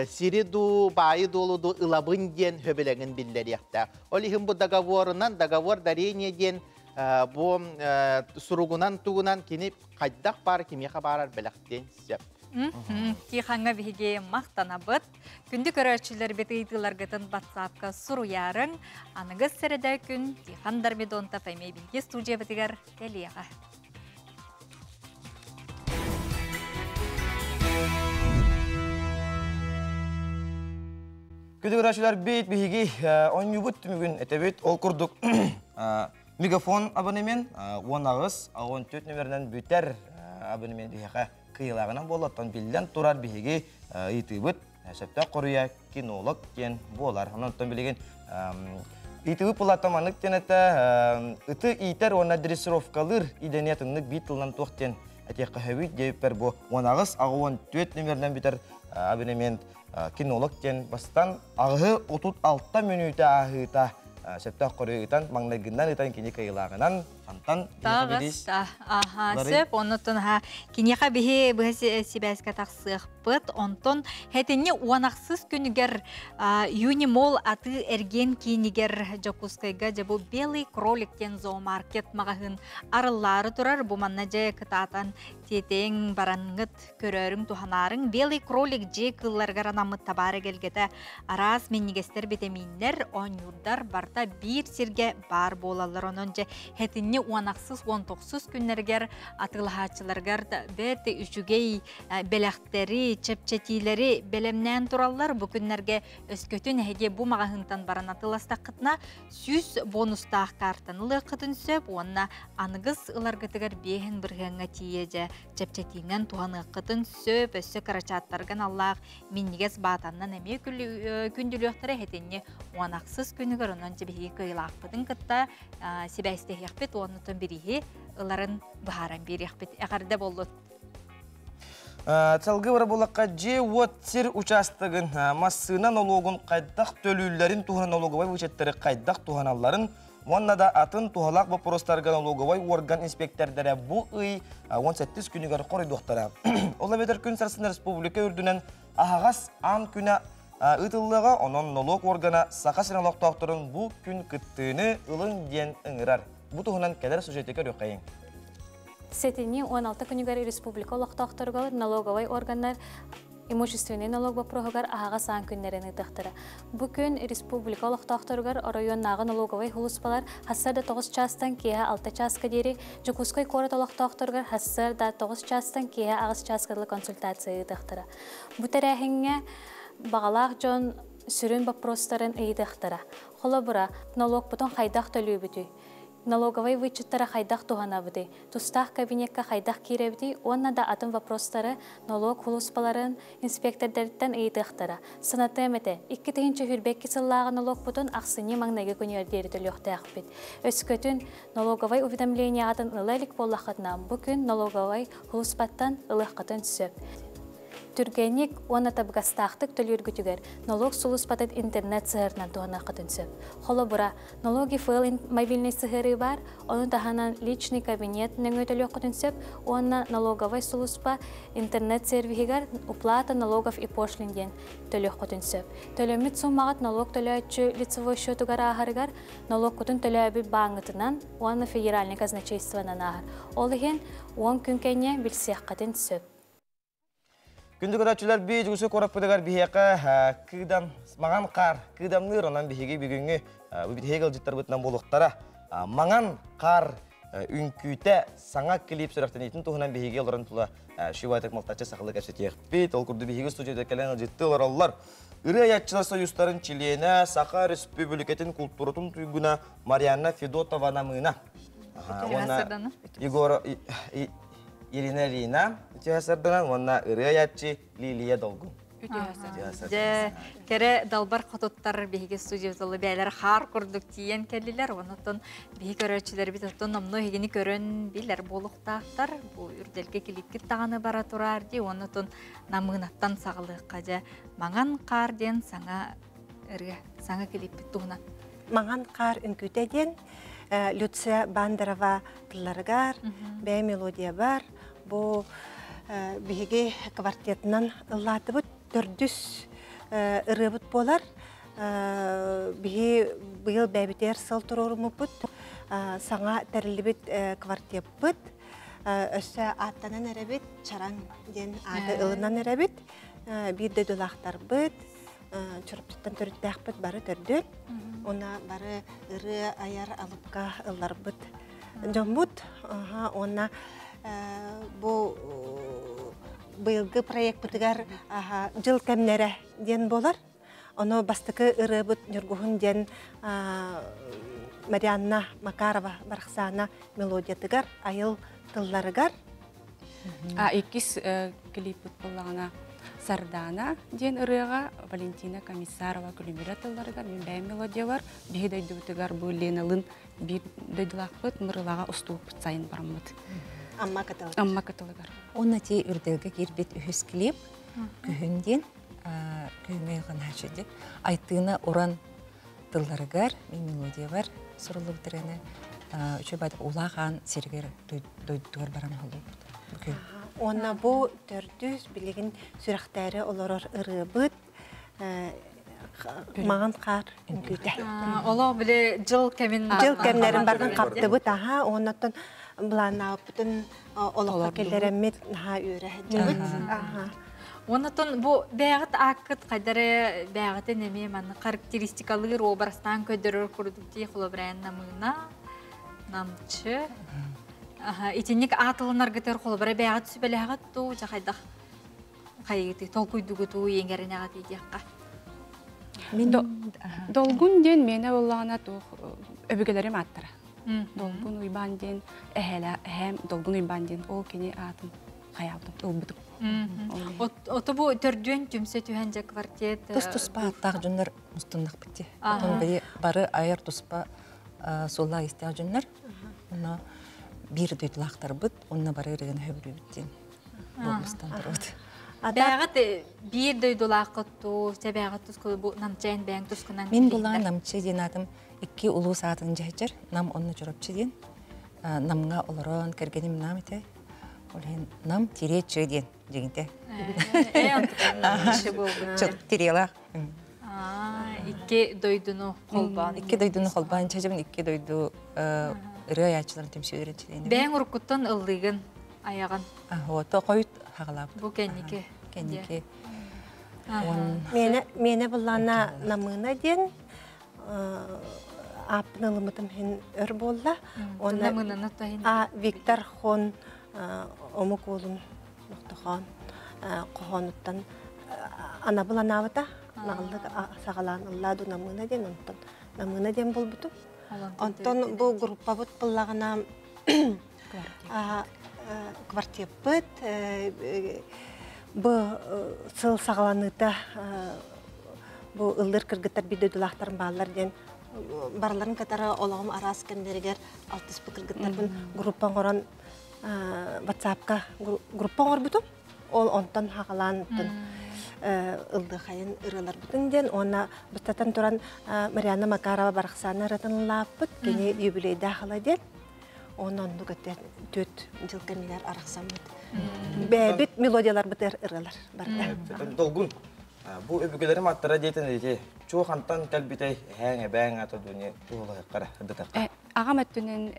[SPEAKER 5] Сириду, байы долуду ылабын ден хөбелеген биллер яқта. Ол ихин бұ договорынан, договор дарение ден бұ сұруғынан туғынан кені қайдақ бар, кемеға барар бәләқтен сеп.
[SPEAKER 2] Кейханға біге мақтана бұд. Күнді көрәтшілер беті ұйтыларғытын батсапқа сұру ярың. Анығыз сәреді күн Кейхандар медонта фәймей білге студия бітігер кәлеға.
[SPEAKER 1] Күді көрәшілер бейт бейгі он юбыт мүгін әтәбет ол күрдік мегафон абонемен 10 ағыз 14 нөмерінен бүтер абонемен бейіға қиылағынан болаттан білден тұрар бейгі итібіт сөпті қорыя кинолог кен болар. Онын білеген итібіт бұлаттаманық тен әті үті итер оны дрессировкалыр иденетінік бейтілінен тоқтен әтеққа хөбіт дейіппер бұл 10 ағыз 14 нөмерінен бүтер абонемент кинолог кен бастан ағы 36 минуты ағыта сөптақ қорыйтан маңнайгындан ұйтан кене кайылағынан антан
[SPEAKER 2] тағыз сөп онытын кенеға бігі себәсқа тақсық бұд онтын хәтіне уанақсыз күнігер юнимол аты әрген кейінігер жокускайға жабу белый кроликтен зоомаркет мағағын арылары тұрар бұманна жай кытатан тетең баранғыт көрерің туханарың белый кролик жей кылларғар анамыт табары келгеті арас меннігестер бетемейнер он юрдар барта бір сирге бар болалар онын жай хәтіне уанақсыз 19 күннергер атылғачыларғар бәті үшігей бәләқтері чепчетилери белемнен тураллар бу күннерге өскөтүн әге бу мағahынтан баран атыластақ қытына 100 бонустақ картанылы қытын сөп, онна анығыз ыларғытығар бейхін біргенға тиеже чепчетинен туғаны қытын сөп, өссі қарачаттарған Аллах меннігес батаннан әме күнділіқтері әтенне уанақсыз күнігір онын жебеге көйлақ бұдың қытта себәсті еқпет, онытын біріге ыларын бұхаран бір еқпет әғарда болуд.
[SPEAKER 1] Талғы бара болаққа же өттер участығын массына налогын қайдақ төлілерін туған налоговай өчеттері қайдақ туғаналарын Онна да атын тухалак вопростарга налоговой орган инспектордары бу 18 күнүгөр коройдуктара. Ола бетер күн сарсын республика үрдүнен ахагас ан күнө ытыллыга онон налог органа сака сыналак токторун бу күн кыттыны ылын ден ыңырар. Бу туһунан келер сюжетке рөхайын.
[SPEAKER 6] Сетини 16 күнүгөр республика локтокторго налоговой органдар имущественный налог вопросугар ага сан күннерин тахтара. Бу күн республика локтокторгор районнагы налоговой хулуспалар хассарда 9 частан кия 6 частка дери, Жукускай корот локтокторгор хассарда 9 частан кия 6 часткалы консультация тахтара. Бу тарахинге багалак жон сүрүн вопростарын ыйдахтара. Холобура налог бутон хайдах төлөбүтү. Налоговой вычеттара хайдах туханабыды. Тустах кабинетка хайдах киребди, онна да атын вопростары налог хулуспаларын инспектордерден ыйдахтара. Санаты эмете, 2-тегинче хүрбекки сыллагы налог бутун аксыны маңнайга күнүөрдери төлөктөкпүт. Өскөтүн налоговой уведомлениятын ылайлык боллахатынан бу күн налоговой хулуспаттан ылыхкатын сөп. Түргенник оны табгастақтық төлөргүтүгер налог сулуспатыт интернет сыһырынан туһана кытынсып. Холобура налоги файл мобильный сыһыры бар, оны таханан личный кабинет нөңө төлөк кытынсып, оны налоговой сулуспа интернет сервигер уплата налогов и пошлин ден төлөк кытынсып. Төлөмүт суммагат налог төлөөчү лицевой счетугар ахарыгар налог кутун төлөөбү баңытынан, оны федеральный казначействонан ахар. Ол еген 10 күнкене билсек кытынсып.
[SPEAKER 1] Күнді көрәтшілер бей жүгісі көріп бұдығар бейеқі күйдам, маған қар, күйдам нұр, онан бейеге бігіңі бүбіт хегіл жыттар бұтынан болуқтара. Маған қар үнкүйті саңа клип сұрақтан етін тұғынан бейеге оларын тұла шивайтық малтачы сақылы кәпсет еқпейт. Ол күрді бейеге студияда кәлен жытты олар. Үрі аятчылар союстарын Чилена, Сақа Республикетін культуратын түйгіна Марианна Федотова намына. Ирина Лина, үтіғасырдынан, онна үрі аятчы Лилия Долгун.
[SPEAKER 2] Кере далбар қотуттар бейге студиязалы бәйлер қар күрдік тиен кәлілер, онытын бейге көрәтшілер бит оттын намны егені көрін бейлер болуқтақтар, бұл үрделге келеткет тағаны бара тұрар де, онытын намығынаттан сағылы қажа маған қар ден саңа келеппет туғынан.
[SPEAKER 20] Маған қар үнкүтеден Люция Бандерова тылларыгар, бәй мелодия бар. Бұл бейге квартетынан ұллаты бұд, төрдіс ұры бұд болар. Бейге бұйыл бәбітер сыл тұрорымы бұд, саңа тәрілі бұд квартет бұд. Өсі аттанан әрі бұд, чаран ден аты ұлынан әрі бұд. Бір дөділақтар бұд, чұрыптықтан төрдіқ бұд бары төрді. Она бары ыры аяр алыпка ылар быт. Жомбут, она быйылгы проект бытыгар жыл кәмнәрі ден болар. Оны бастықы ыры быт жүргуғын ден Марианна Макарова барықсана мелодиятыгар, айыл тылларыгар.
[SPEAKER 22] Икис клип быт болағына Сардана ден ырыға Валентина Комиссарова күлімері тылларыгар, мен бәй мелодия бар. Бейі дөйді бұтыгар бұл леналын бір дөйділақ бұт, мұрылаға ұстуып сайын бармыд.
[SPEAKER 20] Амма катылыгар.
[SPEAKER 22] Амма катылыгар.
[SPEAKER 23] Оны те үрділгі кербет үхіз клип, күйінден, күйіме ғана жеді. Айтығына оран тылларыгар, мен мелодия бар, сұрылы бұтырғаны. Үші байды улаған сергер дөйдігар барам ғылы.
[SPEAKER 20] Онна бу төрдүс билигин сүрәхтәре олорор ыры быт, маған қар үнкүйді.
[SPEAKER 2] Ола біле жыл
[SPEAKER 20] кәмнерін барын қапты бұт, оннаттан бұлана бұтын олыққа келдерімет үйрі жығыт.
[SPEAKER 2] Оннаттан бұл бәғыт ақыт қадары бәғыты неме мәні характеристикалығыр обарастан көдірір күрдікте құлыбырайын намына, намчы. Итинник атылынар гытыр қолы бірі бәғат сүбәлі ағат тұу, жақайдақ қайгыты, тол күйдігі тұу еңгеріне ағат едеққа.
[SPEAKER 22] Долгун ден мені олағына өбігелерім аттыра. Долгун ұйбан ден, әхәм долгун ұйбан ден, ол кені атын қаялдым, ұлбытып.
[SPEAKER 2] Оты бұл түрден түмсе түйен жа квартет?
[SPEAKER 23] Тұс-тұспа аттақ жүнлер мұстындақ бітті. Бары айыр тұспа солла істеғ жүнлер. Bir дөйділақтар бұд, онына бары өреген өбірі біттен. Болмыстан тұрғыды.
[SPEAKER 2] Бәғат бір дөйдулақы ту, бәғат тұсқы бұл намчайын бәң тұсқынан
[SPEAKER 23] Мен бұла намчы ден адым 2 улу саатын жайчыр, нам онны жүріпчі ден. Намға олырын кергенім нам еті. Олен нам тиретші ден дегенде. Чық тирелақ.
[SPEAKER 2] 2 дойдуну қолбан.
[SPEAKER 23] 2 дойдуну қолбан, чәжімін 2 дойду ұры аячыларын темші өйренші.
[SPEAKER 2] Бәң ұрқыттан ылдығын аяған.
[SPEAKER 23] Оты қойыт хағылап.
[SPEAKER 2] Бұл кәнеке.
[SPEAKER 23] Кәнеке.
[SPEAKER 20] Мені бұлана намына ден апын ылымытым хен өр болла.
[SPEAKER 2] Намынаны тайын.
[SPEAKER 20] Виктор хон омық олын мұқтыған қоғаныттан ана бұлана авыта. Нағылдық сағалан ұлладу намына ден, намына ден бұл бұту. Онтон бұл группа бұт бұллағына квартеп бұт, бұл сыл сағаланыта бұл ұлдыр кіргіттар бейдойдулақтарын бағалар ден. Барларын қатары олағым арас кәндерігер 60 кіргіттар бұн группан ғоран WhatsApp-ка группан ғор бұту. Ол онтон хағаланытын. Ылды қайын ұрылар бүтінден, оны бұстатан тұран Марияна Макарова барықсаны ұрытынлап бұт, кені юбилейді ақылы ден, оны онды көттер 4 жыл кәмелер арақсан бұт. Бәбіт мелодиялар бұтыр ұрылар барды.
[SPEAKER 1] Долгун, бұл өбігелерім аттыра дейтін дейте, чоу қантан кәлбітей әңе бәң аты дүние туылығы қара, ұдытаққа.
[SPEAKER 22] Ағам әттінен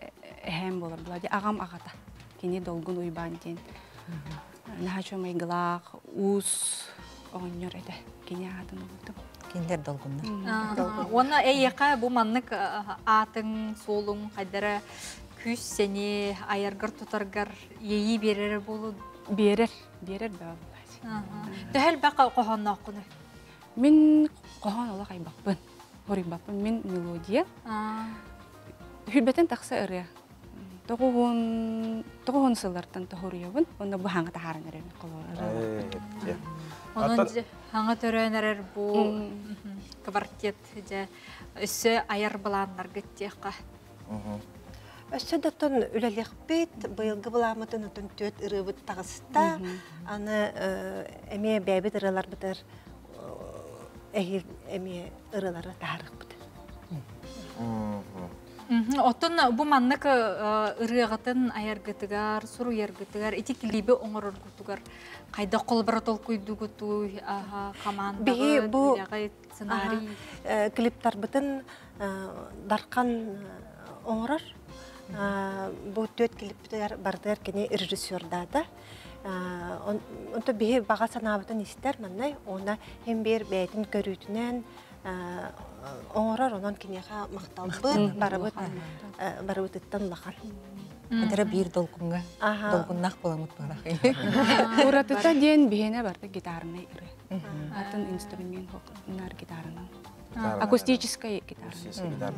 [SPEAKER 22] әм болар бұлады, ағам ағата, кені долгун ұйбан ден. Нахачу майгылақ, ұс, оңнер әді, кені ағатын ұлдым.
[SPEAKER 23] Кендер долгунна.
[SPEAKER 2] Оны әйеқа бұл маннық атын, солың, қайдары күз сәне айарғыр тұтарғыр ейі берері болу?
[SPEAKER 22] Берер бәі болады.
[SPEAKER 2] Төхіл бәқа қоғанна оқыны?
[SPEAKER 22] Мен қоған олақ айбақпын, ғорибақпын, мен мелодия. Хүлбәтін тақса ұрия. Тоғын сылартан тоғырыябын, оны бұл хаңы тағарын әрін қолуыр.
[SPEAKER 2] Оның хаңы төрен әрір бұл квартет өсі айар бұланлар күттеққа.
[SPEAKER 20] Өсі дұттын үләлек бет, бұйылғы бұламытын ұтын төт ұры бұт тағысыта, аны әме бәбет ұрылар бұтыр, әйір әме ұрылары тағырық бұтыр.
[SPEAKER 2] Оттон бұл маннық ұрығытын айарғытығар, сұру ерғытығар, ити кілейбі оңыр ұрғытығар, қайда қолбара тол көйді күту, командағы, бүйляғы сценарий?
[SPEAKER 20] Клиптар бұтын дарқан оңырыр. Бұл төт клиптар бардығар кені режиссердады. Онты бейі баға санабытын істер маннай, оны hem бір бәйтін көрітінен оңырар, онан кенеға мақталбыт, барабыт ыттан лақан.
[SPEAKER 23] Әдірі бір долгунға, долгуннақ боламыт барақ.
[SPEAKER 22] Уратыта ден бейіне барды гитарына үрі. Атын инструмент хоқынар гитарына. Акустическая гитара.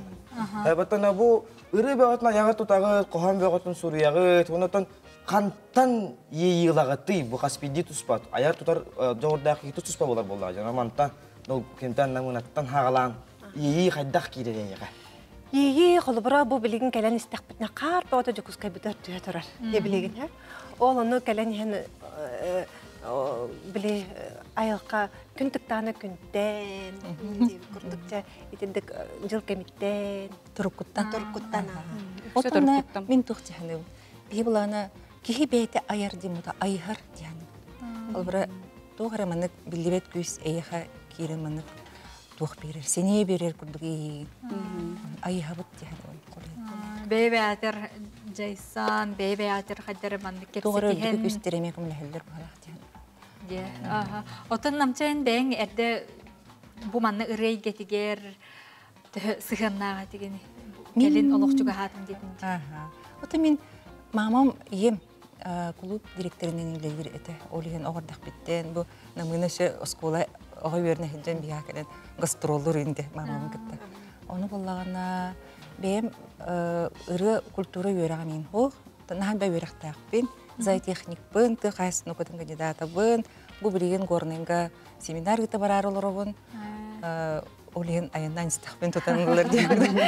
[SPEAKER 1] Баттана бұл үрі бәғатына яғы тұтағы, қоған бәғатын сұрияғы, онытан қантан ейілағыты бұл қаспиди тұспат. Аяр тұтар жоғырдағы еті тұспа болар болды. Жанамантан, кентан намынаттан хағалан, ейі қайдақ кейдерен еға.
[SPEAKER 20] Ейі қолыбыра бұл білеген кәлін істек бітіне қар бауыда жүкізкай бүтір түйе тұрар. Де білеген, ол оны кәлін біле айылқа күнтіктаны күнттен, күрдікчі етіндік жыл кәміттен,
[SPEAKER 23] тұрыққыттан. Отына мен тұқтығыны, бей бұланы кейі бәйті айар демуді айығыр дейіні. Ол бұра тоғыра манық білдебет көз әйіға кейрі манық туқ берер, сенее берер күрдігі айыға бұд дейіні.
[SPEAKER 2] Бәйбе әтір жайсан, бәйбе әтір қадары манды кетсі
[SPEAKER 23] тоғыра өдігі көстереме күмілі әлдер бағалақ дейіні.
[SPEAKER 2] Отын намчайын бәң әрді бұ манны ұрай кетігер сығаннаға дегені кәлін олықчуға хатын дедінде.
[SPEAKER 23] Оты мен мамам ем клуб директорынан үйлелер әті. Олеген оғырдақ біттен, бұл намынышы оскола оға өріне хілден бия кәлін гастроллар үйінде мамамын кітті. Оны болағына бәйім ұры культура өріға мен хоқ, наған бәй өріқтақпен, зайтехник бын, қайсын оқытын кандидата бын, бұл білеген горныңға семинар ғыты барар олар обын, олеген айындан істақпен тұтанылар деймді.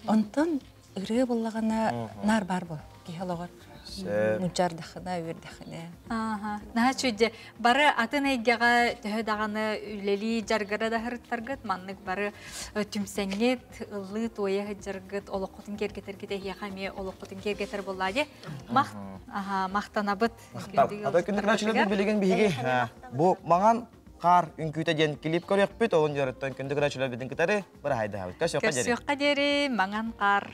[SPEAKER 23] Онтын ұры болағына нар бар бұл, кейхалағар. Мунчардахына, үрдахына.
[SPEAKER 2] Наха чүдде, бары атын айгаға төһөдағаны үлели жаргара да хырыттаргыт, маннык бары түмсәңет, ыллы тойы жаргыт, олыққытын кергетергеде яқаме олыққытын кергетер болады. Мақтанабыт.
[SPEAKER 1] Ата күндік рәчілерді білеген бігі. Бұл маған қар үнкүйті ден келіп көрек бүт, олын жарыттан күндік рәчілер бідің кітары бір айда хабыт.
[SPEAKER 2] Көсіоққа дері, маған қар.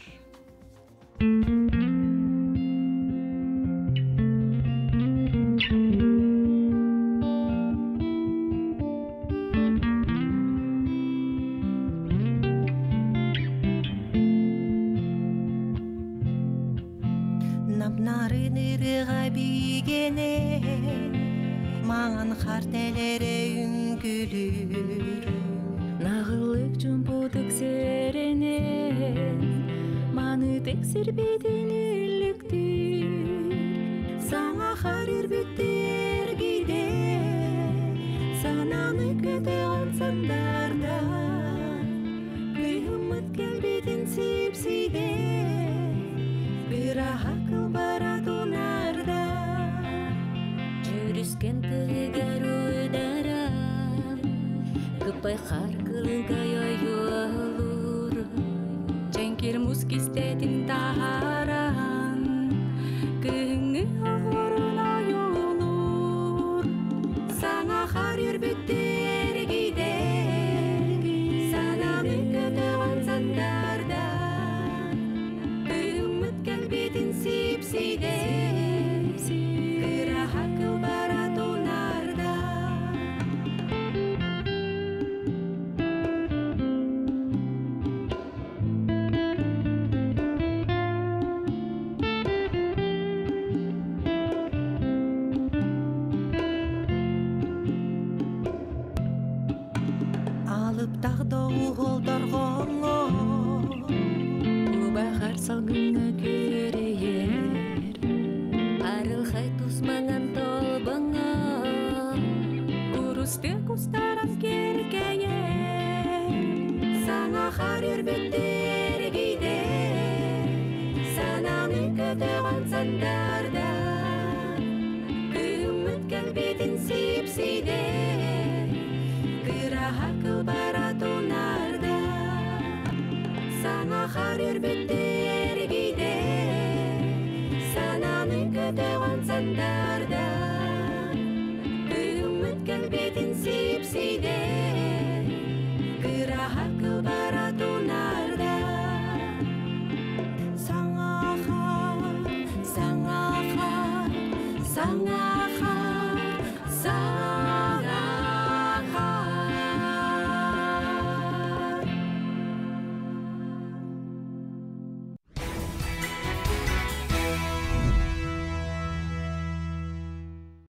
[SPEAKER 7] Маңан қартелері үңгілір Нағылық жүмпу тексеренен Маны тексербейтін үліктір Саңа қарыр бүттер кейде Сананы көті қансандарда Бір үміт келбейтін сепсейде Бір ақыл баратунарда Жүріскен тігер өдәрі Күпай қарқылға ойылыр Жәңкер мұскистетін тағаран Күңі ағырын ойылыр Саңа қарыр бүттер кейде Сананы көті қансандарда Үміт кәлбетін сепсейде Ақыл баратунарда Алып тағды ұғылдар ғолы Бұбағар салғыны көрейер Арылхай тусмаңан толбаңа Урусты кустаран керкeye Саңа қарыр бүттер кейде Сананы көті қансандарда Үміт кәлбетін сепсейде Күра ақыл баратунарда Саңа қарыр бүттер кейде Сананы көті қансандарда Үміт кәлбетін сепсейде